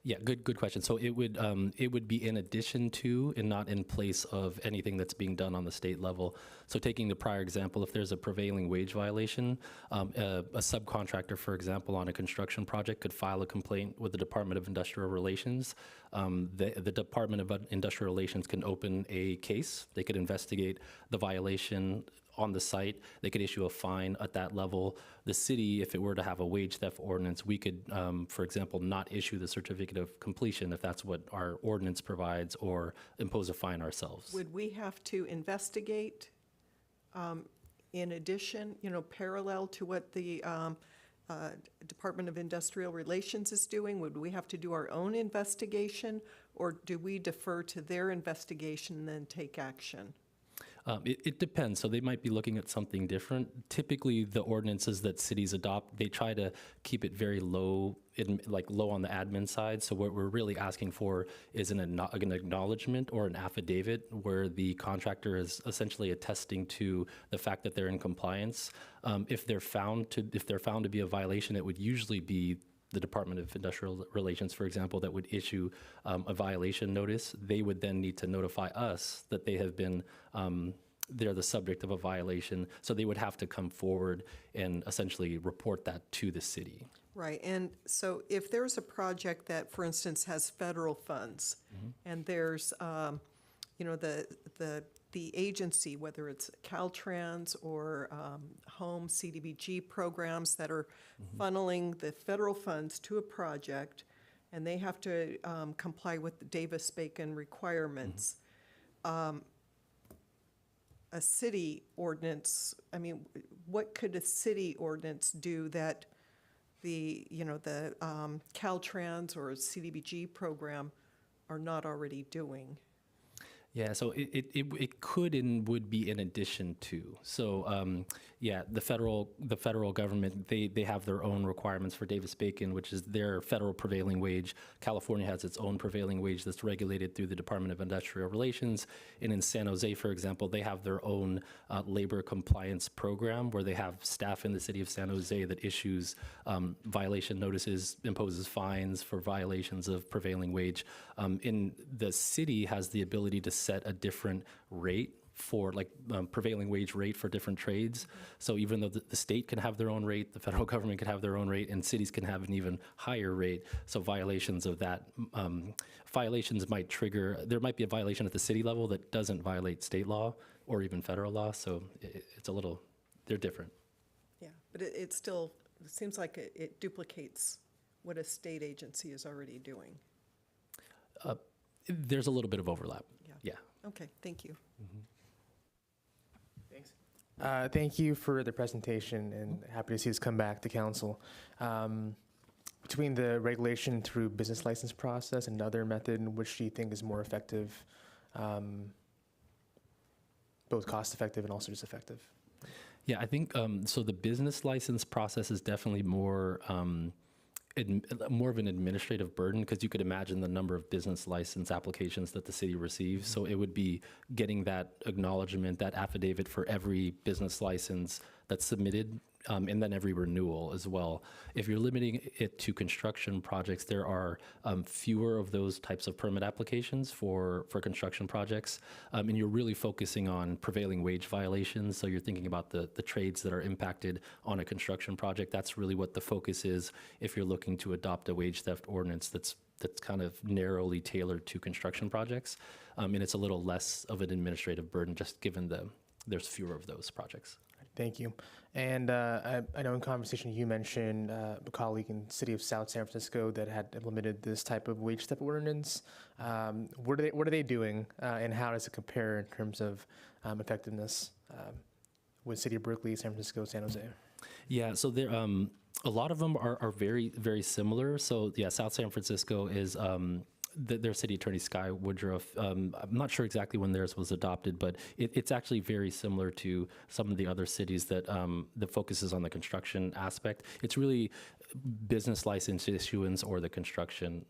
Yeah, good question. So it would be in addition to and not in place of anything that's being done on the state level. So taking the prior example, if there's a prevailing wage violation, a subcontractor, for example, on a construction project could file a complaint with the Department of Industrial Relations. The Department of Industrial Relations can open a case. They could investigate the violation on the site. They could issue a fine at that level. The city, if it were to have a wage theft ordinance, we could, for example, not issue the certificate of completion if that's what our ordinance provides, or impose a fine ourselves. Would we have to investigate in addition, parallel to what the Department of Industrial Relations is doing? Would we have to do our own investigation, or do we defer to their investigation and then take action? It depends. So they might be looking at something different. Typically, the ordinances that cities adopt, they try to keep it very low, low on the admin side. So what we're really asking for is an acknowledgement or an affidavit where the contractor is essentially attesting to the fact that they're in compliance. If they're found to be a violation, it would usually be the Department of Industrial Relations, for example, that would issue a violation notice. They would then need to notify us that they have been, they're the subject of a violation. So they would have to come forward and essentially report that to the city. Right, and so if there's a project that, for instance, has federal funds, and there's, the agency, whether it's Caltrans or home CDBG programs that are funneling the federal funds to a project, and they have to comply with the Davis-Bacon requirements. A city ordinance, what could a city ordinance do that the Caltrans or Cdbg program are not already doing? Yeah, so it could and would be in addition to. So the federal government, they have their own requirements for Davis-Bacon, which is their federal prevailing wage. California has its own prevailing wage that's regulated through the Department of Industrial Relations. And in San Jose, for example, they have their own labor compliance program where they have staff in the city of San Jose that issues violation notices, imposes fines for violations of prevailing wage. In the city has the ability to set a different rate for prevailing wage rate for different trades. So even though the state can have their own rate, the federal government can have their own rate, and cities can have an even higher rate. So violations of that, violations might trigger, there might be a violation at the city level that doesn't violate state law or even federal law. So it's a little, they're different. Yeah, but it still, it seems like it duplicates what a state agency is already doing. There's a little bit of overlap. Yeah. Okay, thank you. Thanks. Thank you for the presentation, and happy to see this come back to council. Between the regulation through business license process and another method, which do you think is more effective, both cost effective and also just effective? Yeah, I think so. The business license process is definitely more of an administrative burden, because you could imagine the number of business license applications that the city receives. So it would be getting that acknowledgement, that affidavit for every business license that's submitted, and then every renewal as well. If you're limiting it to construction projects, there are fewer of those types of permit applications for construction projects, and you're really focusing on prevailing wage violations. So you're thinking about the trades that are impacted on a construction project. That's really what the focus is if you're looking to adopt a wage theft ordinance that's kind of narrowly tailored to construction projects, and it's a little less of an administrative burden just given there's fewer of those projects. Thank you. And I know in conversation you mentioned a colleague in the city of South San Francisco that had implemented this type of wage theft ordinance. What are they doing, and how does it compare in terms of effectiveness with City of Berkeley, San Francisco, San Jose? Yeah, so there a lot of them are very, very similar. So yeah, South San Francisco is their city attorney, Sky Woodruff. I'm not sure exactly when theirs was adopted, but it's actually very similar to some of the other cities that focuses on the construction aspect. It's really business license issuance or the construction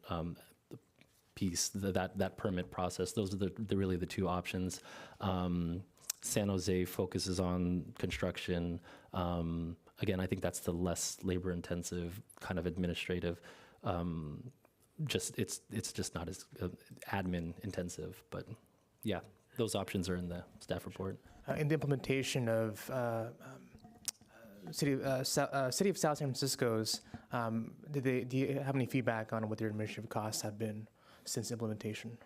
piece, that permit process. Those are really the two options. San Jose focuses on construction. Again, I think that's the less labor-intensive kind of administrative. It's just not as admin intensive, but yeah, those options are in the staff report. In the implementation of City of South San Francisco's, do you have any feedback on what their administrative costs have been since implementation?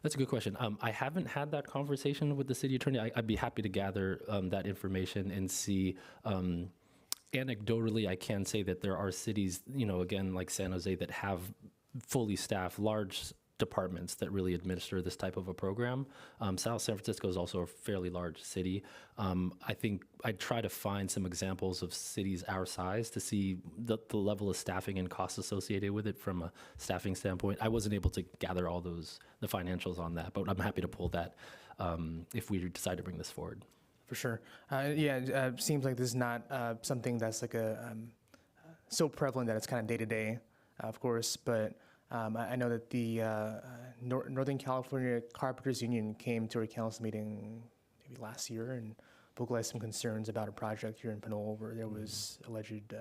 That's a good question. I haven't had that conversation with the city attorney. I'd be happy to gather that information and see. Anecdotally, I can say that there are cities, again, like San Jose, that have fully staffed large departments that really administer this type of a program. South San Francisco is also a fairly large city. I think I'd try to find some examples of cities our size to see the level of staffing and costs associated with it from a staffing standpoint. I wasn't able to gather all the financials on that, but I'm happy to pull that if we decide to bring this forward. For sure. It seems like this is not something that's like so prevalent that it's kind of day to day, of course, but I know that the Northern California Carpenters Union came to our council meeting maybe last year and vocalized some concerns about a project here in Pinole where there was alleged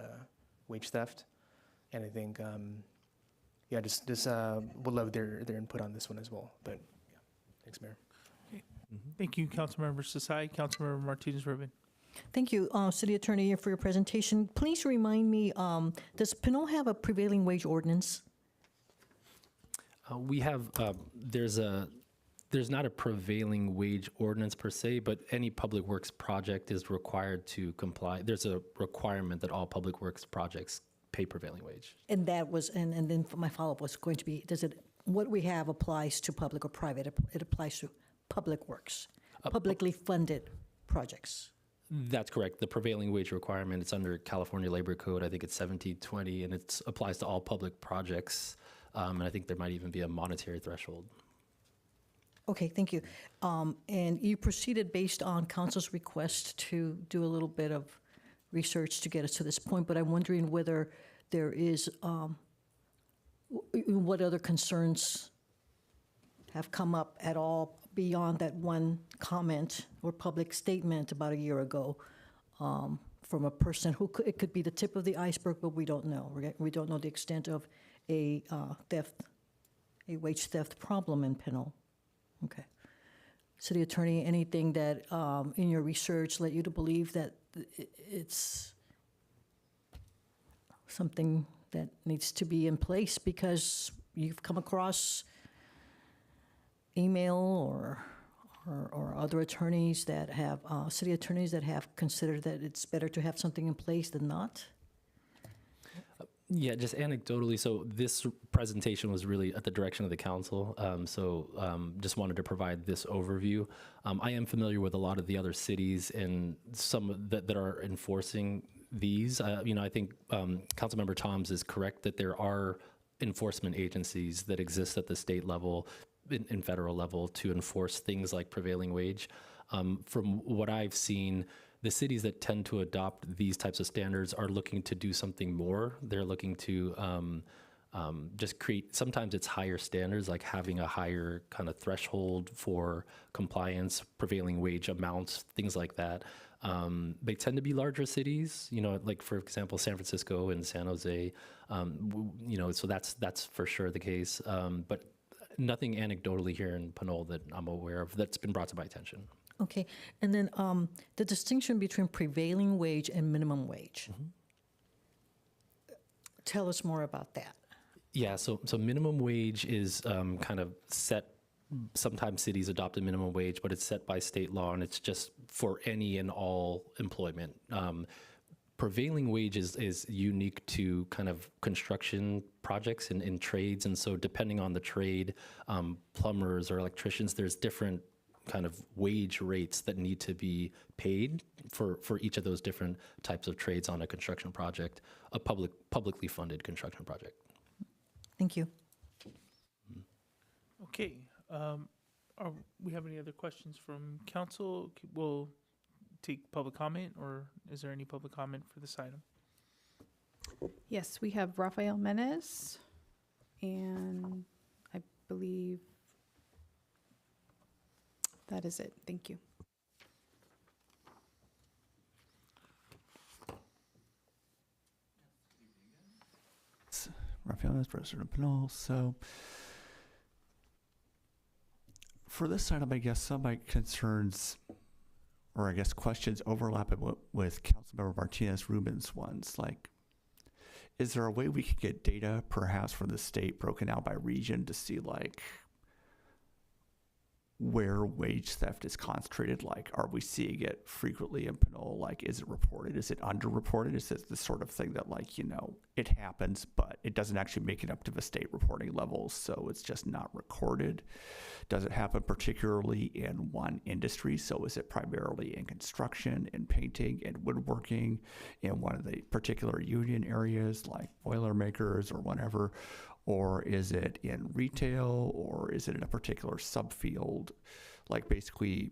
wage theft. And I think, would love their input on this one as well. But yeah, thanks, Mayor. Thank you, Councilmember Sasai. Councilmember Martinez-Rubin. Thank you, City Attorney, for your presentation. Please remind me, does Pinole have a prevailing wage ordinance? We have, there's not a prevailing wage ordinance per se, but any public works project is required to comply. There's a requirement that all public works projects pay prevailing wage. And that was, and then my follow-up was going to be, what we have applies to public or private? It applies to public works, publicly funded projects. That's correct. The prevailing wage requirement, it's under California Labor Code. I think it's 1720, and it applies to all public projects. And I think there might even be a monetary threshold. Okay, thank you. And you proceeded based on council's request to do a little bit of research to get us to this point, but I'm wondering whether there is, what other concerns have come up at all beyond that one comment or public statement about a year ago from a person who it could be the tip of the iceberg, but we don't know. We don't know the extent of a wage theft problem in Pinole. Okay. City Attorney, anything that in your research led you to believe that it's something that needs to be in place because you've come across email or other attorneys that have, city attorneys that have considered that it's better to have something in place than not? Yeah, just anecdotally, so this presentation was really at the direction of the council, just wanted to provide this overview. I am familiar with a lot of the other cities and some that are enforcing these. I think Councilmember Toms is correct that there are enforcement agencies that exist at the state level, in federal level, to enforce things like prevailing wage. From what I've seen, the cities that tend to adopt these types of standards are looking to do something more. They're looking to just create, sometimes it's higher standards, like having a higher kind of threshold for compliance, prevailing wage amounts, things like that. They tend to be larger cities, like for example, San Francisco and San Jose, so that's for sure the case. But nothing anecdotally here in Pinole that I'm aware of that's been brought to my attention. Okay, and then the distinction between prevailing wage and minimum wage. Mm-hmm. Tell us more about that. Yeah, so minimum wage is kind of set. Sometimes cities adopt a minimum wage, but it's set by state law, and it's just for any and all employment. Prevailing wage is unique to kind of construction projects and in trades, and so depending on the trade, plumbers or electricians, there's different kind of wage rates that need to be paid for each of those different types of trades on a construction project, a publicly funded construction project. Thank you. Okay. Are we have any other questions from council? We'll take public comment, or is there any public comment for this item? Yes, we have Rafael Menes, and I believe that is it. Thank you. Rafael, President of Pinole. So for this item, I guess some of my concerns, or I guess questions, overlap with Councilmember Martinez Rubin's ones. Like, is there a way we could get data, perhaps from the state, broken out by region to see like where wage theft is concentrated? Like, are we seeing it frequently in Pinole? Like, is it reported? Is it underreported? Is it the sort of thing that, like, you know, it happens, but it doesn't actually make it up to the state reporting levels, so it's just not recorded? Does it happen particularly in one industry? So is it primarily in construction, in painting, in woodworking, in one of the particular union areas like Boilermakers or whatever? Or is it in retail, or is it in a particular subfield? Like, basically,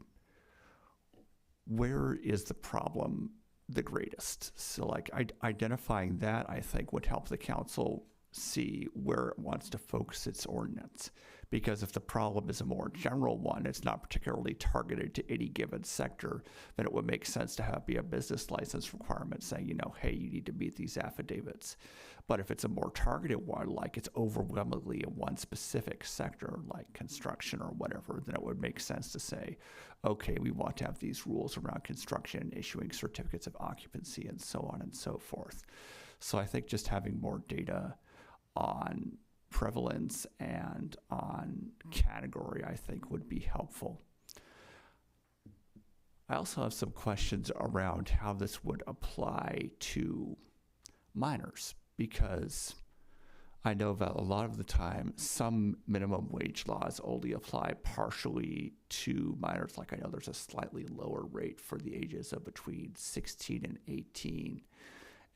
where is the problem the greatest? So like identifying that, I think, would help the council see where it wants to focus its ordinance. Because if the problem is a more general one, it's not particularly targeted to any given sector, then it would make sense to be a business license requirement saying, you know, hey, you need to meet these affidavits. But if it's a more targeted one, like it's overwhelmingly in one specific sector, like construction or whatever, then it would make sense to say, okay, we want to have these rules around construction, issuing certificates of occupancy, and so on and so forth. So I think just having more data on prevalence and on category, I think, would be helpful. I also have some questions around how this would apply to minors, because I know that a lot of the time some minimum wage laws only apply partially to minors. Like, I know there's a slightly lower rate for the ages of between 16 and 18,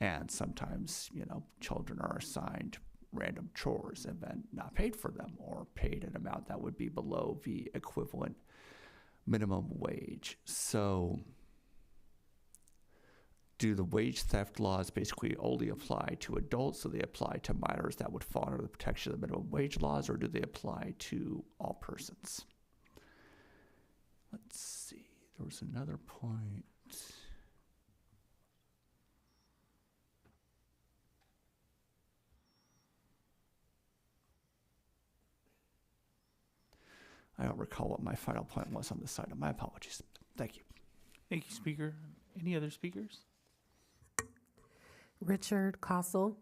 and sometimes, you know, children are assigned random chores and then not paid for them, or paid an amount that would be below the equivalent minimum wage. So do the wage theft laws basically only apply to adults, so they apply to minors that would fall under the protection of the minimum wage laws, or do they apply to all persons? Let's see, there was another point. I don't recall what my final point was on this item. My apologies. Thank you. Thank you, Speaker. Any other speakers? Richard Kossel.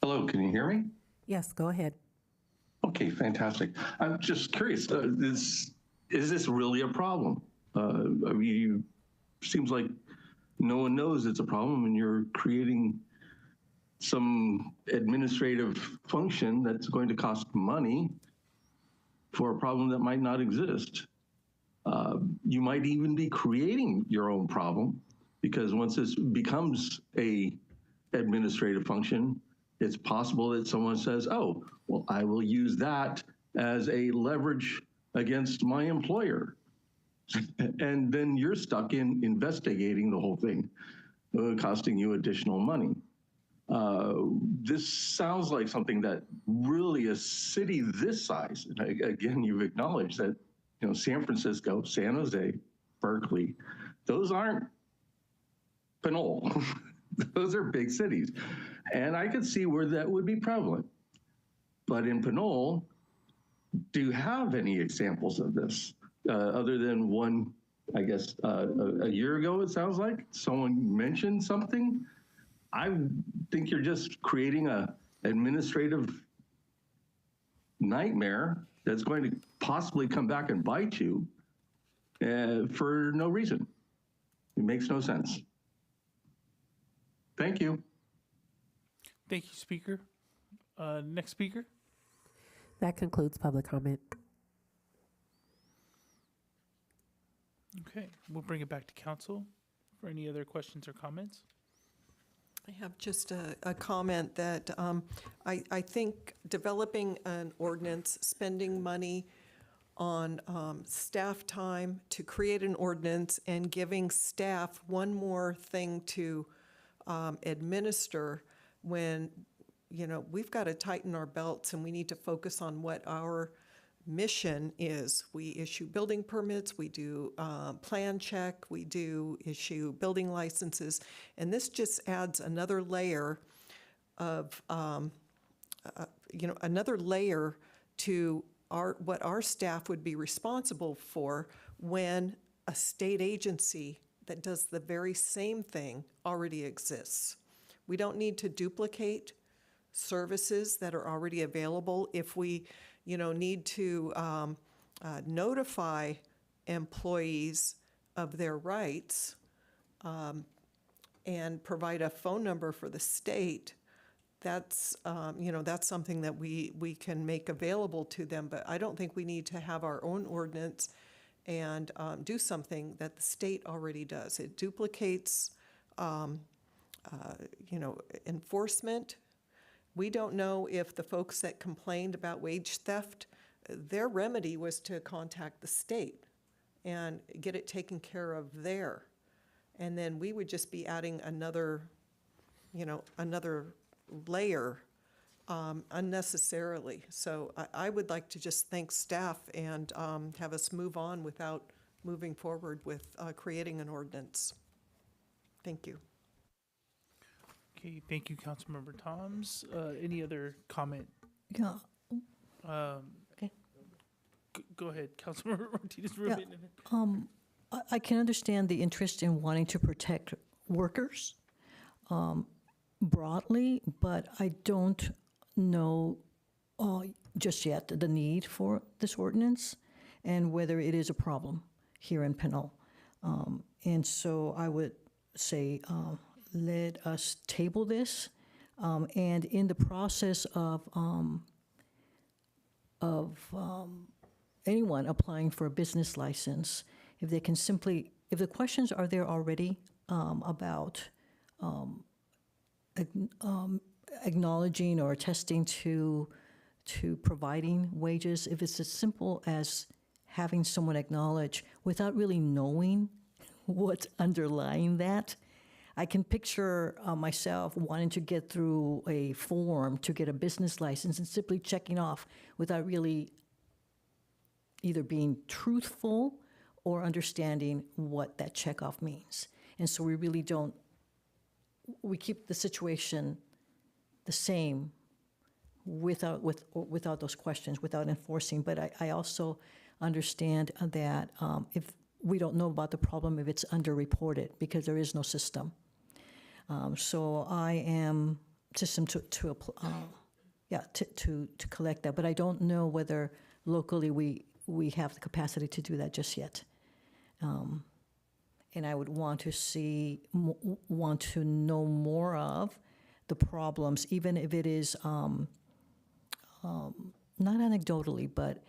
Hello, can you hear me? Yes, go ahead. Okay, fantastic. I'm just curious, is this really a problem? I mean, seems like no one knows it's a problem, and you're creating some administrative function that's going to cost money for a problem that might not exist. You might even be creating your own problem, because once this becomes a administrative function, it's possible that someone says, oh, well, I will use that as a leverage against my employer. And then you're stuck in investigating the whole thing, costing you additional money. This sounds like something that really a city this size, and again, you've acknowledged that, you know, San Francisco, San Jose, Berkeley, those aren't Pinole. Those are big cities. And I could see where that would be prevalent. But in Pinole, do you have any examples of this? Other than one, I guess, a year ago, it sounds like, someone mentioned something. I think you're just creating a administrative nightmare that's going to possibly come back and bite you for no reason. It makes no sense. Thank you. Thank you, Speaker. Next speaker. That concludes public comment. Okay, we'll bring it back to council for any other questions or comments. I have just a comment that I think developing an ordinance, spending money on staff time to create an ordinance and giving staff one more thing to administer when, you know, we've got to tighten our belts and we need to focus on what our mission is. We issue building permits, we do plan check, we do issue building licenses, and this just adds another layer of, another layer to what our staff would be responsible for when a state agency that does the very same thing already exists. We don't need to duplicate services that are already available. If we need to notify employees of their rights and provide a phone number for the state, that's something that we can make available to them. But I don't think we need to have our own ordinance and do something that the state already does. It duplicates, enforcement. We don't know if the folks that complained about wage theft, their remedy was to contact the state and get it taken care of there. And then we would just be adding another layer unnecessarily. So I would like to just thank staff and have us move on without moving forward with creating an ordinance. Thank you. Okay, thank you, Councilmember Toms. Any other comment? Yeah. Okay. Go ahead, Councilmember Martinez-Rubin. I can understand the interest in wanting to protect workers broadly, but I don't know just yet the need for this ordinance and whether it is a problem here in Pinole. And so I would say let us table this, and in the process of anyone applying for a business license, if they can simply, if the questions are there already about acknowledging or attesting to providing wages, if it's as simple as having someone acknowledge without really knowing what's underlying that, I can picture myself wanting to get through a form to get a business license and simply checking off without really either being truthful or understanding what that checkoff means. And so we really don't, we keep the situation the same without those questions, without enforcing. But I also understand that if we don't know about the problem if it's underreported because there is no system. So I am system to collect that, but I don't know whether locally we have the capacity to do that just yet. And I would want to know more of the problems, even if it is not anecdotally, but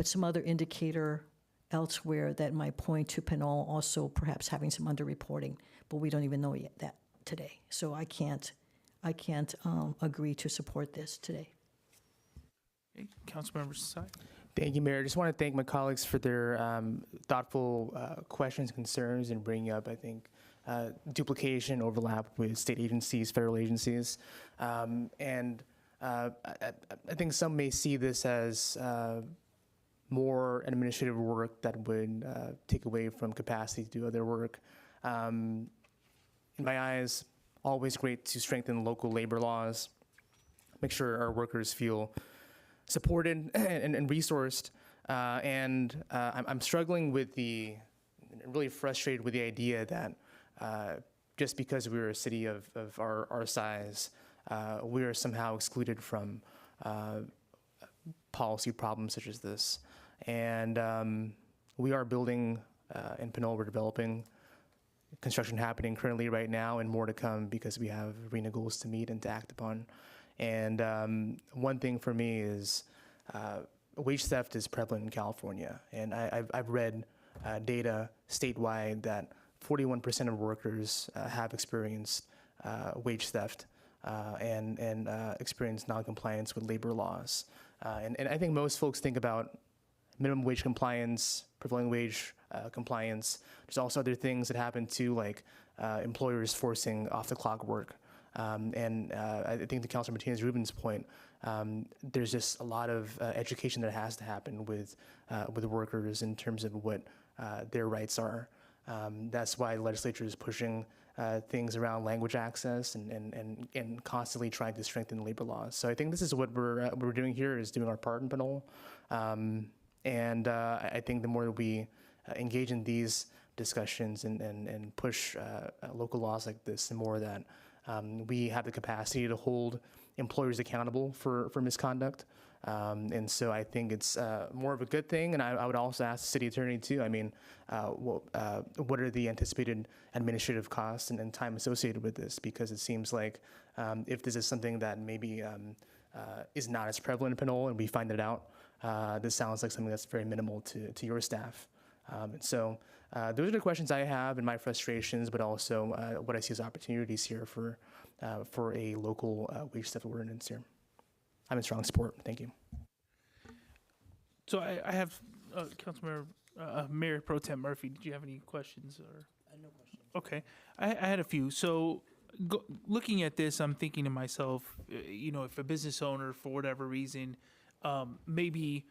some other indicator elsewhere that might point to Pinole also perhaps having some underreporting, but we don't even know yet that today. So I can't agree to support this today. Okay, Councilmember Sasai. Thank you, Mayor. I just want to thank my colleagues for their thoughtful questions, concerns, and bringing up, I think, duplication, overlap with state agencies, federal agencies. And I think some may see this as more administrative work that would take away from capacity to do other work. In my eyes, always great to strengthen local labor laws, make sure our workers feel supported and resourced. I'm struggling with really frustrated with the idea that just because we're a city of our size, we are somehow excluded from policy problems such as this. And we are building in Pinole, we're developing construction happening currently right now and more to come because we have RENA goals to meet and to act upon. And one thing for me is wage theft is prevalent in California. And I've read data statewide that 41% of workers have experienced wage theft and experience noncompliance with labor laws. And I think most folks think about minimum wage compliance, prevailing wage compliance. There's also other things that happen too, like employers forcing off-the-clock work. I think to Councilor Martinez-Rubin's point, there's just a lot of education that has to happen with workers in terms of what their rights are. That's why the legislature is pushing things around language access and constantly trying to strengthen labor laws. So I think this is what we're doing here, is doing our part in Pinole. I think the more we engage in these discussions and push local laws like this, the more that we have the capacity to hold employers accountable for misconduct. And so I think it's more of a good thing. And I would also ask the city attorney too, I mean, what are the anticipated administrative costs and time associated with this? Because it seems like if this is something that maybe is not as prevalent in Pinole and we find it out, this sounds like something that's very minimal to your staff. So those are the questions I have and my frustrations, but also what I see as opportunities here for a local wage theft ordinance here. I'm in strong support. Thank you. So I have Councilmember Mayor Pro Tem Murphy. Did you have any questions? Or no questions. Okay, I had a few. So looking at this, I'm thinking to myself, if a business owner for whatever reason maybe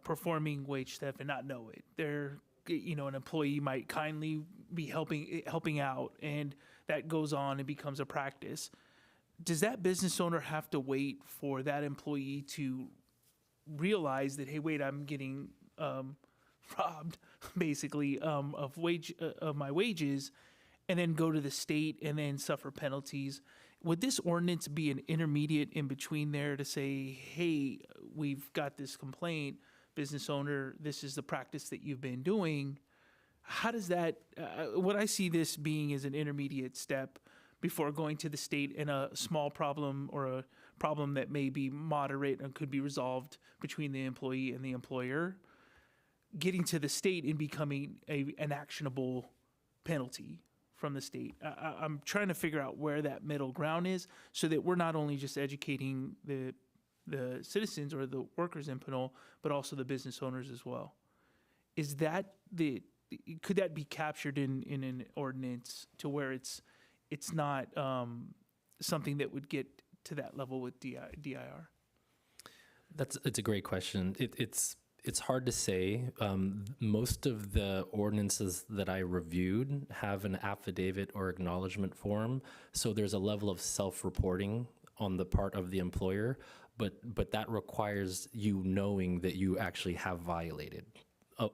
performing wage theft and not know it, they're an employee might kindly be helping out, and that goes on and becomes a practice. Does that business owner have to wait for that employee to realize that, hey, wait, I'm getting robbed, basically, of my wages, and then go to the state and then suffer penalties? Would this ordinance be an intermediate in between there to say, hey, we've got this complaint, business owner, this is the practice that you've been doing? How does that, what I see this being is an intermediate step before going to the state, and a small problem or a problem that may be moderate and could be resolved between the employee and the employer, getting to the state and becoming an actionable penalty from the state. I'm trying to figure out where that middle ground is, so that we're not only just educating the citizens or the workers in Pinole, but also the business owners as well. Is that could that be captured in an ordinance to where it's not something that would get to that level with DIR? It's a great question. It's hard to say. Most of the ordinances that I reviewed have an affidavit or acknowledgement form, so there's a level of self-reporting on the part of the employer, but that requires you knowing that you actually have violated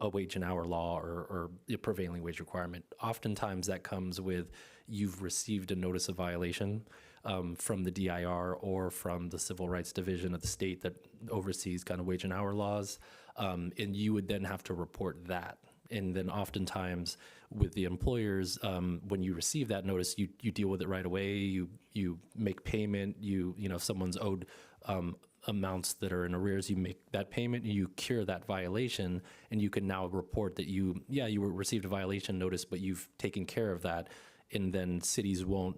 a wage and hour law or a prevailing wage requirement. Oftentimes that comes with you've received a notice of violation from the DIR or from the Civil Rights Division of the state that oversees kind of wage and hour laws, and you would then have to report that. And then oftentimes with the employers, when you receive that notice, you deal with it right away. You make payment. If someone's owed amounts that are in arrears, you make that payment and you cure that violation, and you can now report that you received a violation notice, but you've taken care of that. And then cities won't,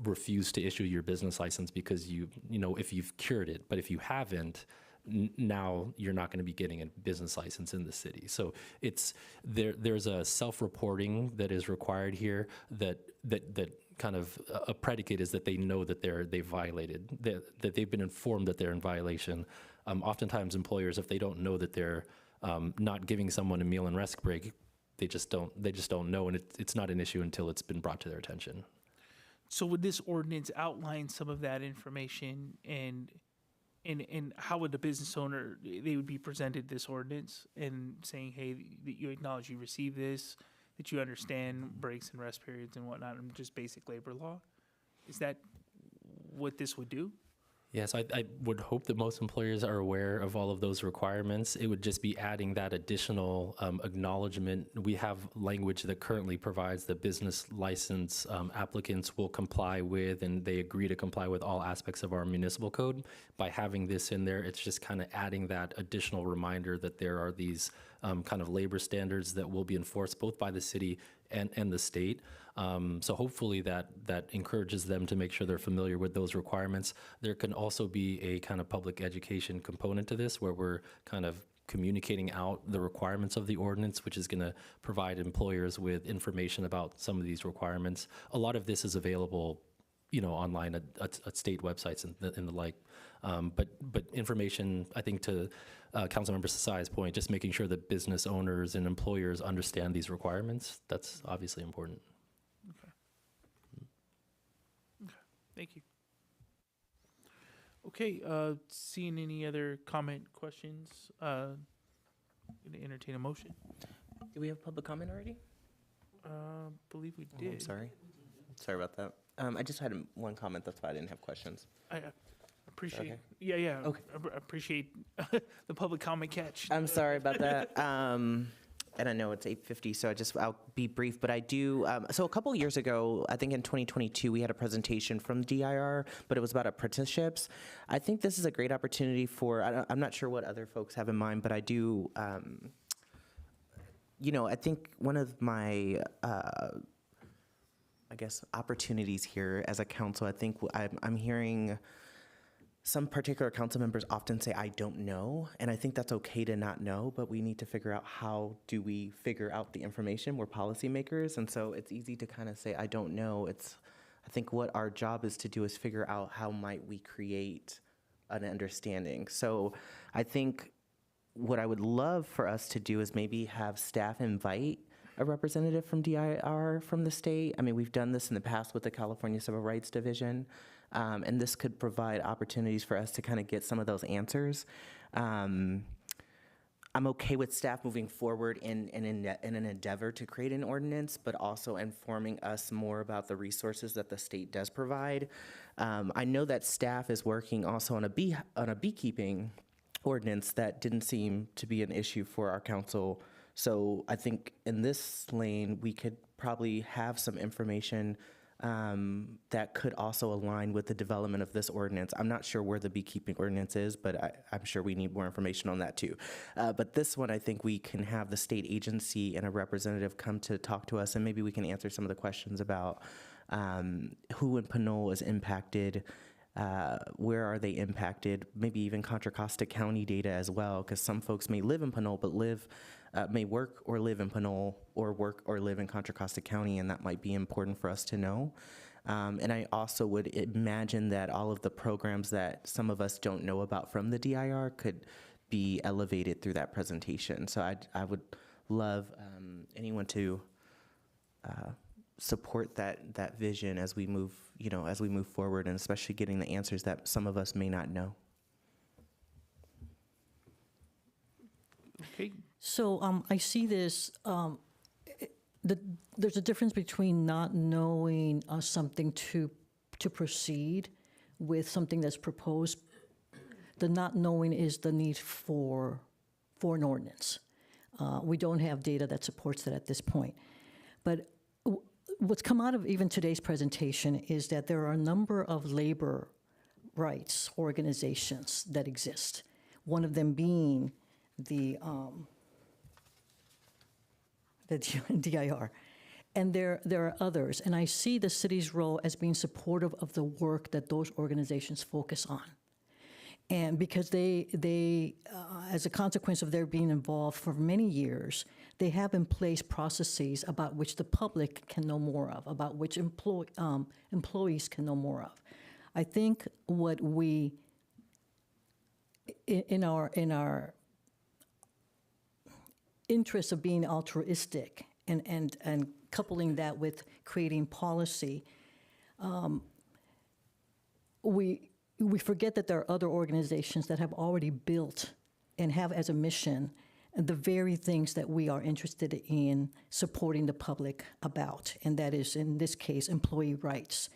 refuse to issue your business license because if you've cured it. But if you haven't, now you're not going to be getting a business license in the city. So there's a self-reporting that is required here that kind of a predicate is that they know that they violated, that they've been informed that they're in violation. Oftentimes employers, if they don't know that they're not giving someone a meal and rest break, they just don't know, and it's not an issue until it's been brought to their attention. So would this ordinance outline some of that information, and how would the business owner, they would be presented this ordinance and saying, hey, that you acknowledge you received this, that you understand breaks and rest periods and whatnot, and just basic labor law? Is that what this would do? Yes, I would hope that most employers are aware of all of those requirements. It would just be adding that additional acknowledgement. We have language that currently provides that business license applicants will comply with, and they agree to comply with all aspects of our municipal code. By having this in there, it's just kind of adding that additional reminder that there are these kind of labor standards that will be enforced both by the city and the state. So hopefully that encourages them to make sure they're familiar with those requirements. There can also be a kind of public education component to this, where we're kind of communicating out the requirements of the ordinance, which is going to provide employers with information about some of these requirements. A lot of this is available, online at state websites and the like. But information, I think, to Councilmember Sasai's point, just making sure that business owners and employers understand these requirements, that's obviously important. Thank you. Okay, seeing any other comment, questions, going to entertain a motion. Do we have public comment already? Believe we Oh, did. I'm sorry. Sorry about that. I just had one comment. That's why I didn't have questions. I appreciate. Okay. Yeah. Okay. I appreciate the public comment catch. I'm sorry about that. And I know it's 8:50, so I'll be brief, but I do, so a couple years ago, I think in 2022, we had a presentation from DIR, but it was about apprenticeships. I think this is a great opportunity for, I'm not sure what other folks have in mind, but I do, I think one of my, opportunities here as a council, I think I'm hearing some particular council members often say, I don't know, and I think that's okay to not know, but we need to figure out how do we figure out the information. We're policymakers, and so it's easy to kind of say, I don't know. I think what our job is to do is figure out how might we create an understanding. So I think what I would love for us to do is maybe have staff invite a representative from DIR from the state. I mean, we've done this in the past with the California Civil Rights Division. And this could provide opportunities for us to kind of get some of those answers. I'm okay with staff moving forward in an endeavor to create an ordinance, but also informing us more about the resources that the state does provide. I know that staff is working also on a beekeeping ordinance that didn't seem to be an issue for our council. So I think in this lane, we could probably have some information that could also align with the development of this ordinance. I'm not sure where the beekeeping ordinance is, but I'm sure we need more information on that too. But this one, I think we can have the state agency and a representative come to talk to us, and maybe we can answer some of the questions about who in Pinole is impacted, where are they impacted, maybe even Contra Costa County data as well, because some folks may live in Pinole but may work or live in Pinole or work or live in Contra Costa County, and that might be important for us to know. And I also would imagine that all of the programs that some of us don't know about from the DIR could be elevated through that presentation. So I would love anyone to support that vision as we move forward, and especially getting the answers that some of us may not know. Okay. So I see this, there's a difference between not knowing something to proceed with something that's proposed. The not knowing is the need for an ordinance. We don't have data that supports that at this point. But what's come out of even today's presentation is that there are a number of labor rights organizations that exist, one of them being the DIR. And there are others. And I see the city's role as being supportive of the work that those organizations focus on. And because they as a consequence of their being involved for many years, they have in place processes about which the public can know more of, about which employees can know more of. I think what we, in our interest of being altruistic and coupling that with creating policy, we forget that there are other organizations that have already built and have as a mission the very things that we are interested in supporting the public about, and that is, in this case, employee rights.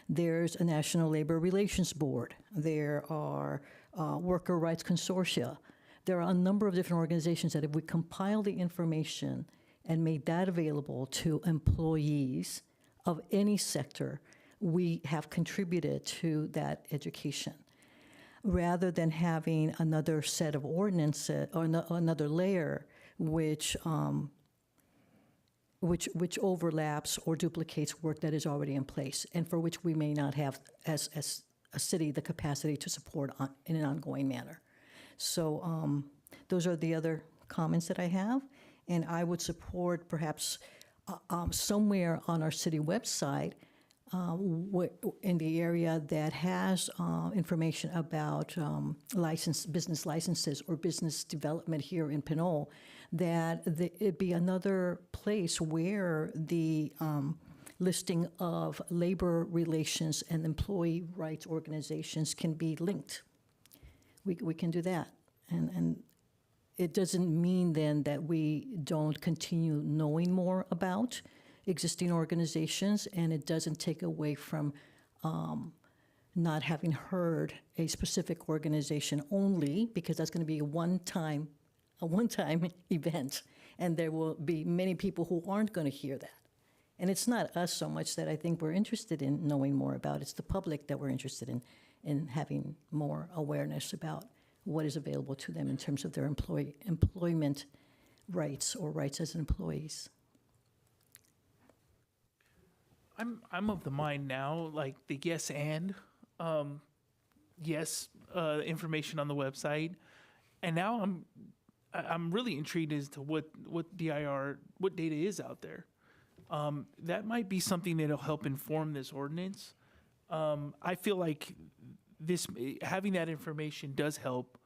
There's a National Labor Relations Board. There are worker rights consortia. There are a number of different organizations that if we compile the information and made that available to employees of any sector, we have contributed to that education. Rather than having another set of ordinances or another layer which which overlaps or duplicates work that is already in place and for which we may not have, as a city, the capacity to support in an ongoing manner. So those are the other comments that I have, and I would support perhaps somewhere on our city website in the area that has information about business licenses or business development here in Pinole, that it be another place where the listing of labor relations and employee rights organizations can be linked. We can do that. And it doesn't mean then that we don't continue knowing more about existing organizations, and it doesn't take away from not having heard a specific organization only, because that's going to be a one-time event, and there will be many people who aren't going to hear that. And it's not us so much that I think we're interested in knowing more about. It's the public that we're interested in having more awareness about what is available to them in terms of their employment rights or rights as employees. I'm of the mind now, like the yes and yes, information on the website, and now I'm really intrigued as to what data is out there. That might be something that'll help inform this ordinance. I feel like having that information does help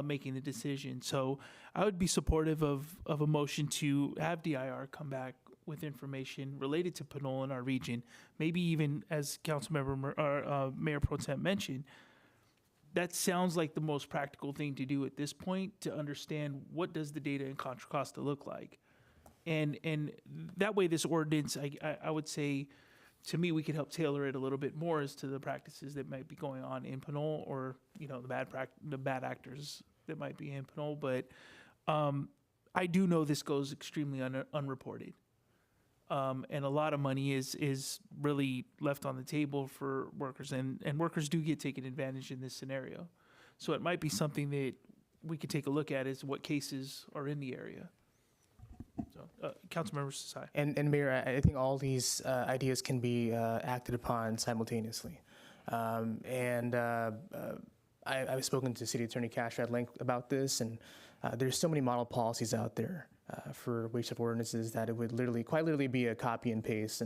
making the decision. So I would be supportive of a motion to have DIR come back with information related to Pinole in our region. Maybe even, as Mayor Pro Tem mentioned, that sounds like the most practical thing to do at this point, to understand what does the data in Contra Costa look like. And that way, this ordinance, I would say, to me, we could help tailor it a little bit more as to the practices that might be going on in Pinole, or the bad actors that might be in Pinole. But I do know this goes extremely unreported, and a lot of money is really left on the table for workers, and workers do get taken advantage in this scenario. So it might be something that we could take a look at, as what cases are in the area. So, Councilmember Sasai. And Mayor, I think all these ideas can be acted upon simultaneously. I've spoken to City Attorney Cash at length about this, and there's so many model policies out there for wage theft ordinances that it would quite literally be a copy and paste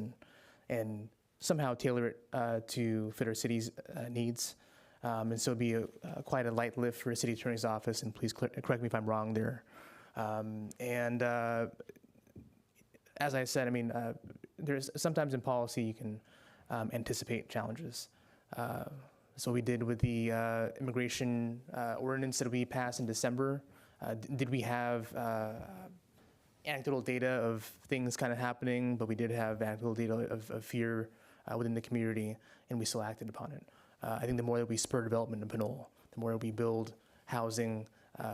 and somehow tailor it to fit our city's needs. And so it'd be quite a light lift for a city attorney's office, and please correct me if I'm wrong there. As I said, I mean, there's sometimes in policy you can anticipate challenges. So we did with the immigration ordinance that we passed in December. Did we have anecdotal data of things kind of happening? But we did have anecdotal data of fear within the community, and we still acted upon it. I think the more that we spur development in Pinole, the more that we build housing,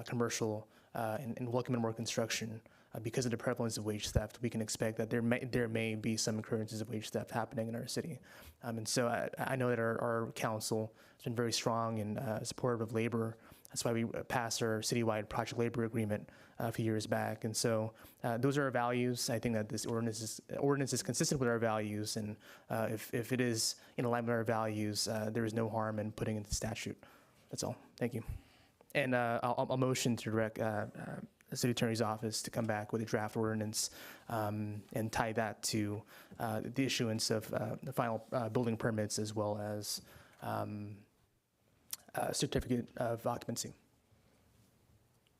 commercial, and welcome in more construction, because of the prevalence of wage theft, we can expect that there may be some occurrences of wage theft happening in our city. And so I know that our council has been very strong and supportive of labor. That's why we passed our citywide project labor agreement a few years back. And so those are our values. I think that this ordinance is consistent with our values. And if it is in alignment with our values, there is no harm in putting it into statute. That's all. Thank you. And I'll motion to direct the city attorney's office to come back with a draft ordinance and tie that to the issuance of the final building permits, as well as a certificate of occupancy.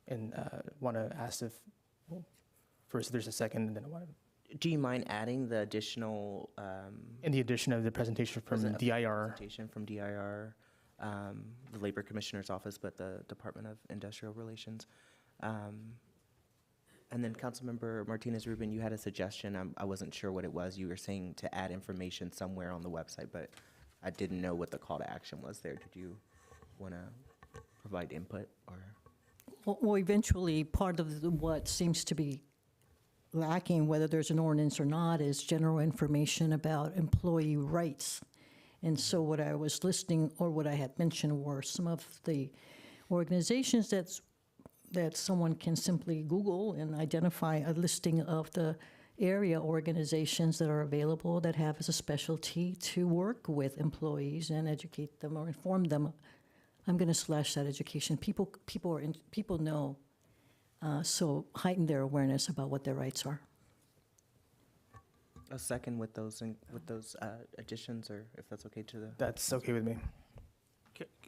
And want to ask if, well, first there's a second, and then I want to. Do you mind adding the additional? In the addition of the presentation from DIR. Presentation from DIR, the Labor Commissioner's Office, but the Department of Industrial Relations. And then Councilmember Martinez-Rubin, you had a suggestion. I wasn't sure what it was. You were saying to add information somewhere on the website, but I didn't know what the call to action was there. Did you want to provide input? Or? Well, eventually, part of what seems to be lacking, whether there's an ordinance or not, is general information about employee rights. And so what I was listing, or what I had mentioned, were some of the organizations that someone can simply Google and identify a listing of the area organizations that are available that have as a specialty to work with employees and educate them or inform them. I'm going to slash that education. People know, so heighten their awareness about what their rights are. A second with those additions, or if that's okay to the. That's okay with me.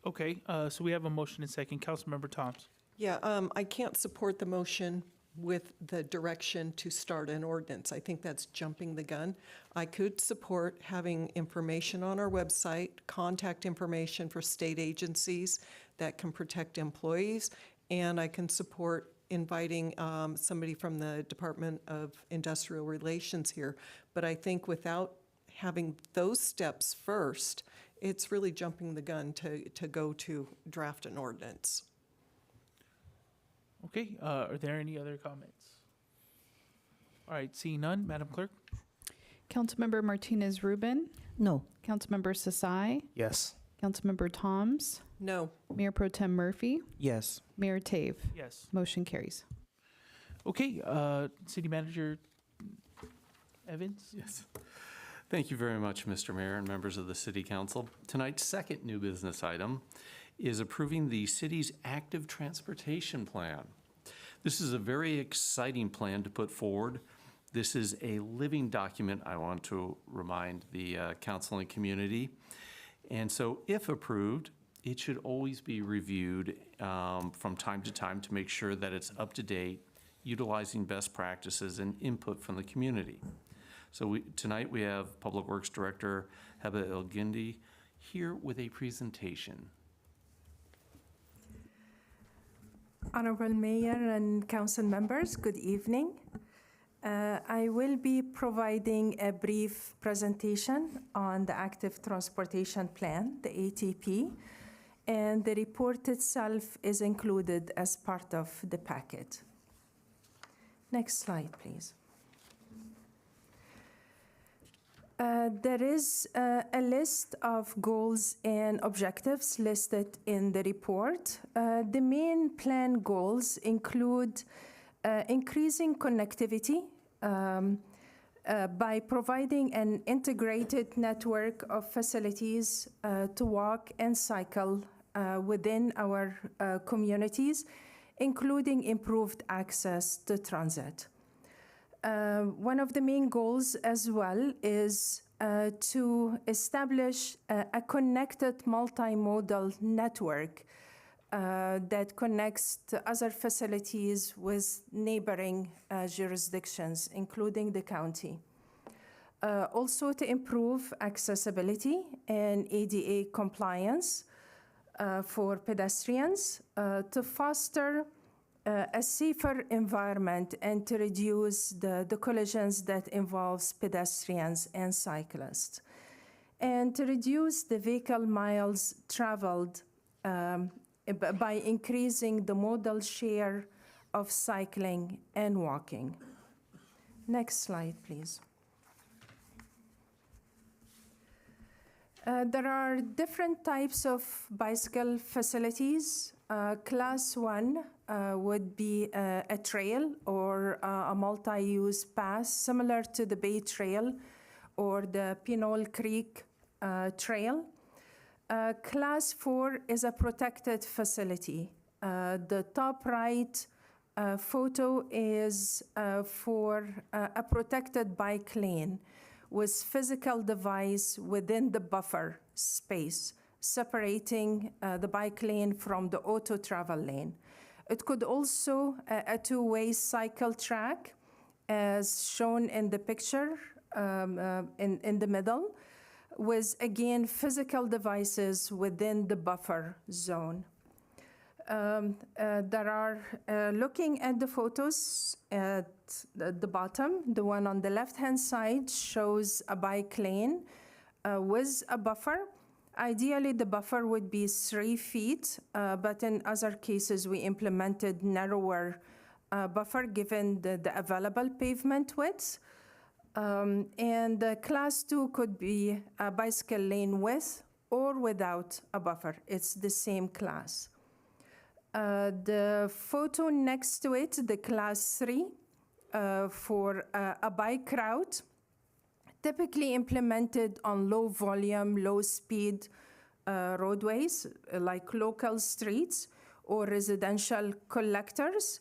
Okay, so we have a motion and second. Councilmember Thomas. Yeah, I can't support the motion with the direction to start an ordinance. I think that's jumping the gun. I could support having information on our website, contact information for state agencies that can protect employees, and I can support inviting somebody from the Department of Industrial Relations here. But I think without having those steps first, it's really jumping the gun to go to draft an ordinance. Okay, are there any other comments? All right, seeing none, Madam Clerk? Councilmember Martinez Rubin, No. Councilmember Sasai, Yes. Councilmember Toms, No. Mayor Pro Tem Murphy, Yes. Mayor Tave. Yes. Motion carries. Okay, City Manager Evans? Yes. Thank you very much, Mr. Mayor and members of the City Council. Tonight's second new business item is approving the city's active transportation plan. This is a very exciting plan to put forward. This is a living document, I want to remind the council and community. And so if approved, it should always be reviewed from time to time to make sure that it's up to date, utilizing best practices and input from the community. So tonight we have Public Works Director Heba El-Gindi here with a presentation. Honorable Mayor and Council members, good evening. I will be providing a brief presentation on the Active Transportation Plan, the ATP, and the report itself is included as part of the packet. Next slide, please. There is a list of goals and objectives listed in the report. The main plan goals include increasing connectivity by providing an integrated network of facilities to walk and cycle within our communities, including improved access to transit. One of the main goals as well is to establish a connected multimodal network that connects to other facilities with neighboring jurisdictions, including the county. Also to improve accessibility and ADA compliance for pedestrians, to foster a safer environment and to reduce the collisions that involves pedestrians and cyclists, and to reduce the vehicle miles traveled by increasing the modal share of cycling and walking. Next slide, please. There are different types of bicycle facilities. Class 1 would be a trail or a multi-use path similar to the Bay Trail or the Pinole Creek Trail. Class 4 is a protected facility. The top right photo is for a protected bike lane with physical device within the buffer space, separating the bike lane from the auto travel lane. It could also a two-way cycle track, as shown in the picture in the middle, with, again, physical devices within the buffer zone. There are, looking at the photos at the bottom, the one on the left-hand side shows a bike lane with a buffer. Ideally, the buffer would be 3 feet, but in other cases, we implemented narrower buffer given the available pavement width. And class 2 could be a bicycle lane with or without a buffer. It's the same class. The photo next to it, the class 3, for a bike route, typically implemented on low volume, low speed roadways like local streets or residential collectors.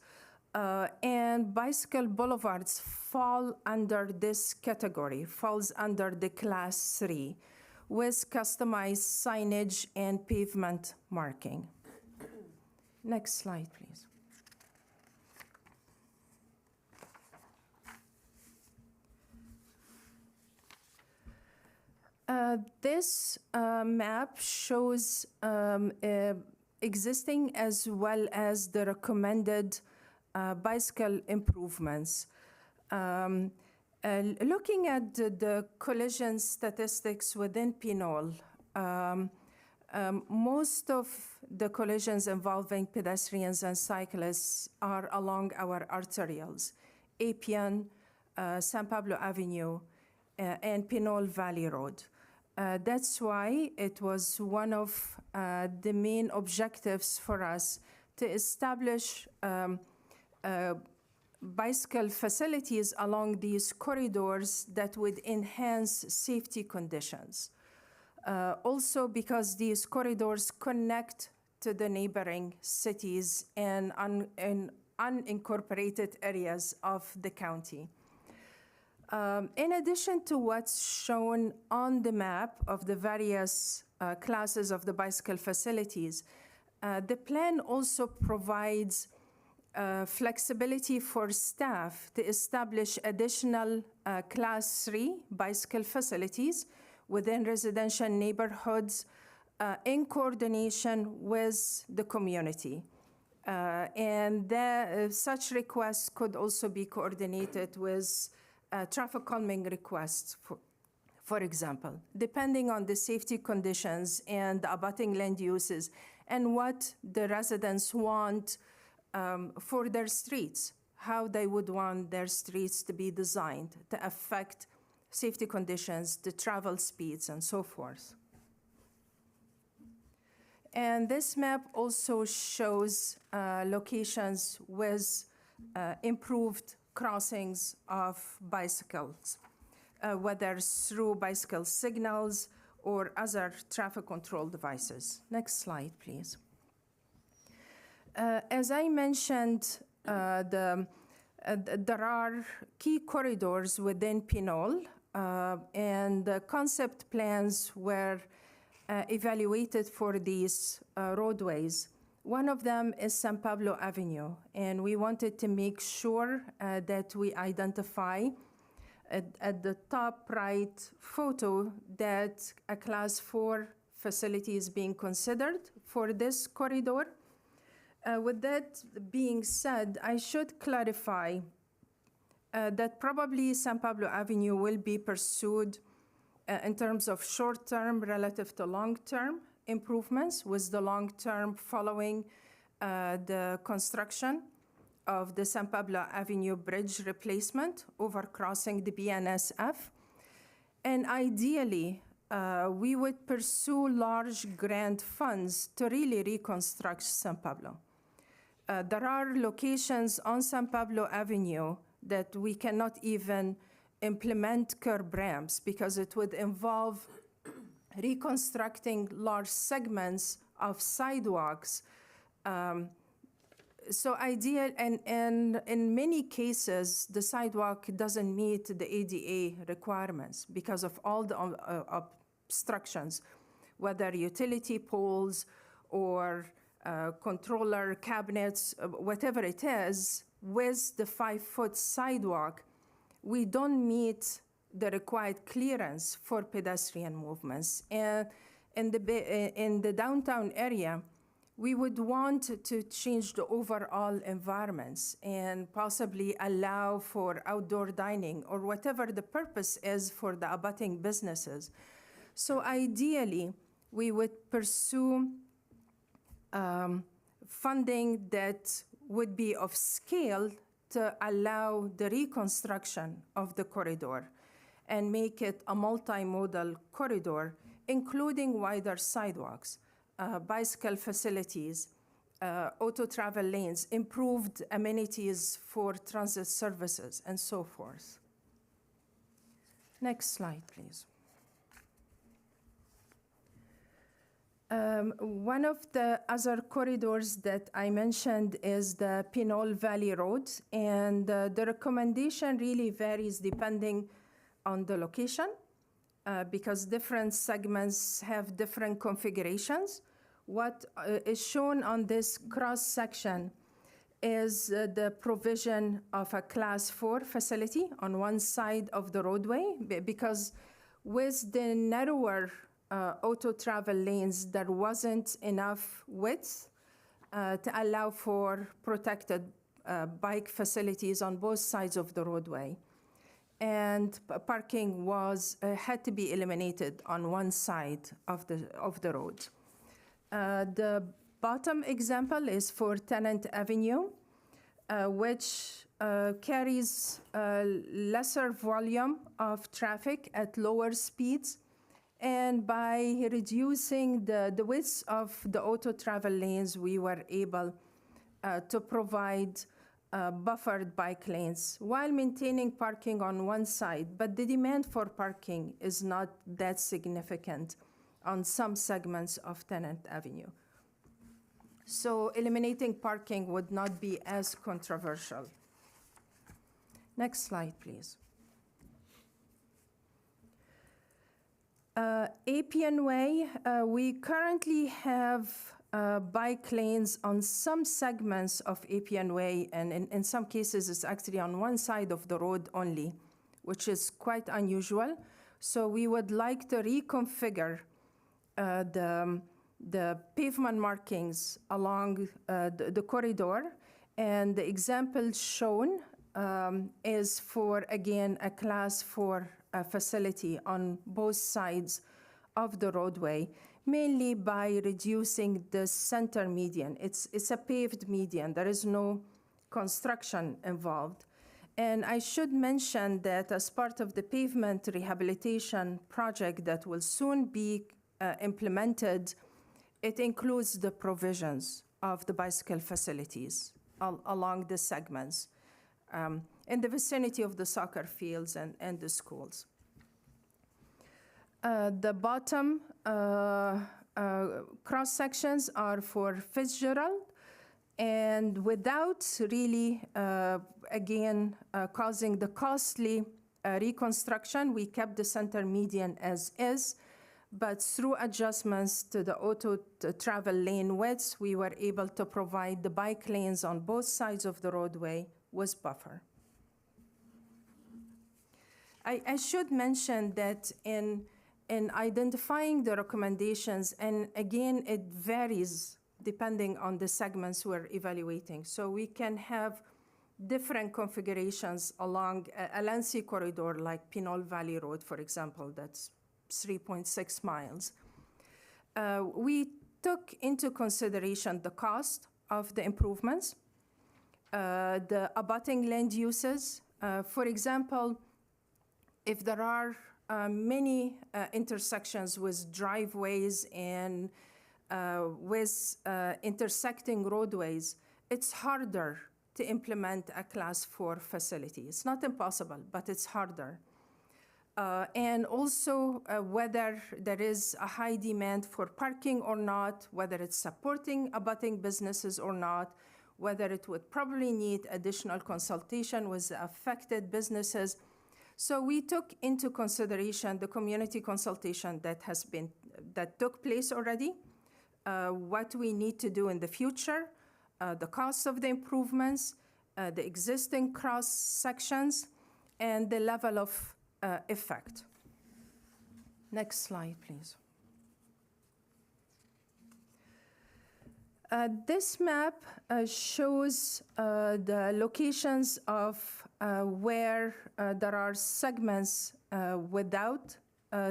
And bicycle boulevards fall under this category, falls under the class 3, with customized signage and pavement marking. Next slide, please. This map shows existing as well as the recommended bicycle improvements. Looking at the collision statistics within Pinole, most of the collisions involving pedestrians and cyclists are along our arterials, Appian, San Pablo Avenue, and Pinole Valley Road. That's why it was one of the main objectives for us to establish bicycle facilities along these corridors that would enhance safety conditions. Also because these corridors connect to the neighboring cities and unincorporated areas of the county. In addition to what's shown on the map of the various classes of the bicycle facilities, the plan also provides flexibility for staff to establish additional Class 3 bicycle facilities within residential neighborhoods in coordination with the community. And such requests could also be coordinated with traffic calming requests, for example, depending on the safety conditions and the abutting land uses and what the residents want for their streets, how they would want their streets to be designed to affect safety conditions, the travel speeds, and so forth. And this map also shows locations with improved crossings of bicycles, whether through bicycle signals or other traffic control devices. Next slide, please. As I mentioned, there are key corridors within Pinole, and the concept plans were evaluated for these roadways. One of them is San Pablo Avenue, and we wanted to make sure that we identify at the top right photo that a Class 4 facility is being considered for this corridor. With that being said, I should clarify that probably San Pablo Avenue will be pursued in terms of short-term relative to long-term improvements, with the long-term following the construction of the San Pablo Avenue Bridge replacement overcrossing the BNSF. And ideally, we would pursue large grant funds to really reconstruct San Pablo. There are locations on San Pablo Avenue that we cannot even implement curb ramps because it would involve reconstructing large segments of sidewalks. So ideal, and in many cases, the sidewalk doesn't meet the ADA requirements because of all the obstructions, whether utility poles or controller cabinets, whatever it is, with the 5-foot sidewalk, we don't meet the required clearance for pedestrian movements. And in the downtown area, we would want to change the overall environments and possibly allow for outdoor dining or whatever the purpose is for the abutting businesses. So ideally, we would pursue funding that would be of scale to allow the reconstruction of the corridor and make it a multimodal corridor, including wider sidewalks, bicycle facilities, auto travel lanes, improved amenities for transit services, and so forth. Next slide, please. One of the other corridors that I mentioned is the Pinole Valley Road, and the recommendation really varies depending on the location because different segments have different configurations. What is shown on this cross section is the provision of a Class 4 facility on one side of the roadway, because with the narrower auto travel lanes, there wasn't enough width to allow for protected bike facilities on both sides of the roadway. And parking had to be eliminated on one side of the road. The bottom example is for Tennant Avenue, which carries lesser volume of traffic at lower speeds. And by reducing the width of the auto travel lanes, we were able to provide buffered bike lanes while maintaining parking on one side. But the demand for parking is not that significant on some segments of Tennant Avenue. So eliminating parking would not be as controversial. Next slide, please. Appian Way, we currently have bike lanes on some segments of Appian Way, and in some cases it's actually on one side of the road only, which is quite unusual. So we would like to reconfigure the pavement markings along the corridor, and the example shown is for, again, a Class 4 facility on both sides of the roadway, mainly by reducing the center median. It's a paved median. There is no construction involved. And I should mention that as part of the pavement rehabilitation project that will soon be implemented, it includes the provisions of the bicycle facilities along the segments in the vicinity of the soccer fields and the schools. The bottom cross sections are for Fitzgerald, and without really, causing the costly reconstruction, we kept the center median as is, but through adjustments to the auto travel lane widths, we were able to provide the bike lanes on both sides of the roadway with buffer. I should mention that in identifying the recommendations, and again, it varies depending on the segments we're evaluating. So we can have different configurations along a lengthy corridor like Pinole Valley Road, for example, that's 3.6 miles. We took into consideration the cost of the improvements, the abutting land uses. For example, if there are many intersections with driveways and with intersecting roadways, it's harder to implement a Class 4 facility. It's not impossible, but it's harder. And also whether there is a high demand for parking or not, whether it's supporting abutting businesses or not, whether it would probably need additional consultation with the affected businesses. So we took into consideration the community consultation that took place already, what we need to do in the future, the cost of the improvements, the existing cross sections, and the level of effect. Next slide, please. This map shows the locations of where there are segments without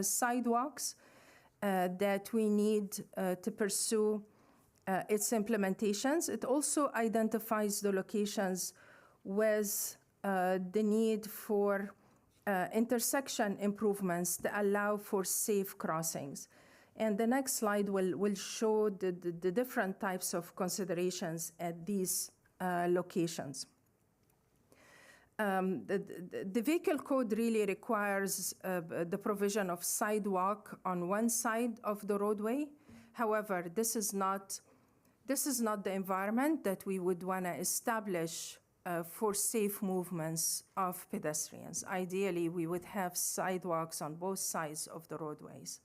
sidewalks that we need to pursue its implementations. It also identifies the locations with the need for intersection improvements to allow for safe crossings. And the next slide will show the different types of considerations at these locations. The vehicle code really requires the provision of sidewalk on one side of the roadway. However, this is not the environment that we would want to establish for safe movements of pedestrians. Ideally, we would have sidewalks on both sides of the roadways.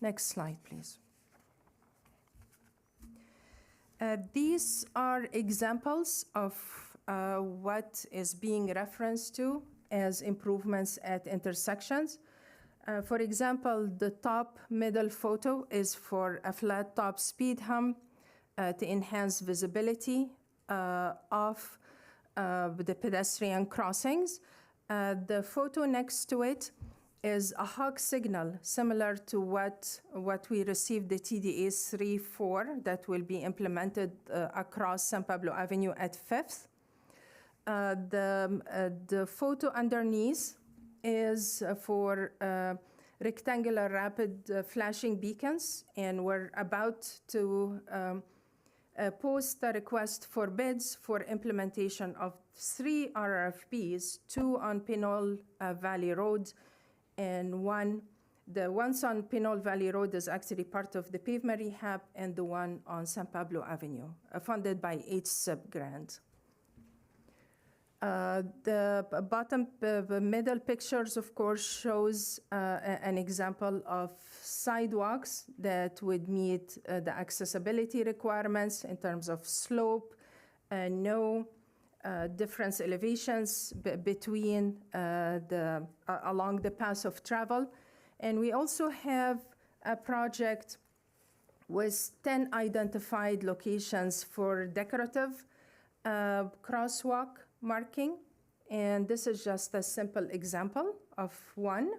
Next slide, please. These are examples of what is being referenced to as improvements at intersections. For example, the top middle photo is for a flat top speed hump to enhance visibility of the pedestrian crossings. The photo next to it is a hog signal, similar to what we received the TDA 3-4 that will be implemented across San Pablo Avenue at 5th. The photo underneath is for rectangular rapid flashing beacons, and we're about to post a request for bids for implementation of 3 RRFPs, 2 on Pinole Valley Road, and the ones on Pinole Valley Road is actually part of the pavement rehab, and the one on San Pablo Avenue, funded by HSIP grant. The bottom, the middle pictures, of course, shows an example of sidewalks that would meet the accessibility requirements in terms of slope, no difference elevations between along the path of travel. And we also have a project with 10 identified locations for decorative crosswalk marking, and this is just a simple example of one.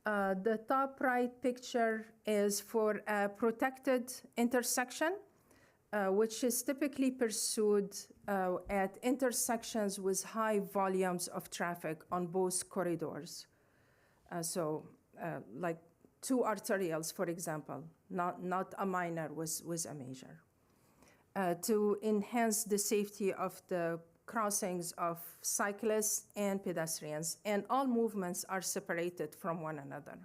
The top right picture is for a protected intersection, which is typically pursued at intersections with high volumes of traffic on both corridors. Like 2 arterials, for example, not a minor with a major, to enhance the safety of the crossings of cyclists and pedestrians, and all movements are separated from one another.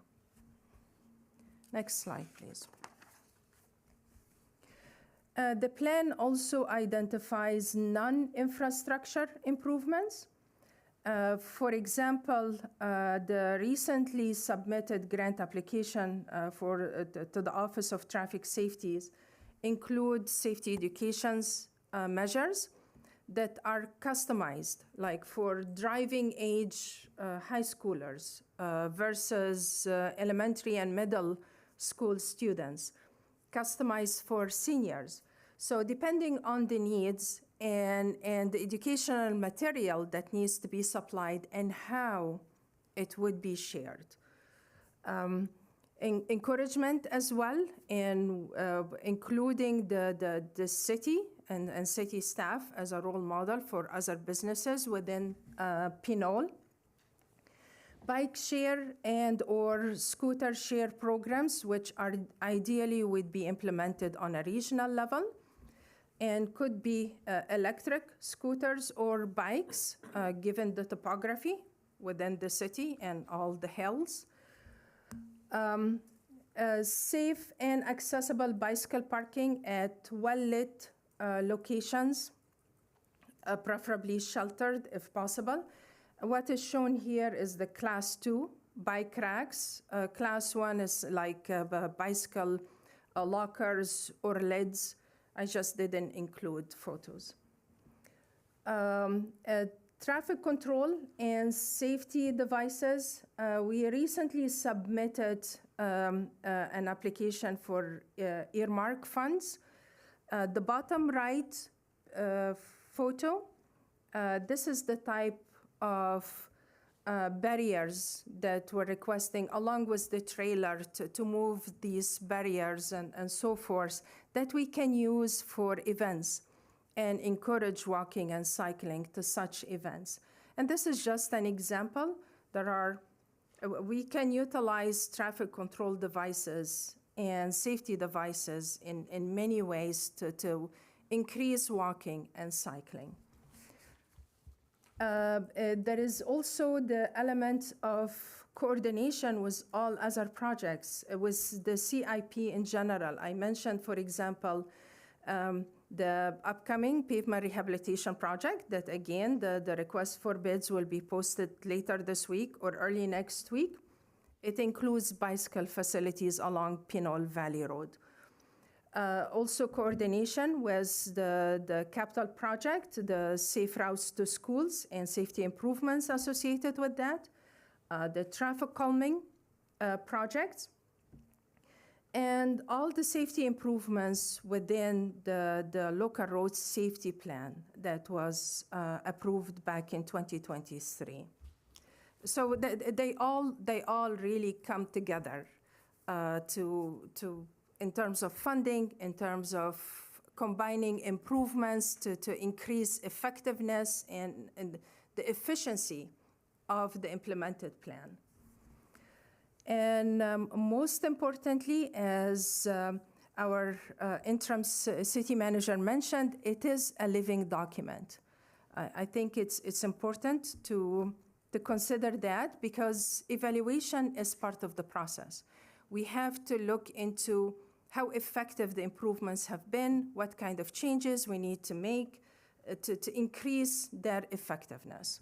Next slide, please. The plan also identifies non-infrastructure improvements. For example, the recently submitted grant application to the Office of Traffic Safeties include safety educations measures that are customized, like for driving age high schoolers versus elementary and middle school students, customized for seniors. So depending on the needs and the educational material that needs to be supplied and how it would be shared. Encouragement as well, in including the city and city staff as a role model for other businesses within Pinole. Bike share and or scooter share programs, which are ideally would be implemented on a regional level and could be electric scooters or bikes, given the topography within the city and all the hills. Safe and accessible bicycle parking at well-lit locations, preferably sheltered if possible. What is shown here is the class 2 bike racks. Class 1 is like bicycle lockers or lids. I just didn't include photos. Traffic control and safety devices. We recently submitted an application for earmark funds. The bottom right photo, this is the type of barriers that we're requesting, along with the trailer to move these barriers and so forth, that we can use for events and encourage walking and cycling to such events. And this is just an example. There are We can utilize traffic control devices and safety devices in many ways to increase walking and cycling. There is also the element of coordination with all other projects, with the CIP in general. I mentioned, for example, the upcoming pavement rehabilitation project that, again, the request for bids will be posted later this week or early next week. It includes bicycle facilities along Pinole Valley Road. Also coordination with the capital project, the safe routes to schools and safety improvements associated with that, the traffic calming projects, and all the safety improvements within the local road safety plan that was approved back in 2023. So they all really come together in terms of funding, in terms of combining improvements to increase effectiveness and the efficiency of the implemented plan. And most importantly, as our interim city manager mentioned, it is a living document. I think it's important to consider that, because evaluation is part of the process. We have to look into how effective the improvements have been, what kind of changes we need to make to increase their effectiveness.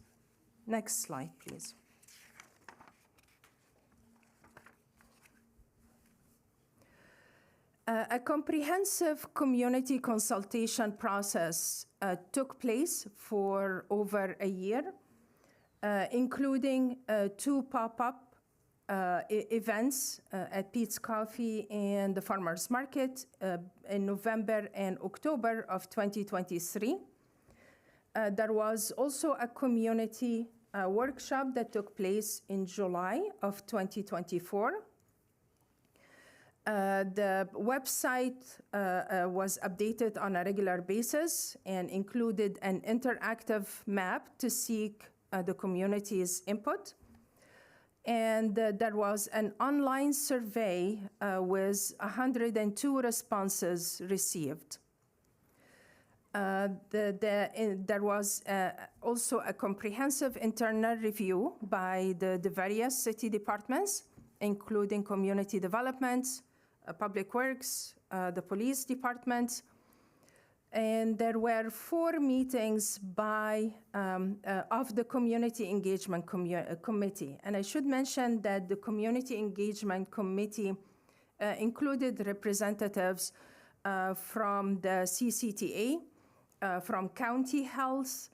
Next slide, please. A comprehensive community consultation process took place for over a year, including 2 pop-up events at Pete's Coffee and the Farmers Market in November and October of 2023. There was also a community workshop that took place in July of 2024. The website was updated on a regular basis and included an interactive map to seek the community's input. And there was an online survey with 102 responses received. There was also a comprehensive internal review by the various city departments, including community development, public works, the police department. And there were 4 meetings of the Community Engagement Committee. And I should mention that the Community Engagement Committee included representatives from the CCTA, from County Health,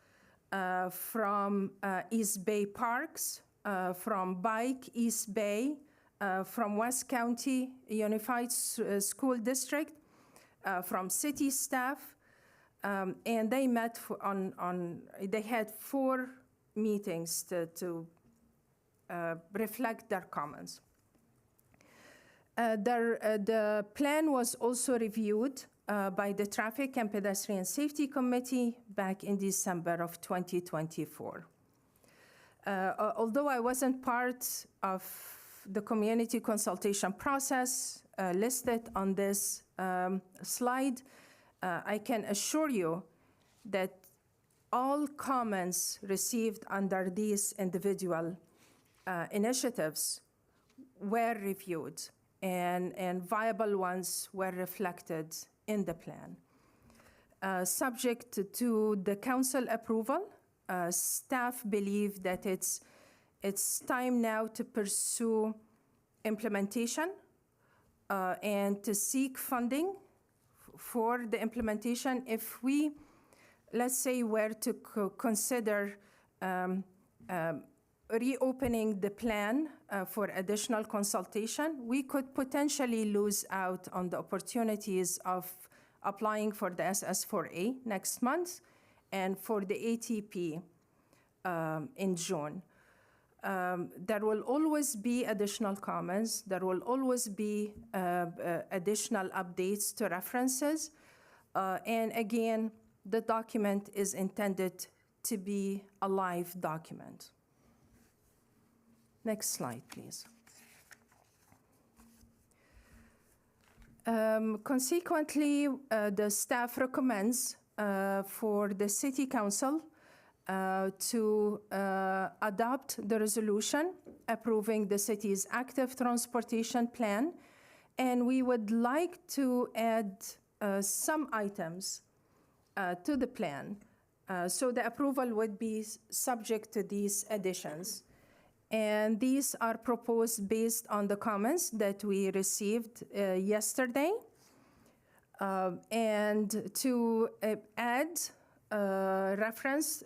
from East Bay Parks, from Bike East Bay, from West County Unified School District, from city staff, and they met they had 4 meetings to reflect their comments. The plan was also reviewed by the Traffic and Pedestrian Safety Committee back in December of 2024. Although I wasn't part of the community consultation process listed on this slide, I can assure you that all comments received under these individual initiatives were reviewed, and viable ones were reflected in the plan. Subject to the council approval, staff believe that it's time now to pursue implementation and to seek funding for the implementation. If we, let's say, were to consider reopening the plan for additional consultation, we could potentially lose out on the opportunities of applying for the SS4A next month and for the ATP in June. There will always be additional comments. There will always be additional updates to references. And again, the document is intended to be a live document. Next slide, please. Consequently, the staff recommends for the City Council to adopt the resolution approving the city's active transportation plan, and we would like to add some items to the plan. So the approval would be subject to these additions. And these are proposed based on the comments that we received yesterday. And to add reference,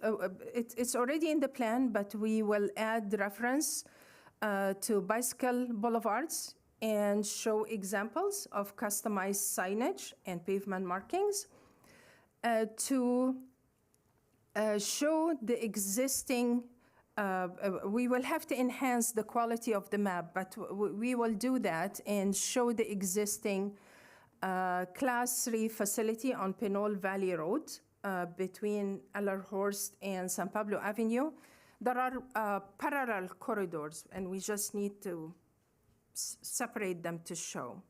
it's already in the plan, but we will add reference to bicycle boulevards and show examples of customized signage and pavement markings to show the existing. We will have to enhance the quality of the map, but we will do that and show the existing Class 3 facility on Pinole Valley Road between Ellerhorst and San Pablo Avenue. There are parallel corridors, and we just need to separate them to show.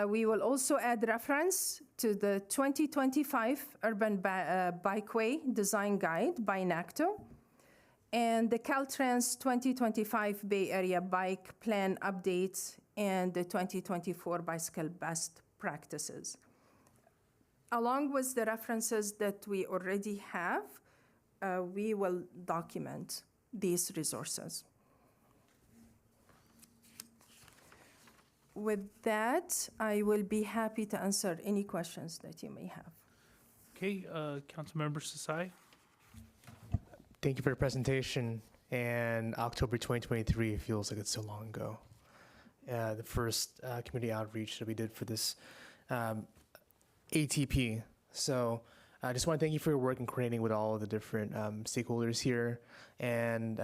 We will also add reference to the 2025 Urban Bikeway Design Guide by NACTO and the Caltrans 2025 Bay Area Bike Plan Updates and the 2024 Bicycle Best Practices. Along with the references that we already have, we will document these resources. With that, I will be happy to answer any questions that you may have. Okay, Councilmember Sasai. Thank you for the presentation. And October 2023 feels like it's so long ago. The first community outreach that we did for this ATP. So I just want to thank you for your work in coordinating with all of the different stakeholders here, and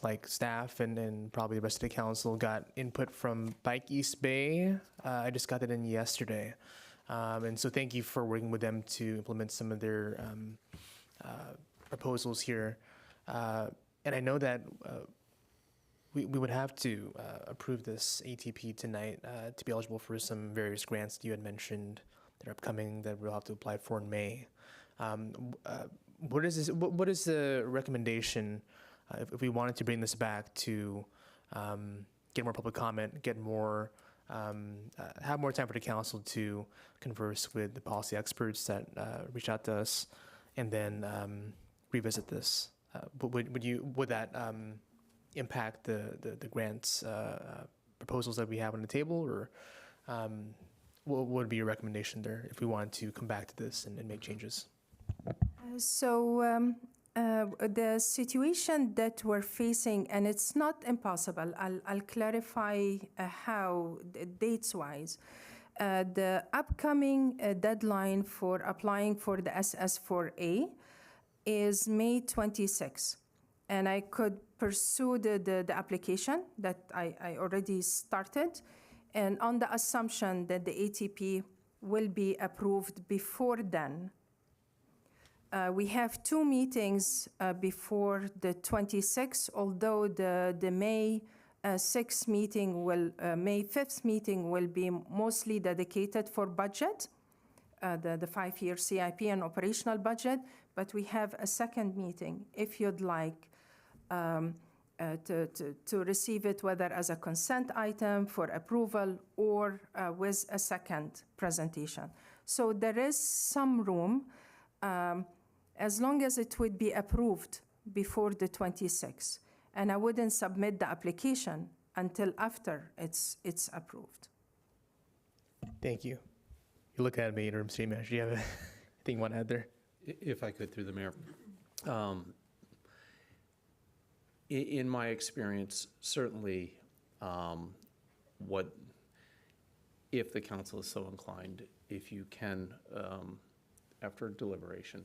like staff and probably the rest of the council got input from Bike East Bay. I just got that in yesterday. And so thank you for working with them to implement some of their proposals here. And I know that we would have to approve this ATP tonight to be eligible for some various grants that you had mentioned that are upcoming that we'll have to apply for in May. What is the recommendation if we wanted to bring this back to get more public comment, get more, have more time for the council to converse with the policy experts that reach out to us, and then revisit this? Would that impact the grants proposals that we have on the table, or what would be your recommendation there if we wanted to come back to this and make changes? The situation that we're facing, and it's not impossible, I'll clarify how, dates-wise. The upcoming deadline for applying for the SS4A is May 26. And I could pursue the application that I already started, and on the assumption that the ATP will be approved before then. We have 2 meetings before the 26th, although the May 6th meeting May 5th meeting will be mostly dedicated for budget, the 5-year CIP and operational budget, but we have a second meeting if you'd like to receive it, whether as a consent item for approval or with a second presentation. So there is some room, as long as it would be approved before the 26th. And I wouldn't submit the application until after it's approved. Thank you. You look at me, Interim City Manager. Do you have anything you want to add there? If I could, through the mayor. In my experience, certainly, if the council is so inclined, if you can, after deliberation,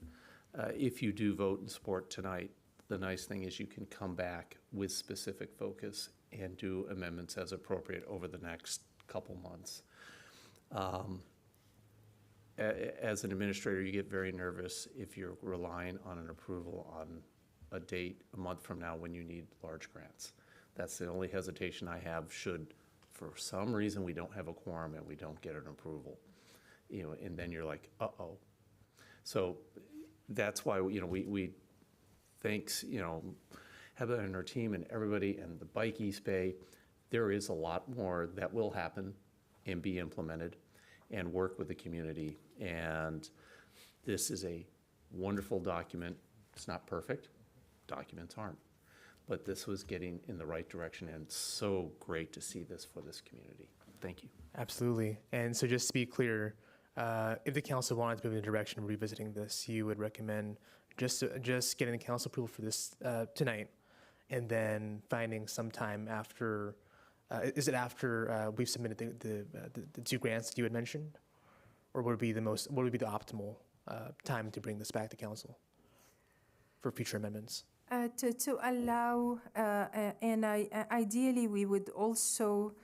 if you do vote in support tonight, the nice thing is you can come back with specific focus and do amendments as appropriate over the next couple months. As an administrator, you get very nervous if you're relying on an approval on a date a month from now when you need large grants. That's the only hesitation I have should, for some reason, we don't have a quorum and we don't get an approval. And then you're like, uh-oh. So that's why, we thanks, Heather and her team and everybody and the Bike East Bay. There is a lot more that will happen and be implemented and work with the community. And this is a wonderful document. It's not perfect. Documents aren't. But this was getting in the right direction, and so great to see this for this community. Thank you. Absolutely. And so just to be clear, if the council wanted to move in the direction of revisiting this, you would recommend just getting the council approval for this tonight, and then finding some time after, is it after we've submitted the 2 grants that you had mentioned? Or what would be the optimal time to bring this back to council for future amendments? To allow, and ideally we would also,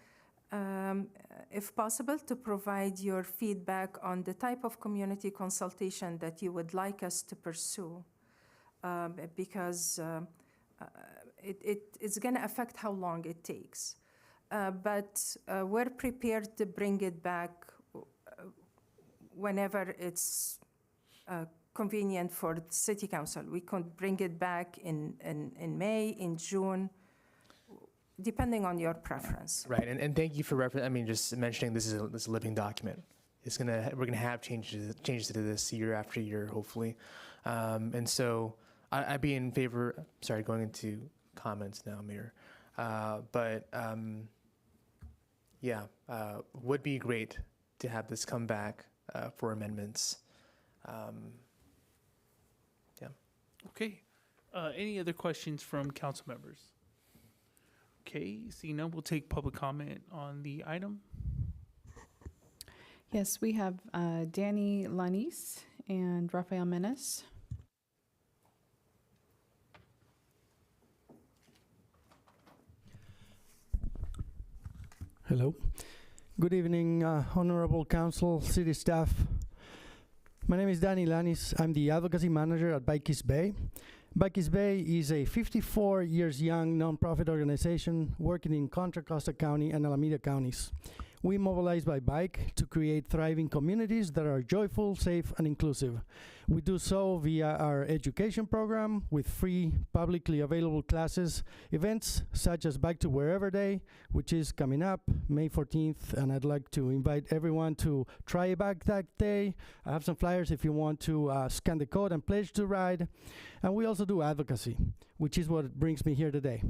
if possible, to provide your feedback on the type of community consultation that you would like us to pursue, because it's going to affect how long it takes. But we're prepared to bring it back whenever it's convenient for the city council. We could bring it back in May, in June, depending on your preference. Right, and thank you for just mentioning this is a living document. We're gonna have changes to this year after year, hopefully, and so I'd be in favor. Sorry, going into comments now, Mayor, would be great to have this come back for amendments. Okay. Any other questions from council members? Okay, seeing none, we'll take public comment on the item. Yes, we have Danny Lanis and Rafael Menes. Hello. Good evening, Honorable Council, City staff. My name is Danny Lanis. I'm the Advocacy Manager at Bike East Bay. Bike East Bay is a 54 years young nonprofit organization working in Contra Costa County and Alameda counties. We mobilize by bike to create thriving communities that are joyful, safe, and inclusive. We do so via our education program with free, publicly available classes, events such as Bike to Wherever Day, which is coming up May 14th, and I'd like to invite everyone to try a bike that day. I have some flyers if you want to scan the code and pledge to ride. And we also do advocacy, which is what brings me here today.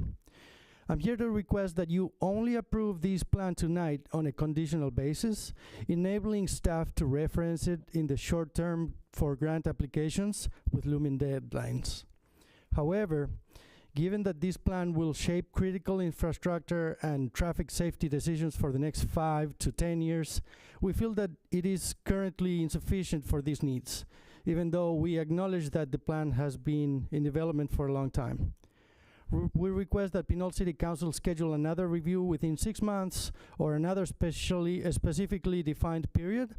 I'm here to request that you only approve this plan tonight on a conditional basis, enabling staff to reference it in the short term for grant applications with looming deadlines. However, given that this plan will shape critical infrastructure and traffic safety decisions for the next 5 to 10 years, we feel that it is currently insufficient for these needs, even though we acknowledge that the plan has been in development for a long time. We request that Pinole City Council schedule another review within 6 months or another specifically defined period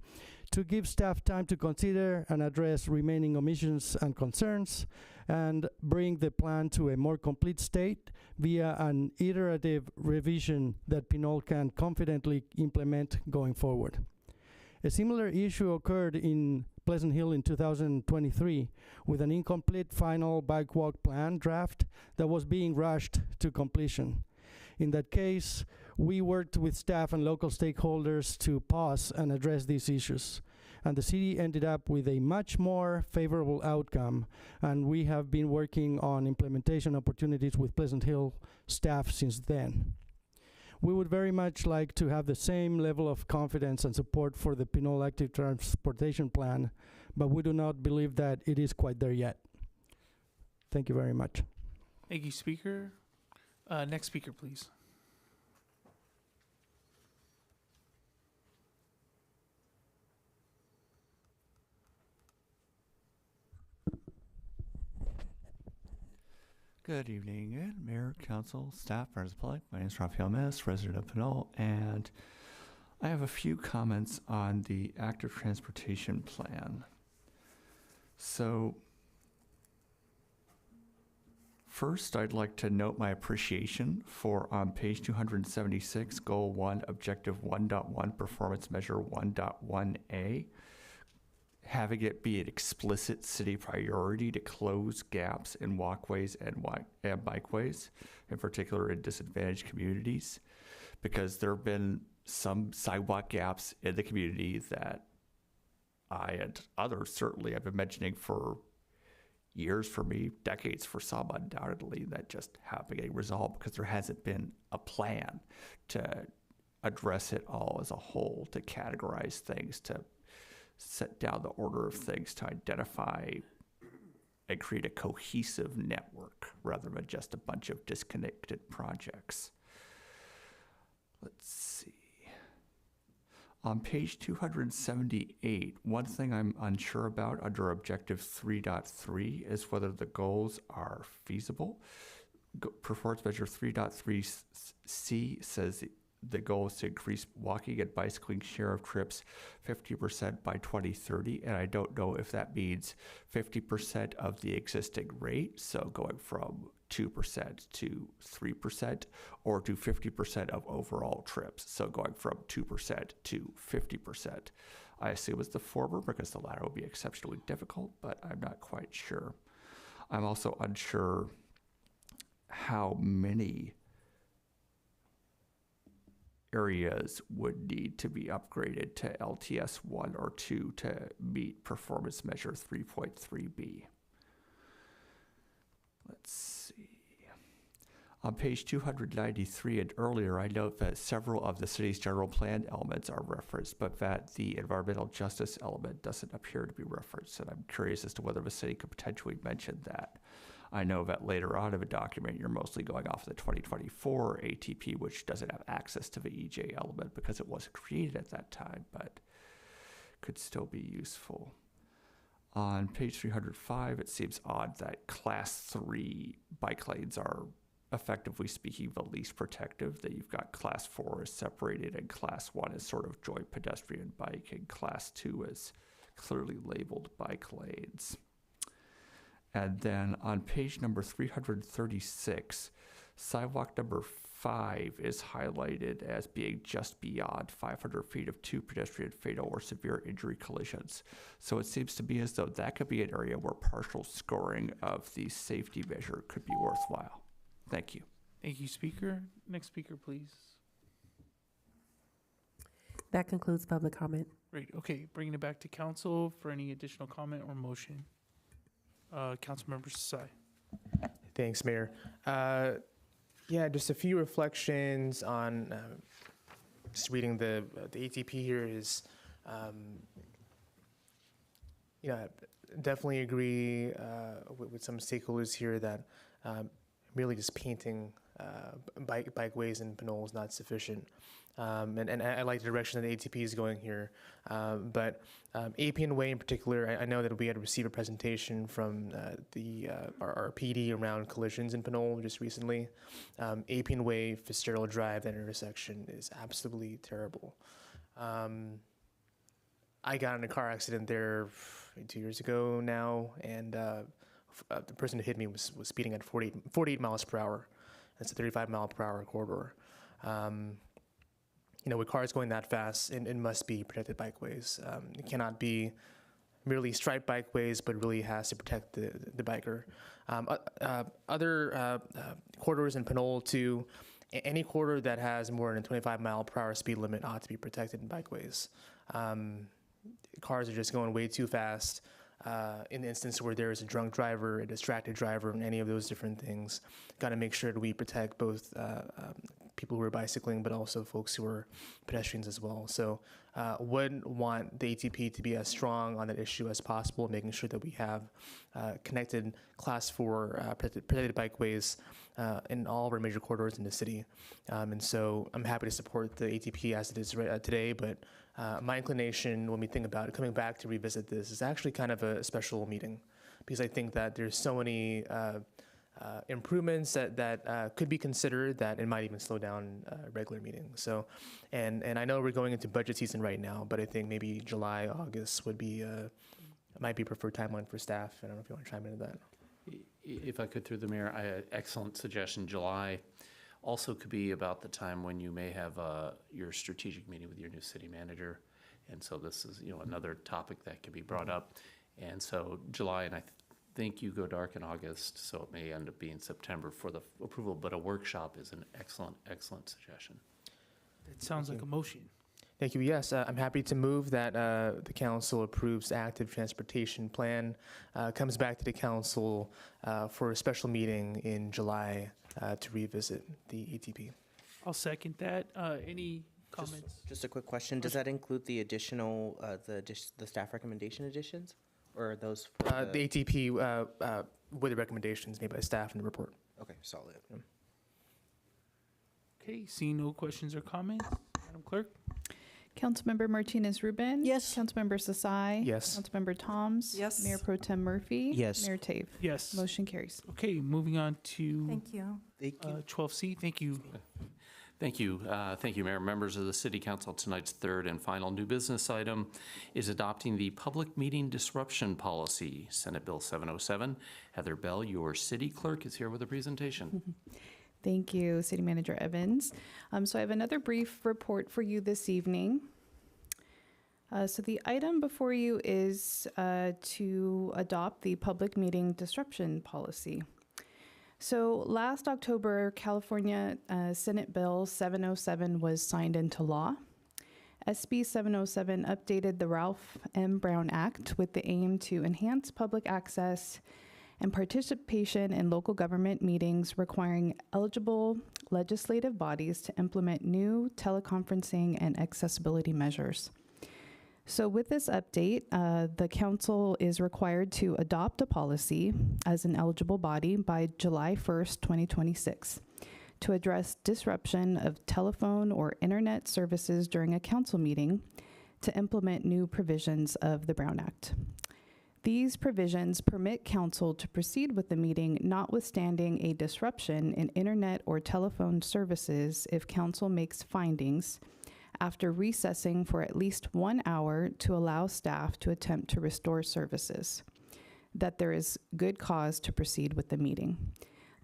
to give staff time to consider and address remaining omissions and concerns and bring the plan to a more complete state via an iterative revision that Pinole can confidently implement going forward. A similar issue occurred in Pleasant Hill in 2023 with an incomplete final bike walk plan draft that was being rushed to completion. In that case, we worked with staff and local stakeholders to pause and address these issues. And the city ended up with a much more favorable outcome, and we have been working on implementation opportunities with Pleasant Hill staff since then. We would very much like to have the same level of confidence and support for the Pinole Active Transportation Plan, but we do not believe that it is quite there yet. Thank you very much. Thank you, Speaker. Next speaker, please. Good evening, Mayor, Council, staff, members of the public. My name is Rafael Menes, resident of Pinole, and I have a few comments on the active transportation plan. So, First, I'd like to note my appreciation for on page 276, Goal 1, Objective 1.1, Performance Measure 1.1a, having it be an explicit city priority to close gaps in walkways and bikeways, in particular in disadvantaged communities, because there have been some sidewalk gaps in the community that I and others certainly have been mentioning for years, for me, decades for some, undoubtedly, that just haven't been getting resolved because there hasn't been a plan to address it all as a whole, to categorize things, to set down the order of things, to identify and create a cohesive network rather than just a bunch of disconnected projects. Let's see. On page 278, one thing I'm unsure about under Objective 3.3 is whether the goals are feasible. Performance Measure 3.3C says the goal is to increase walking and bicycling share of trips 50% by 2030, and I don't know if that means 50% of the existing rate, so going from 2% to 3%, or to 50% of overall trips, so going from 2% to 50%. I assume it's the former because the latter will be exceptionally difficult, but I'm not quite sure. I'm also unsure how many areas would need to be upgraded to LTS 1 or 2 to meet Performance Measure 3.3b. Let's see. On page 293 and earlier, I note that several of the city's general plan elements are referenced, but that the environmental justice element doesn't appear to be referenced, and I'm curious as to whether the city could potentially mention that. I know that later on in the document, you're mostly going off the 2024 ATP, which doesn't have access to the EJ element because it wasn't created at that time, but could still be useful. On page 305, it seems odd that Class 3 bike lanes are, effectively speaking, the least protective, that you've got Class 4 is separated and Class 1 is sort of joint pedestrian bike and Class 2 is clearly labeled bike lanes. And then on page number 336, sidewalk number 5 is highlighted as being just beyond 500 feet of 2 pedestrian fatal or severe injury collisions. So it seems to me as though that could be an area where partial scoring of the safety measure could be worthwhile. Thank you. Thank you, Speaker. Next speaker, please. That concludes public comment. Great. Okay, bringing it back to council for any additional comment or motion. Councilmember Desai. Thanks, Mayor. Yeah, just a few reflections on just reading the ATP here is, definitely agree with some stakeholders here that really just painting bikeways in Pinole is not sufficient. And I like the direction that the ATP is going here. But Appian Way in particular, I know that we had received a presentation from our PD around collisions in Pinole just recently. Appian Way, Fitzgerald Drive, that intersection is absolutely terrible. I got in a car accident there 2 years ago now, and the person who hit me was speeding at 48 miles per hour. That's a 35 mile per hour corridor. With cars going that fast, it must be protected bikeways. It cannot be merely striped bikeways, but really has to protect the biker. Other corridors in Pinole too, any corridor that has more than a 25 mile per hour speed limit ought to be protected in bikeways. Cars are just going way too fast. In the instance where there is a drunk driver, a distracted driver, and any of those different things, got to make sure that we protect both people who are bicycling, but also folks who are pedestrians as well. So would want the ATP to be as strong on that issue as possible, making sure that we have connected Class 4 protected bikeways in all of our major corridors in the city. And so I'm happy to support the ATP as it is today, but my inclination when we think about it, coming back to revisit this, is actually kind of a special meeting, because I think that there's so many improvements that could be considered that it might even slow down regular meetings. So, and I know we're going into budget season right now, but I think maybe July, August would be might be preferred timeline for staff. I don't know if you want to chime into that. If I could, through the mayor, excellent suggestion. July also could be about the time when you may have your strategic meeting with your new city manager. And so this is, another topic that could be brought up. And so July, and I think you go dark in August, so it may end up being September for the approval, but a workshop is an excellent, excellent suggestion. It sounds like a motion. Thank you. Yes, I'm happy to move that the council approves the active transportation plan, comes back to the council for a special meeting in July to revisit the ATP. I'll second that. Any comments? Just a quick question. Does that include the additional, the staff recommendation additions? Or are those for the ATP with the recommendations made by staff in the report. Okay, solid. Yeah. Okay, seeing no questions or comments, Madam Clerk? Councilmember Martinez Rubin? Yes. Councilmember Sasai? Yes. Councilmember Toms? Yes. Mayor Pro Tem Murphy? Yes. Mayor Tave? Yes. Motion carries. Okay, moving on to Thank you. 12C. Thank you. Thank you. Thank you, Mayor. Members of the City Council, tonight's third and final new business item is adopting the Public Meeting Disruption Policy, Senate Bill 707. Heather Bell, your city clerk, is here with a presentation. Thank you, City Manager Evans. So I have another brief report for you this evening. So the item before you is to adopt the Public Meeting Disruption Policy. So last October, California Senate Bill 707 was signed into law. SB 707 updated the Ralph M. Brown Act with the aim to enhance public access and participation in local government meetings, requiring eligible legislative bodies to implement new teleconferencing and accessibility measures. So with this update, the council is required to adopt a policy as an eligible body by July 1st, 2026, to address disruption of telephone or internet services during a council meeting to implement new provisions of the Brown Act. These provisions permit council to proceed with the meeting notwithstanding a disruption in internet or telephone services if council makes findings after recessing for at least 1 hour to allow staff to attempt to restore services, that there is good cause to proceed with the meeting.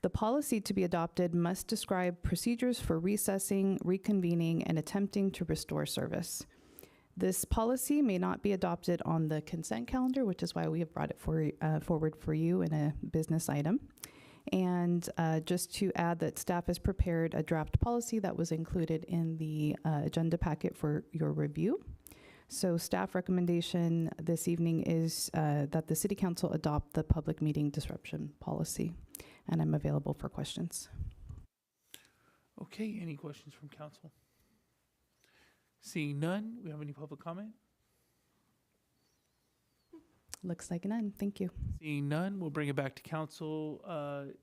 The policy to be adopted must describe procedures for recessing, reconvening, and attempting to restore service. This policy may not be adopted on the consent calendar, which is why we have brought it forward for you in a business item. And just to add that staff has prepared a draft policy that was included in the agenda packet for your review. So staff recommendation this evening is that the City Council adopt the Public Meeting Disruption Policy. And I'm available for questions. Okay, any questions from council? Seeing none, we have any public comment? Looks like none. Thank you. Seeing none, we'll bring it back to council.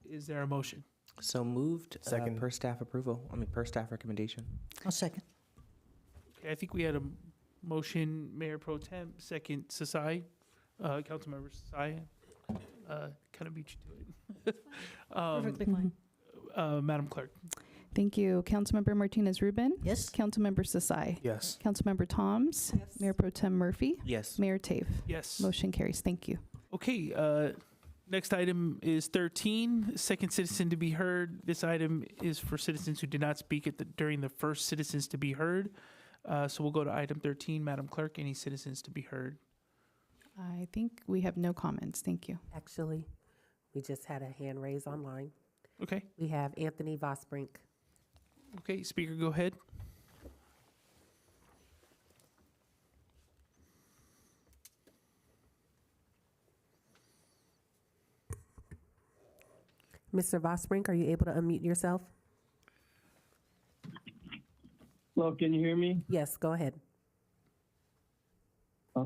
Is there a motion? So moved. Second. Per staff approval. Per staff recommendation. I'll second. Okay, I think we had a motion, Mayor Pro Tem, second Sasai, Councilmember Sasai. Kind of beat you to it. Perfectly fine. Madam Clerk. Thank you. Councilmember Martinez Rubin? Yes. Councilmember Sasai? Yes. Councilmember Toms? Yes. Mayor Pro Tem Murphy? Yes. Mayor Tave? Yes. Motion carries. Thank you. Okay, next item is 13, second citizen to be heard. This item is for citizens who did not speak during the first citizens to be heard. So we'll go to item 13. Madam Clerk, any citizens to be heard? I think we have no comments. Thank you. Actually, we just had a hand raise online. Okay. We have Anthony Vosbrink. Okay, speaker, go ahead. Mr. Vosbrink, are you able to unmute yourself? Hello, can you hear me? Yes, go ahead.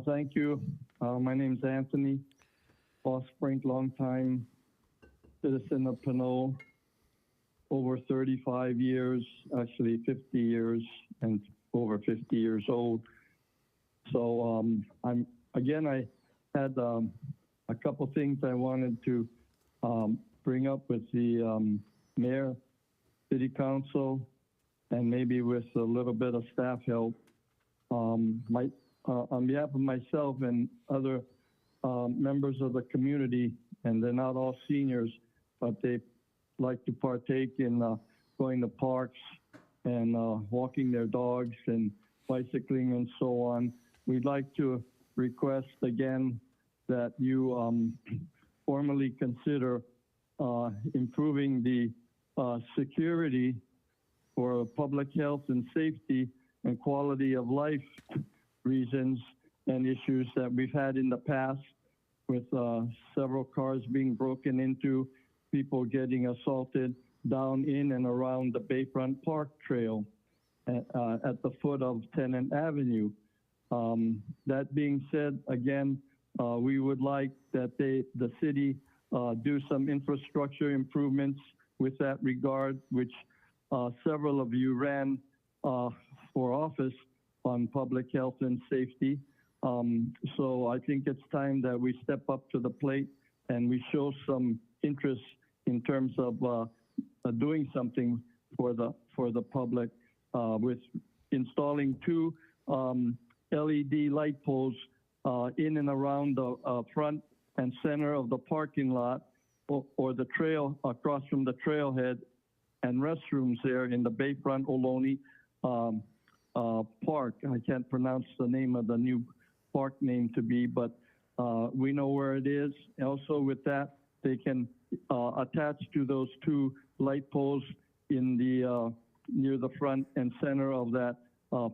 Thank you. My name is Anthony Vosbrink, longtime citizen of Pinole, over 35 years, actually 50 years, and over 50 years old. So I had a couple things I wanted to bring up with the mayor, city council, and maybe with a little bit of staff help. On behalf of myself and other members of the community, and they're not all seniors, but they like to partake in going to parks and walking their dogs and bicycling and so on. We'd like to request again that you formally consider improving the security for public health and safety and quality of life reasons and issues that we've had in the past with several cars being broken into, people getting assaulted down in and around the Bayfront Park Trail at the foot of Tennant Avenue. That being said, again, we would like that the city do some infrastructure improvements with that regard, which several of you ran for office on public health and safety. So I think it's time that we step up to the plate and we show some interest in terms of doing something for the public with installing 2 LED light poles in and around the front and center of the parking lot or the trail across from the trailhead and restrooms there in the Bayfront Ohlone Park. I can't pronounce the name of the new park name to be, but we know where it is. Also with that, they can attach to those 2 light poles in the near the front and center of that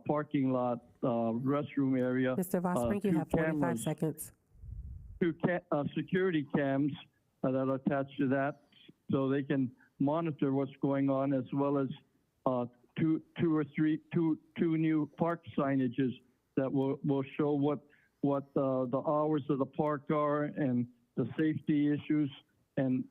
parking lot restroom area. Mr. Vosbrink, you have 45 seconds. 2 security cams that are attached to that, so they can monitor what's going on, as well as 2 new park signages that will show what the hours of the park are and the safety issues and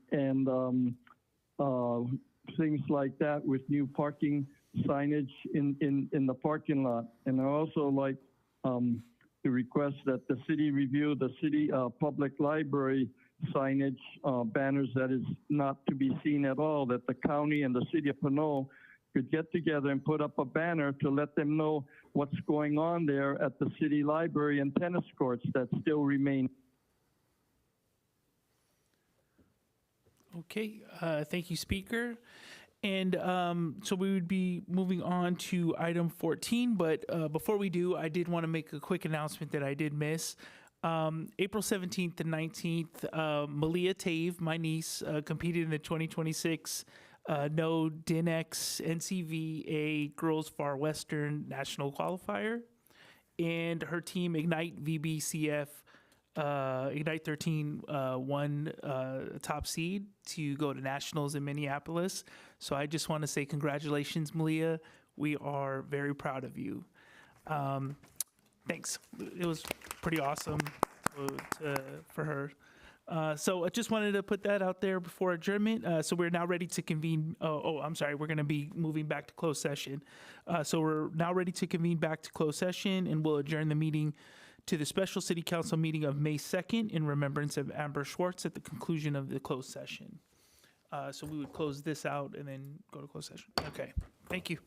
things like that, with new parking signage in the parking lot. And I also like to request that the city review the city public library signage banners that is not to be seen at all, that the county and the city of Pinole could get together and put up a banner to let them know what's going on there at the city library and tennis courts that still remain. Okay, thank you, Speaker. And so we would be moving on to item 14, but before we do, I did want to make a quick announcement that I did miss. April 17th and 19th, Malia Tave, my niece, competed in the 2026 No DINX NCVA Girls Far Western National Qualifier, and her team Ignite VBCF Ignite 13 won top seed to go to nationals in Minneapolis. So I just want to say congratulations, Malia. We are very proud of you. Thanks. It was pretty awesome for her. So I just wanted to put that out there before adjournment. So we're now ready to convene. I'm sorry. We're going to be moving back to closed session. So we're now ready to convene back to closed session, and we'll adjourn the meeting to the special city council meeting of May 2nd in remembrance of Amber Schwartz at the conclusion of the closed session. So we would close this out and then go to closed session. Okay. Thank you.